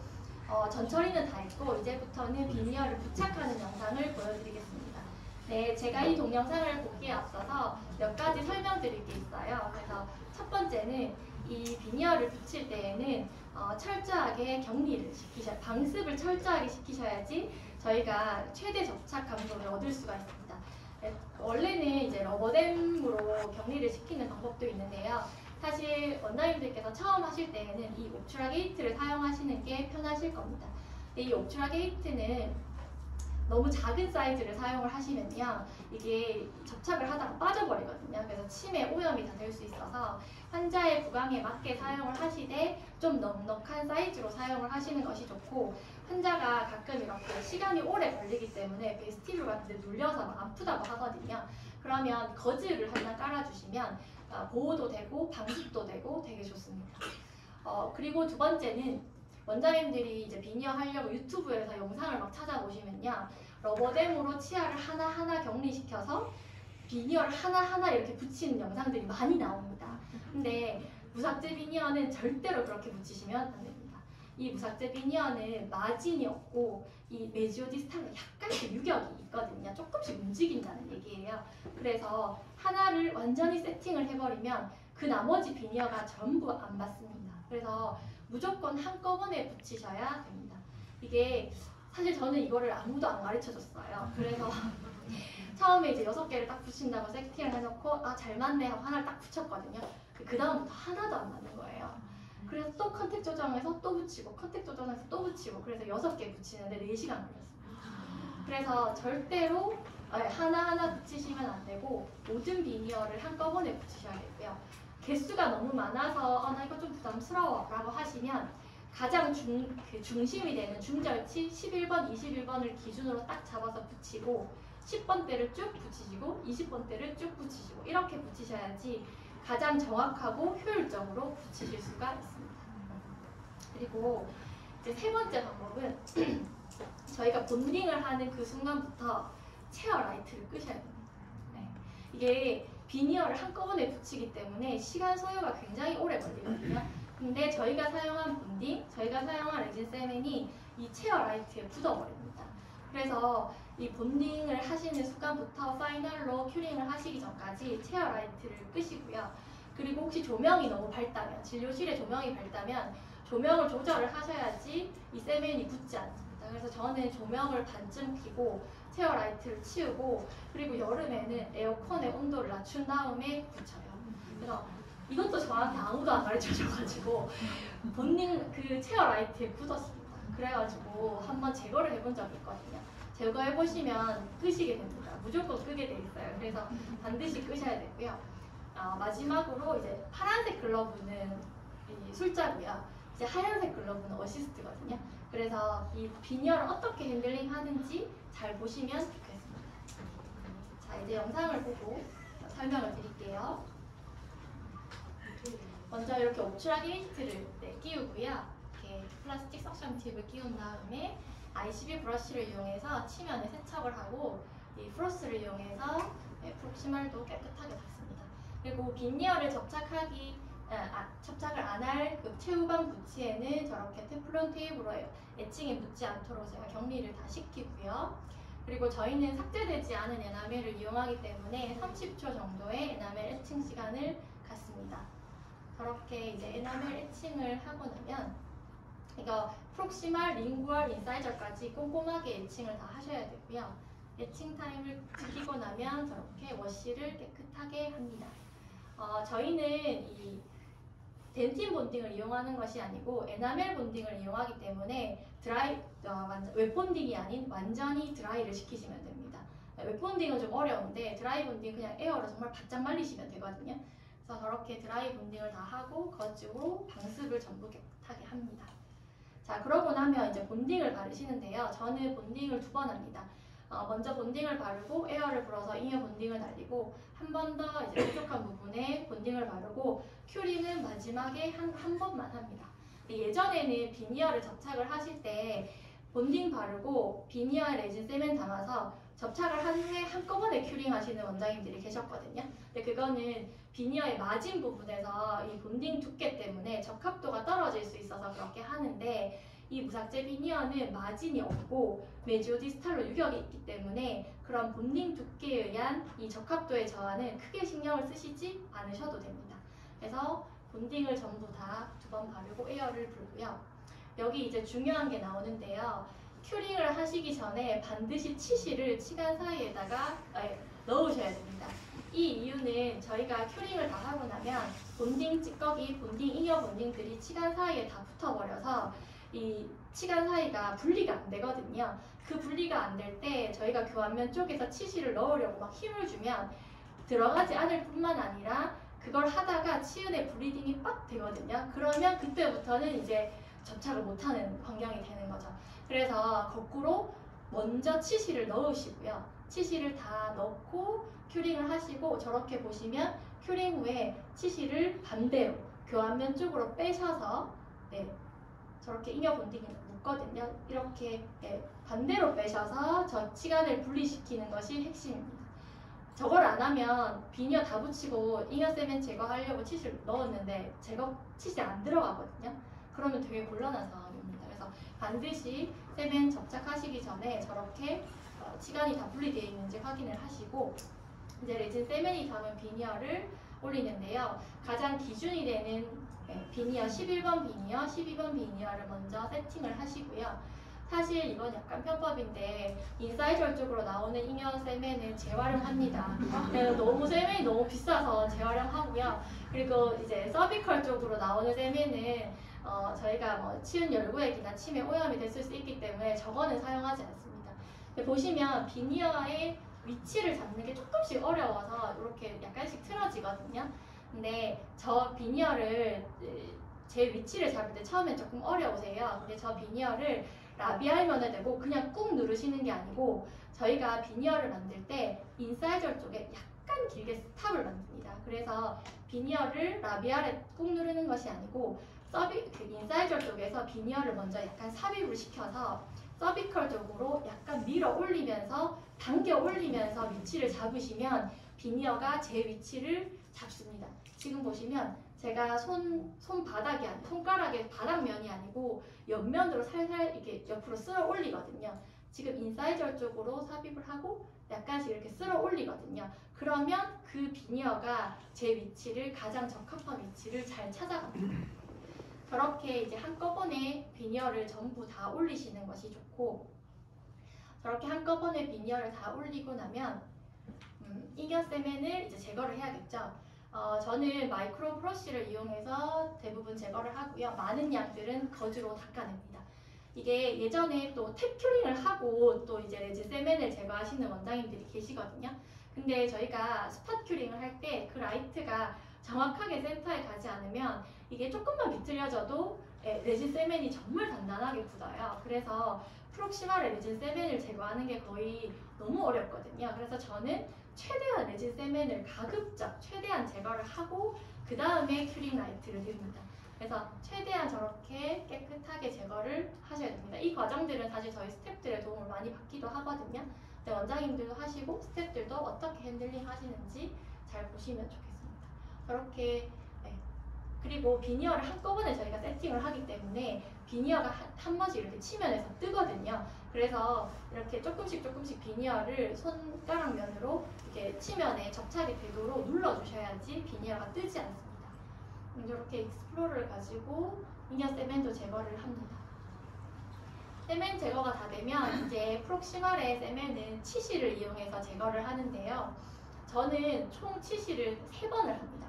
전처리는 다 했고 이제부터는 비니어를 부착하는 영상을 보여드리겠습니다. 네, 제가 이 동영상을 보기에 앞서서 몇 가지 설명드릴 게 있어요. 그래서 첫 번째는 이 비니어를 붙일 때에는 철저하게 격리를 방습을 철저하게 시키셔야지 저희가 최대 접착 강도를 얻을 수가 있습니다. 원래는 이제 러버댐으로 격리를 시키는 방법도 있는데요. 사실 원장님들께서 처음 하실 때에는 이 옵추라 게이트를 사용하시는 게 편하실 겁니다. 근데 이 옵추라 게이트는 너무 작은 사이즈를 사용을 하시면요. 이게 접착을 하다가 빠져버리거든요. 그래서 침에 오염이 다 될 수 있어서 환자의 구강에 맞게 사용을 하시되 좀 넉넉한 사이즈로 사용을 하시는 것이 좋고 환자가 가끔 이렇게 시간이 오래 걸리기 때문에 베스티블 같은 데 눌려서 막 아프다고 하거든요. 그러면 거즈를 하나 깔아주시면 보호도 되고 방식도 되고 되게 좋습니다. 그리고 두 번째는 원장님들이 이제 비니어 하려고 유튜브에서 영상을 막 찾아보시면요. 러버댐으로 치아를 하나하나 격리시켜서 비니어를 하나하나 이렇게 붙이는 영상들이 많이 나옵니다. 근데 무삭제 비니어는 절대로 그렇게 붙이시면 안 됩니다. 이 무삭제 비니어는 마진이 없고 이 메지오디스탈에 약간씩 유격이 있거든요. 조금씩 움직인다는 얘기예요. 그래서 하나를 완전히 세팅을 해버리면 그 나머지 비니어가 전부 안 받습니다. 그래서 무조건 한꺼번에 붙이셔야 됩니다. 이게 사실 저는 이거를 아무도 안 가르쳐줬어요. 그래서 처음에 이제 6개를 딱 붙인다고 세팅을 해놓고 잘 맞네 하고 하나를 딱 붙였거든요. 그 다음부터 하나도 안 맞는 거예요. 그래서 또 컨택 조정해서 또 붙이고 컨택 조정해서 또 붙이고 그래서 6개 붙이는데 4시간 걸렸습니다. 그래서 절대로 하나하나 붙이시면 안 되고 모든 비니어를 한꺼번에 붙이셔야 되고요. 개수가 너무 많아서 나 이거 좀 부담스러워 라고 하시면 가장 중심이 되는 중절치 11번, 21번을 기준으로 딱 잡아서 붙이고 10번대를 쭉 붙이시고 20번대를 쭉 붙이시고 이렇게 붙이셔야지 가장 정확하고 효율적으로 붙이실 수가 있습니다. 그리고 이제 세 번째 방법은 저희가 본딩을 하는 그 순간부터 체어 라이트를 끄셔야 됩니다. 네. 이게 비니어를 한꺼번에 붙이기 때문에 시간 소요가 굉장히 오래 걸리거든요. 근데 저희가 사용한 본딩, 저희가 사용한 레진 세멘이 이 체어 라이트에 굳어버립니다. 그래서 이 본딩을 하시는 순간부터 파이널로 큐링을 하시기 전까지 체어 라이트를 끄시고요. 그리고 혹시 조명이 너무 밝다면, 진료실에 조명이 밝다면 조명을 조절을 하셔야지 이 세멘이 굳지 않습니다. 그래서 저는 조명을 반쯤 켜고 체어 라이트를 치우고, 그리고 여름에는 에어컨의 온도를 낮춘 다음에 붙여요. 그래서 이것도 저한테 아무도 안 가르쳐줘가지고 본딩 그 체어 라이트에 굳었습니다. 그래가지고 한번 제거를 해본 적이 있거든요. 제거해보시면 끄시게 됩니다. 무조건 끄게 돼 있어요. 그래서 반드시 끄셔야 되고요. 마지막으로 이제 파란색 글러브는 이 술자고요. 이제 하얀색 글러브는 어시스트거든요. 그래서 이 비니어를 어떻게 핸들링 하는지 잘 보시면 좋겠습니다. 자, 이제 영상을 보고 설명을 드릴게요. 먼저 이렇게 옵출화 게이트를 끼우고요. 이렇게 플라스틱 석션 팁을 끼운 다음에 ICB 브러쉬를 이용해서 치면에 세척을 하고, 이 플로스를 이용해서 프록시멀도 깨끗하게 닦습니다. 그리고 비니어를 접착을 안 할 그 최후방 부치에는 저렇게 테플론 테이프로 애칭이 묻지 않도록 제가 격리를 다 시키고요. 그리고 저희는 삭제되지 않은 에나멜을 이용하기 때문에 30초 정도의 에나멜 애칭 시간을 갖습니다. 저렇게 이제 에나멜 애칭을 하고 나면 이거 프록시멀, 링구얼, 인사이저까지 꼼꼼하게 애칭을 다 하셔야 되고요. 애칭 타임을 지키고 나면 저렇게 워시를 깨끗하게 합니다. 저희는 이 덴틴 본딩을 이용하는 것이 아니고 에나멜 본딩을 이용하기 때문에 웹 본딩이 아닌 완전히 드라이를 시키시면 됩니다. 웹 본딩은 좀 어려운데 드라이 본딩 그냥 에어로 정말 바짝 말리시면 되거든요. 그래서 저렇게 드라이 본딩을 다 하고 거쪽으로 방습을 전부 깨끗하게 합니다. 자, 그러고 나면 이제 본딩을 바르시는데요. 저는 본딩을 2번 합니다. 먼저 본딩을 바르고 에어를 불어서 잉여 본딩을 날리고, 한 번 더 이제 부족한 부분에 본딩을 바르고 큐링은 마지막에 한 번만 합니다. 예전에는 비니어를 접착을 하실 때 본딩 바르고 비니어에 레진 세멘 담아서 접착을 한 후에 한꺼번에 큐링 하시는 원장님들이 계셨거든요. 근데 그거는 비니어의 마진 부분에서 이 본딩 두께 때문에 적합도가 떨어질 수 있어서 그렇게 하는데, 이 무삭제 비니어는 마진이 없고 메지오 디스탈로 유격이 있기 때문에 그런 본딩 두께에 의한 이 적합도의 저하는 크게 신경을 쓰시지 않으셔도 됩니다. 그래서 본딩을 전부 다 2번 바르고 에어를 불고요. 여기 이제 중요한 게 나오는데요. 큐링을 하시기 전에 반드시 치실을 치간 사이에다가 넣으셔야 됩니다. 이 이유는 저희가 큐링을 다 하고 나면 본딩 찌꺼기, 본딩 잉여 본딩들이 치간 사이에 다 붙어버려서 이 치간 사이가 분리가 안 되거든요. 그 분리가 안 될 때 저희가 교환면 쪽에서 치실을 넣으려고 막 힘을 주면 들어가지 않을 뿐만 아니라 그걸 하다가 치은에 블리딩이 빡 되거든요. 그러면 그때부터는 이제 접착을 못하는 환경이 되는 거죠. 그래서 거꾸로 먼저 치실을 넣으시고요. 치실을 다 넣고 큐링을 하시고, 저렇게 보시면 큐링 후에 치실을 반대로 교환면 쪽으로 빼셔서 저렇게 잉여 본딩이 묻거든요. 이렇게 반대로 빼셔서 저 치간을 분리시키는 것이 핵심입니다. 저걸 안 하면 비니어 다 붙이고 잉여 세멘 제거하려고 치실 넣었는데 치실 안 들어가거든요. 그러면 되게 곤란한 상황입니다. 그래서 반드시 세멘 접착하시기 전에 저렇게 치간이 다 분리되어 있는지 확인을 하시고, 이제 레진 세멘이 담은 비니어를 올리는데요. 가장 기준이 되는 비니어 11번 비니어, 12번 비니어를 먼저 세팅을 하시고요. 사실 이건 약간 편법인데 인사이저 쪽으로 나오는 잉여 세멘은 재활용합니다. 너무 세멘이 너무 비싸서 재활용하고요. 그리고 이제 서비컬 쪽으로 나오는 세멘은 저희가 뭐 치은 열구액이나 치매 오염이 됐을 수 있기 때문에 저거는 사용하지 않습니다. 보시면 비니어의 위치를 잡는 게 조금씩 어려워서 이렇게 약간씩 틀어지거든요. 근데 저 비니어를 제 위치를 잡을 때 처음엔 조금 어려우세요. 근데 저 비니어를 라비알면에 대고 그냥 꾹 누르시는 게 아니고, 저희가 비니어를 만들 때 인사이저 쪽에 약간 길게 스탑을 만듭니다. 그래서 비니어를 라비알에 꾹 누르는 것이 아니고 인사이저 쪽에서 비니어를 먼저 약간 삽입을 시켜서 서비컬 쪽으로 약간 밀어 올리면서 당겨 올리면서 위치를 잡으시면 비니어가 제 위치를 잡습니다. 지금 보시면 제가 손바닥이 아니 손가락의 바닥면이 아니고 옆면으로 살살 이렇게 옆으로 쓸어 올리거든요. 지금 인사이저 쪽으로 삽입을 하고 약간씩 이렇게 쓸어 올리거든요. 그러면 그 비니어가 제 위치를 가장 적합한 위치를 잘 찾아갑니다. 저렇게 이제 한꺼번에 비니어를 전부 다 올리시는 것이 좋고, 저렇게 한꺼번에 비니어를 다 올리고 나면 이겨 세멘을 이제 제거를 해야겠죠. 저는 마이크로 브러쉬를 이용해서 대부분 제거를 하고요. 많은 양들은 거즈로 닦아냅니다. 이게 예전에 또 탭 큐링을 하고 또 이제 레진 세멘을 제거하시는 원장님들이 계시거든요. 근데 저희가 스팟 큐링을 할 때 그 라이트가 정확하게 센터에 가지 않으면 이게 조금만 비틀려져도 레진 세멘이 정말 단단하게 굳어요. 그래서 프록시마의 레진 세멘을 제거하는 게 거의 너무 어렵거든요. 그래서 저는 최대한 레진 세멘을 가급적 최대한 제거를 하고 그 다음에 큐링 라이트를 드립니다. 그래서 최대한 저렇게 깨끗하게 제거를 하셔야 됩니다. 이 과정들은 사실 저희 스태프들의 도움을 많이 받기도 하거든요. 근데 원장님들도 하시고 스태프들도 어떻게 핸들링 하시는지 잘 보시면 좋겠습니다. 저렇게 그리고 비니어를 한꺼번에 저희가 세팅을 하기 때문에 비니어가 한 번씩 이렇게 치면에서 뜨거든요. 그래서 이렇게 조금씩 비니어를 손가락 면으로 이렇게 치면에 접착이 되도록 눌러주셔야지 비니어가 뜨지 않습니다. 이렇게 익스플로러를 가지고 이니어 세멘도 제거를 합니다. 세멘 제거가 다 되면 이제 프록시말의 세멘은 치실을 이용해서 제거를 하는데요. 저는 총 치실을 3번을 합니다.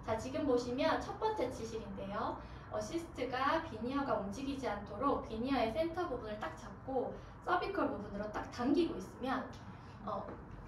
자, 지금 보시면 첫 번째 치실인데요. 어시스트가 비니어가 움직이지 않도록 비니어의 센터 부분을 딱 잡고 서비컬 부분으로 딱 당기고 있으면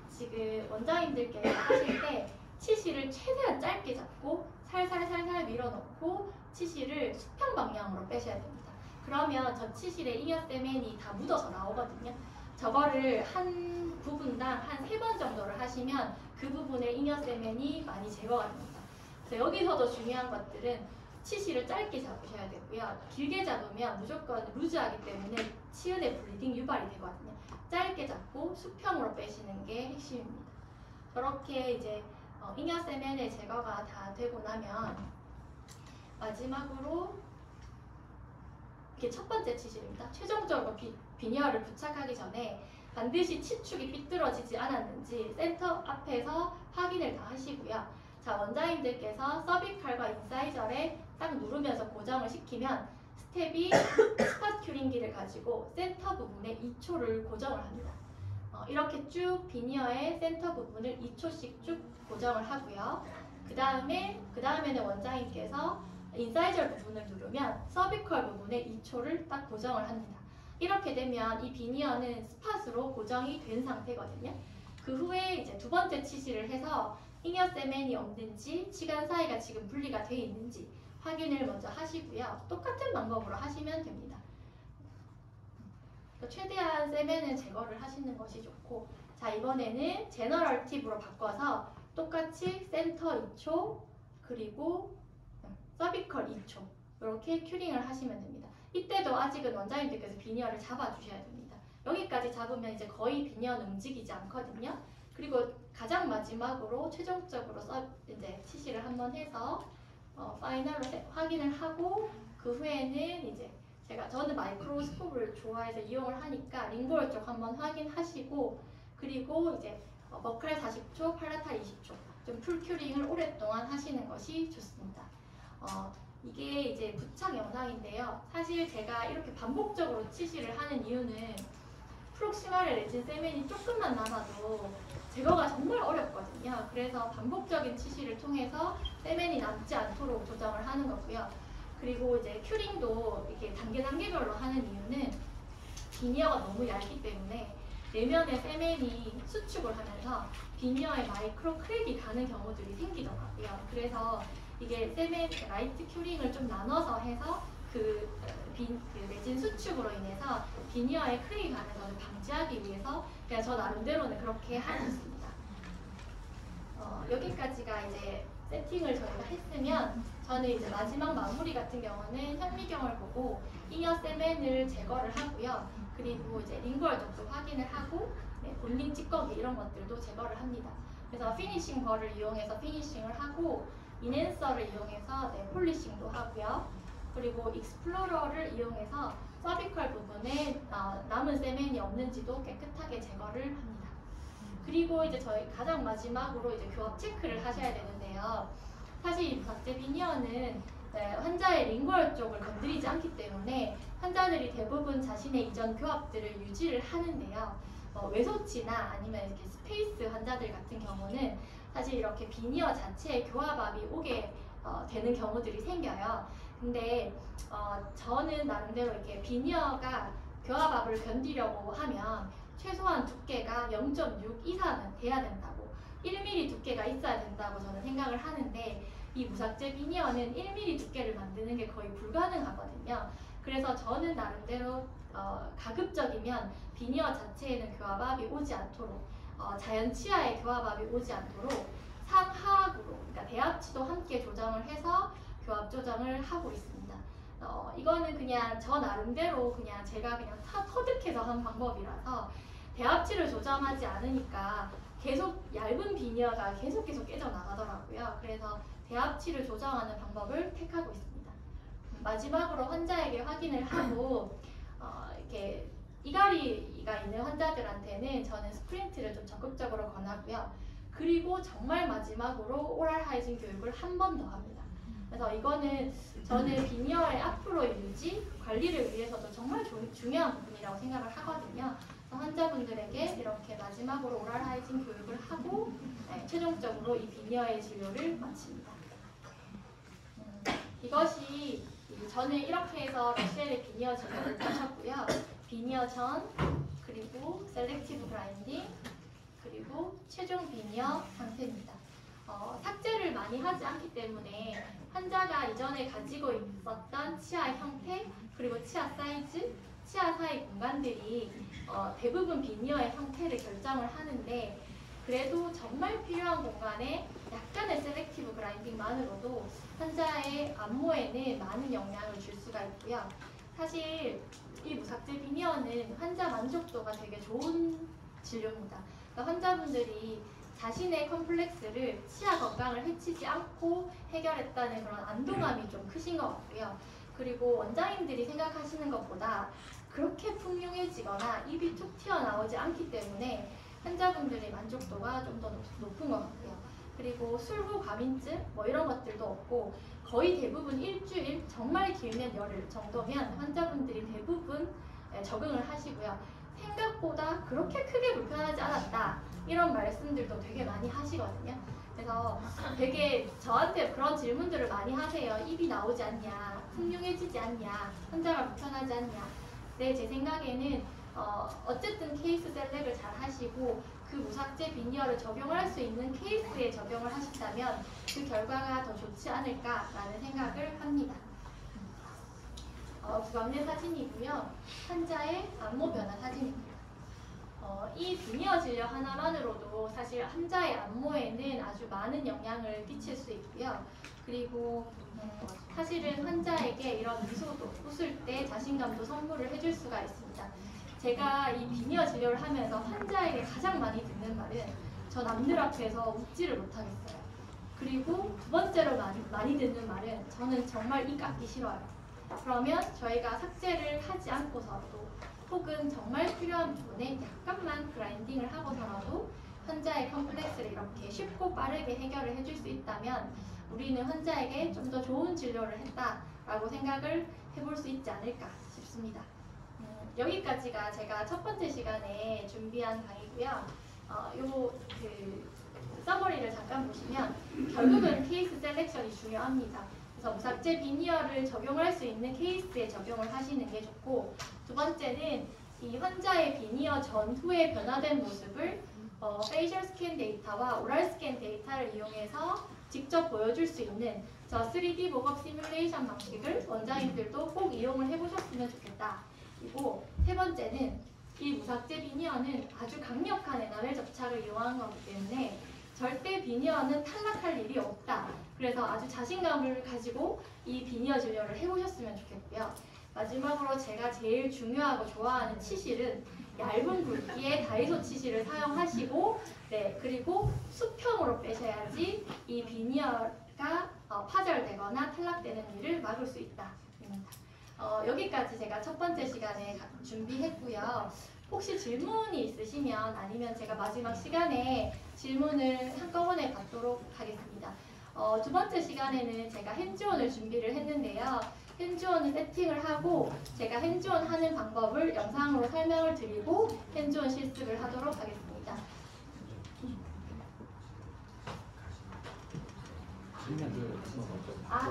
지금 원장님들께서 하실 때 치실을 최대한 짧게 잡고 살살 밀어넣고 치실을 수평 방향으로 빼셔야 됩니다. 그러면 저 치실에 이니어 세멘이 다 묻어서 나오거든요. 저거를 한 부분당 한 3번 정도를 하시면 그 부분의 이니어 세멘이 많이 제거가 됩니다. 그래서 여기서도 중요한 것들은 치실을 짧게 잡으셔야 되고요. 길게 잡으면 무조건 루즈하기 때문에 치은의 블리딩 유발이 되거든요. 짧게 잡고 수평으로 빼시는 게 핵심입니다. 저렇게 이제 이니어 세멘의 제거가 다 되고 나면 마지막으로 이게 첫 번째 치실입니다. 최종적으로 비니어를 부착하기 전에 반드시 치축이 삐뚤어지지 않았는지 센터 앞에서 확인을 다 하시고요. 자, 원장님들께서 서비칼과 인사이저에 딱 누르면서 고정을 시키면 스텝이 스팟 큐링기를 가지고 센터 부분에 2초를 고정을 합니다. 이렇게 쭉 비니어의 센터 부분을 2초씩 쭉 고정을 하고요. 그 다음에는 원장님께서 인사이저 부분을 누르면 서비컬 부분에 2초를 딱 고정을 합니다. 이렇게 되면 이 비니어는 스팟으로 고정이 된 상태거든요. 그 후에 이제 두 번째 치실을 해서 이니어 세멘이 없는지 시간 사이가 지금 분리가 되어 있는지 확인을 먼저 하시고요. 똑같은 방법으로 하시면 됩니다. 최대한 세멘은 제거를 하시는 것이 좋고, 자, 이번에는 제너럴 팁으로 바꿔서 똑같이 센터 2초 그리고 서비컬 2초 이렇게 큐링을 하시면 됩니다. 이때도 아직은 원장님들께서 비니어를 잡아주셔야 됩니다. 여기까지 잡으면 이제 거의 비니어는 움직이지 않거든요. 그리고 가장 마지막으로 최종적으로 이제 치실을 한번 해서 파이널로 확인을 하고 그 후에는 이제 저는 마이크로스코프를 좋아해서 이용을 하니까 링볼 쪽 한번 확인하시고 그리고 이제 머칼 40초, 팔라탈 20초 좀 풀 큐링을 오랫동안 하시는 것이 좋습니다. 이게 이제 부착 영상인데요. 사실 제가 이렇게 반복적으로 치실을 하는 이유는 프록시마의 레진 세멘이 조금만 남아도 제거가 정말 어렵거든요. 그래서 반복적인 치실을 통해서 세멘이 남지 않도록 조정을 하는 거고요. 그리고 이제 큐링도 이렇게 단계별로 하는 이유는 비니어가 너무 얇기 때문에 내면에 세멘이 수축을 하면서 비니어에 마이크로 크랙이 가는 경우들이 생기더라고요. 그래서 이게 세멘 라이트 큐링을 좀 나눠서 해서 그 레진 수축으로 인해서 비니어에 크랙이 가는 것을 방지하기 위해서 그냥 저 나름대로는 그렇게 하고 있습니다. 여기까지가 이제 세팅을 저희가 했으면 저는 이제 마지막 마무리 같은 경우는 현미경을 보고 이니어 세멘을 제거를 하고요. 그리고 이제 링걸 쪽도 확인을 하고 본링 찌꺼기 이런 것들도 제거를 합니다. 그래서 피니싱 벌을 이용해서 피니싱을 하고 이넨서를 이용해서 폴리싱도 하고요. 그리고 익스플로러를 이용해서 서비컬 부분에 남은 세멘이 없는지도 깨끗하게 제거를 합니다. 그리고 이제 저희 가장 마지막으로 이제 교합 체크를 하셔야 되는데요. 사실 이 무삭제 비니어는 환자의 링구얼 쪽을 건드리지 않기 때문에 환자들이 대부분 자신의 이전 교합들을 유지를 하는데요. 외소치나 아니면 이렇게 스페이스 환자들 같은 경우는 사실 이렇게 비니어 자체에 교합압이 오게 되는 경우들이 생겨요. 근데 저는 나름대로 이렇게 비니어가 교합압을 견디려고 하면 최소한 두께가 0.6 이상은 돼야 된다고, 1mm 두께가 있어야 된다고 저는 생각을 하는데, 이 무삭제 비니어는 1mm 두께를 만드는 게 거의 불가능하거든요. 그래서 저는 나름대로 가급적이면 비니어 자체에는 교합압이 오지 않도록, 자연 치아에 교합압이 오지 않도록 상하악으로, 그러니까 대합치도 함께 조정을 해서 교합 조정을 하고 있습니다. 이거는 그냥 저 나름대로 그냥 제가 그냥 터득해서 한 방법이라서 대합치를 조정하지 않으니까 계속 얇은 비니어가 계속 깨져 나가더라고요. 그래서 대합치를 조정하는 방법을 택하고 있습니다. 마지막으로 환자에게 확인을 하고 이렇게 이갈이가 있는 환자들한테는 저는 스프린트를 좀 적극적으로 권하고요. 그리고 정말 마지막으로 오랄 하이진 교육을 한 번 더 합니다. 그래서 이거는 저는 비니어의 앞으로 유지, 관리를 위해서도 정말 중요한 부분이라고 생각을 하거든요. 그래서 환자분들에게 이렇게 마지막으로 오랄 하이진 교육을 하고 최종적으로 이 비니어의 진료를 마칩니다. 이것이 저는 이렇게 해서 러셀의 비니어 진료를 마쳤고요. 비니어 전, 그리고 셀렉티브 그라인딩, 그리고 최종 비니어 상태입니다. 삭제를 많이 하지 않기 때문에 환자가 이전에 가지고 있었던 치아 형태, 그리고 치아 사이즈, 치아 사이 공간들이 대부분 비니어의 형태를 결정을 하는데, 그래도 정말 필요한 공간에 약간의 셀렉티브 그라인딩만으로도 환자의 안모에는 많은 영향을 줄 수가 있고요. 사실 이 무삭제 비니어는 환자 만족도가 되게 좋은 진료입니다. 그러니까 환자분들이 자신의 컴플렉스를 치아 건강을 해치지 않고 해결했다는 그런 안도감이 좀 크신 것 같고요. 그리고 원장님들이 생각하시는 것보다 그렇게 풍요해지거나 입이 툭 튀어나오지 않기 때문에 환자분들의 만족도가 좀 더 높은 것 같고요. 그리고 술후 과민증 이런 것들도 없고, 거의 대부분 일주일, 정말 길면 열흘 정도면 환자분들이 대부분 적응을 하시고요. 생각보다 그렇게 크게 불편하지 않았다, 이런 말씀들도 되게 많이 하시거든요. 그래서 되게 저한테 그런 질문들을 많이 하세요. 입이 나오지 않냐, 흉흉해지지 않냐, 환자가 불편하지 않냐. 네, 제 생각에는 어쨌든 케이스 셀렉을 잘 하시고 그 무삭제 비니어를 적용할 수 있는 케이스에 적용을 하신다면 그 결과가 더 좋지 않을까라는 생각을 합니다. 구강내 사진이고요. 환자의 안모 변화 사진입니다. 이 비니어 진료 하나만으로도 사실 환자의 안모에는 아주 많은 영향을 끼칠 수 있고요. 그리고 사실은 환자에게 이런 미소도, 웃을 때 자신감도 선물을 해줄 수가 있습니다. 제가 이 비니어 진료를 하면서 환자에게 가장 많이 듣는 말은 저 남들 앞에서 웃지를 못하겠어요. 그리고 두 번째로 많이 듣는 말은 저는 정말 이 깎기 싫어요. 그러면 저희가 삭제를 하지 않고서도 혹은 정말 필요한 부분에 약간만 그라인딩을 하고서라도 환자의 컴플렉스를 이렇게 쉽고 빠르게 해결을 해줄 수 있다면 우리는 환자에게 좀 더 좋은 진료를 했다라고 생각을 해볼 수 있지 않을까 싶습니다. 여기까지가 제가 첫 번째 시간에 준비한 강의고요. 서머리를 잠깐 보시면 결국은 케이스 셀렉션이 중요합니다. 그래서 무삭제 비니어를 적용할 수 있는 케이스에 적용을 하시는 게 좋고, 두 번째는 이 환자의 비니어 전후에 변화된 모습을 페이셜 스캔 데이터와 오랄 스캔 데이터를 이용해서 직접 보여줄 수 있는 저 3D 목업 시뮬레이션 방식을 원장님들도 꼭 이용을 해보셨으면 좋겠다. 그리고 세 번째는 이 무삭제 비니어는 아주 강력한 에나멜 접착을 이용한 거기 때문에 절대 비니어는 탈락할 일이 없다. 그래서 아주 자신감을 가지고 이 비니어 진료를 해보셨으면 좋겠고요. 마지막으로 제가 제일 중요하고 좋아하는 치실은 얇은 굵기의 다이소 치실을 사용하시고, 그리고 수평으로 빼셔야지 이 비니어 파절되거나 탈락되는 일을 막을 수 있다. 여기까지 제가 첫 번째 시간에 준비했고요. 혹시 질문이 있으시면 아니면 제가 마지막 시간에 질문을 한꺼번에 받도록 하겠습니다. 두 번째 시간에는 제가 핸즈온을 준비를 했는데요. 핸즈온을 세팅을 하고 제가 핸즈온 하는 방법을 영상으로 설명을 드리고 핸즈온 실습을 하도록 하겠습니다.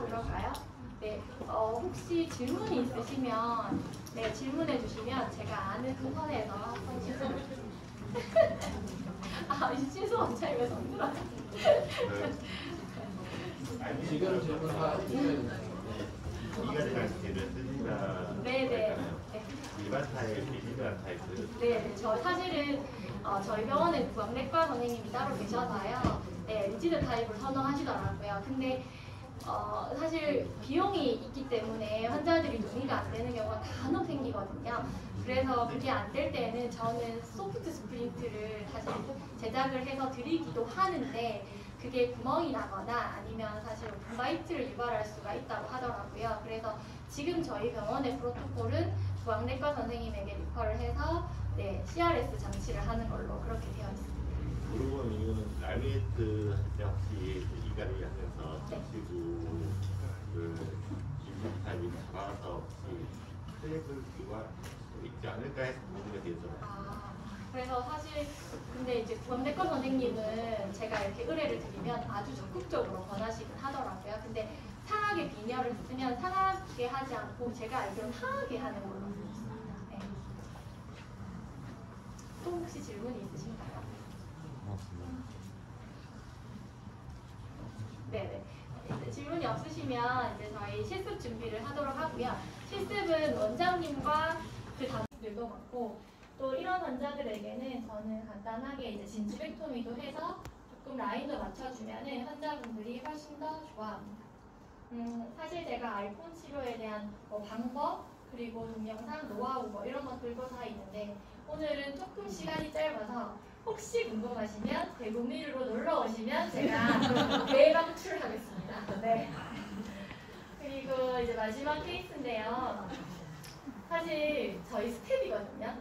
그럴까요? 네, 혹시 질문이 있으시면 네, 질문해 주시면 제가 아는 그 선에서 한번 질문을 이 신수 원장님 왜 손들어요? 지금 질문하시는 이가 타입을 쓰니까 네네. 일반 타입, 비밀관 타입을 네, 저 사실은 저희 병원에 부학내과 선생님이 따로 계셔서요. 네, 리지드 타입을 선호하시더라고요. 근데 사실 비용이 있기 때문에 환자들이 논의가 안 되는 경우가 간혹 생기거든요. 그래서 그게 안 될 때는 저는 소프트 스프린트를 사실 제작을 해서 드리기도 하는데 그게 구멍이 나거나 아니면 사실 오픈바이트를 유발할 수가 있다고 하더라고요. 그래서 지금 저희 병원의 프로토콜은 부학내과 선생님에게 리퍼를 해서 네, CRS 장치를 하는 걸로 그렇게 되어 있습니다. 물어본 이유는 라미에트 할 때 혹시 이가를 하면서 네. 지구 인물 타입이 잡아서 혹시 트랙을 유발 있지 않을까 해서 부분에 대해서 그래서 사실 근데 이제 부학내과 선생님은 제가 이렇게 의뢰를 드리면 아주 적극적으로 권하시긴 하더라고요. 근데 상하게 비녀를 쓰면 상하게 하지 않고 제가 알기로는 상하게 하는 걸로 알고 있습니다. 네. 또 혹시 질문이 있으신가요? 네네. 이제 질문이 없으시면 이제 저희 실습 준비를 하도록 하고요. 실습은 원장님과 그 담당들도 많고 또 이런 환자들에게는 저는 간단하게 이제 진주백토미도 해서 조금 라인도 맞춰주면은 환자분들이 훨씬 더 좋아합니다. 사실 제가 알콘 치료에 대한 방법 그리고 동영상 노하우 이런 것 들고 다 있는데 오늘은 조금 시간이 짧아서 혹시 궁금하시면 대국미르로 놀러 오시면 제가 대방출하겠습니다. 네. 그리고 이제 마지막 케이스인데요. 사실 저희 스텝이거든요.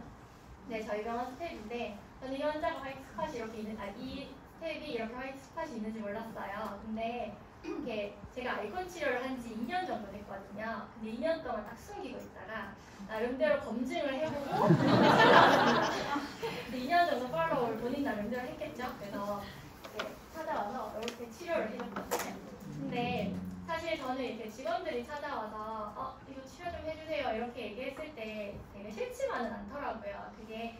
네, 저희 병원 스텝인데 저는 이 환자가 화이트 스팟이 이렇게 있는 이 스텝이 이렇게 화이트 스팟이 있는지 몰랐어요. 근데 이렇게 제가 아이콘 치료를 한 지 2년 정도 됐거든요. 근데 2년 동안 딱 숨기고 있다가 나름대로 검증을 해보고 2년 정도 팔로우를 본인 나름대로 했겠죠. 그래서 찾아와서 이렇게 치료를 해줬거든요. 근데 사실 저는 이렇게 직원들이 찾아와서 이거 치료 좀 해주세요 이렇게 얘기했을 때 되게 싫지만은 않더라고요. 그게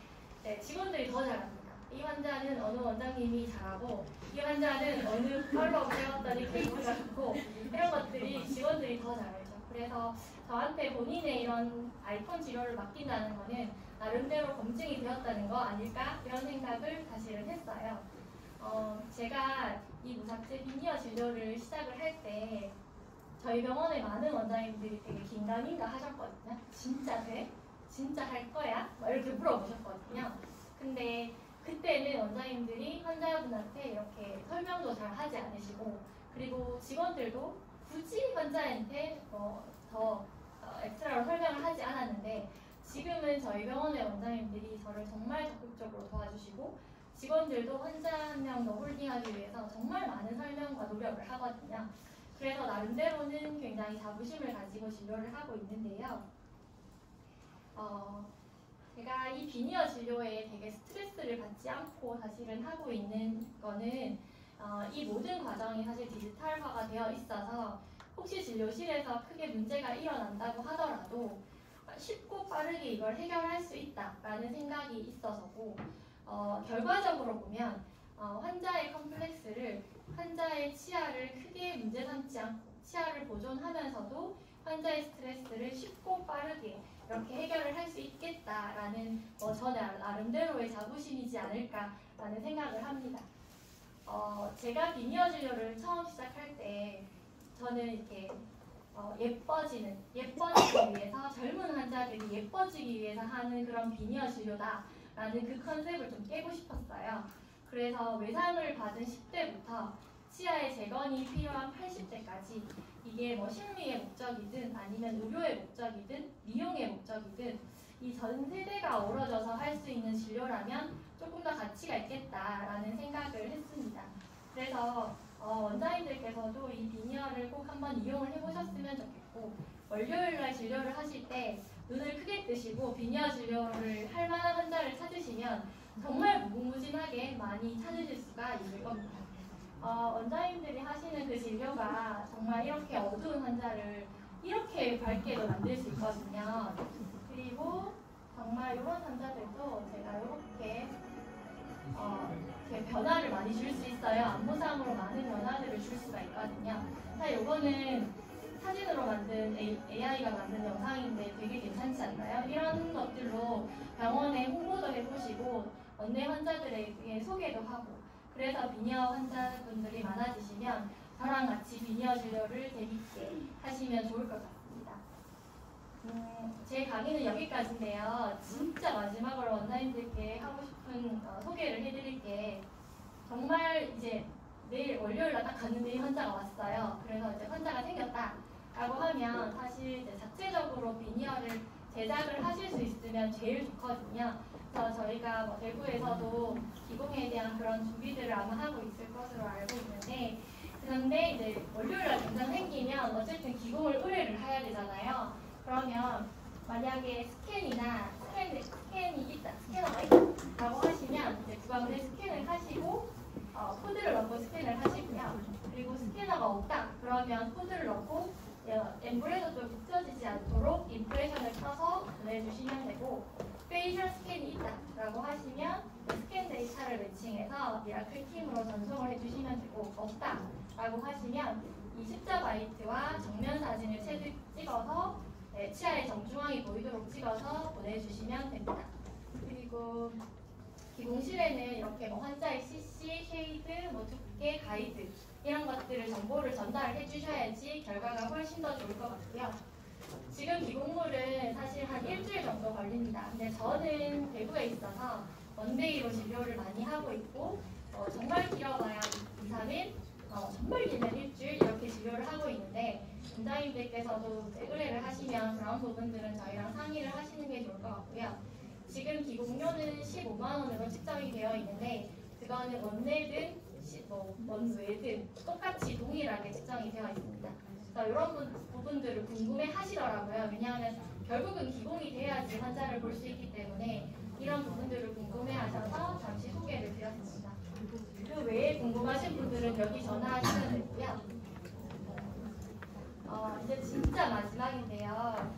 직원들이 더 잘합니다. 이 환자는 어느 원장님이 잘하고 이 환자는 어느 팔로우 해왔더니 케이스가 좋고 이런 것들이 직원들이 더 잘 알죠. 그래서 저한테 본인의 이런 아이콘 치료를 맡긴다는 거는 나름대로 검증이 되었다는 거 아닐까 이런 생각을 사실은 했어요. 제가 이 무삭제 비니어 진료를 시작을 할 때 저희 병원의 많은 원장님들이 되게 긴가민가 하셨거든요. 진짜 돼? 진짜 할 거야? 이렇게 물어보셨거든요. 근데 그때는 원장님들이 환자분한테 이렇게 설명도 잘 하지 않으시고 그리고 직원들도 굳이 환자한테 더 엑스트라로 설명을 하지 않았는데 지금은 저희 병원의 원장님들이 저를 정말 적극적으로 도와주시고 직원들도 환자 한 명 더 홀딩하기 위해서 정말 많은 설명과 노력을 하거든요. 그래서 나름대로는 굉장히 자부심을 가지고 진료를 하고 있는데요. 제가 이 비니어 진료에 되게 스트레스를 받지 않고 사실은 하고 있는 거는 이 모든 과정이 사실 디지털화가 되어 있어서 혹시 진료실에서 크게 문제가 일어난다고 하더라도 쉽고 빠르게 이걸 해결할 수 있다라는 생각이 있어서고 결과적으로 보면 환자의 컴플렉스를 환자의 치아를 크게 문제 삼지 않고 치아를 보존하면서도 환자의 스트레스를 쉽고 빠르게 이렇게 해결을 할 수 있겠다라는 저 나름대로의 자부심이지 않을까라는 생각을 합니다. 제가 비니어 진료를 처음 시작할 때 저는 이렇게 예뻐지기 위해서 젊은 환자들이 예뻐지기 위해서 하는 그런 비니어 진료다라는 그 컨셉을 좀 깨고 싶었어요. 그래서 외상을 받은 10대부터 치아의 재건이 필요한 80대까지 이게 뭐 심리의 목적이든 아니면 의료의 목적이든 미용의 목적이든 이 전 세대가 어우러져서 할 수 있는 진료라면 조금 더 가치가 있겠다라는 생각을 했습니다. 그래서 원장님들께서도 이 비니어를 꼭 한번 이용을 해보셨으면 좋겠고, 월요일날 진료를 하실 때 눈을 크게 뜨시고 비니어 진료를 할 만한 환자를 찾으시면 정말 무궁무진하게 많이 찾으실 수가 있을 겁니다. 원장님들이 하시는 그 진료가 정말 이렇게 어두운 환자를 이렇게 밝게도 만들 수 있거든요. 그리고 정말 이런 환자들도 제가 이렇게 변화를 많이 줄 수 있어요. 안무상으로 많은 변화들을 줄 수가 있거든요. 사실 이거는 사진으로 만든 AI가 만든 영상인데 되게 괜찮지 않나요? 이런 것들로 병원에 홍보도 해보시고 원내 환자들에게 소개도 하고, 그래서 비니어 환자분들이 많아지시면 저랑 같이 비니어 진료를 재밌게 하시면 좋을 것 같습니다. 제 강의는 여기까지인데요. 진짜 마지막으로 원장님들께 하고 싶은 소개를 해드릴 게, 정말 이제 내일 월요일날 딱 갔는데 이 환자가 왔어요. 그래서 이제 환자가 생겼다라고 하면 사실 이제 자체적으로 비니어를 제작을 하실 수 있으면 제일 좋거든요. 그래서 저희가 뭐 대구에서도 기공에 대한 그런 준비들을 아마 하고 있을 것으로 알고 있는데, 그런데 이제 월요일날 당장 생기면 어쨌든 기공을 의뢰를 해야 되잖아요. 그러면 만약에 스캔이 있다, 스캐너가 있다라고 하시면 이제 구강을 스캔을 하시고 코드를 넣고 스캔을 하시고요. 그리고 스캐너가 없다 그러면 코드를 넣고 엠브레서 좀 굳혀지지 않도록 임프레션을 써서 보내주시면 되고, 페이셜 스캔이 있다라고 하시면 스캔 데이터를 매칭해서 미라클 팀으로 전송을 해주시면 되고, 없다라고 하시면 이 십자바이트와 정면 사진을 찍어서 치아의 정중앙이 보이도록 찍어서 보내주시면 됩니다. 그리고 기공실에는 이렇게 뭐 환자의 CC, 쉐이드, 뭐 두께, 가이드 이런 것들을 정보를 전달을 해주셔야지 결과가 훨씬 더 좋을 것 같고요. 지금 기공물은 사실 한 일주일 정도 걸립니다. 근데 저는 대구에 있어서 원데이로 진료를 많이 하고 있고, 정말 길어봐야 2, 3일, 정말 길면 일주일 이렇게 진료를 하고 있는데, 원장님들께서도 의뢰를 하시면 그런 부분들은 저희랑 상의를 하시는 게 좋을 것 같고요. 지금 기공료는 15만 원으로 책정이 되어 있는데, 그거는 원내든 원외든 똑같이 동일하게 책정이 되어 있습니다. 그래서 이런 부분들을 궁금해 하시더라고요. 왜냐하면 결국은 기공이 돼야지 환자를 볼 수 있기 때문에 이런 부분들을 궁금해 하셔서 잠시 소개를 드렸습니다. 그 외에 궁금하신 분들은 여기 전화하시면 되고요. 이제 진짜 마지막인데요.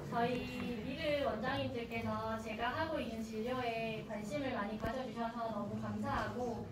저희 미르 원장님들께서 제가 하고 있는 진료에 관심을 많이 가져주셔서 너무 감사하고,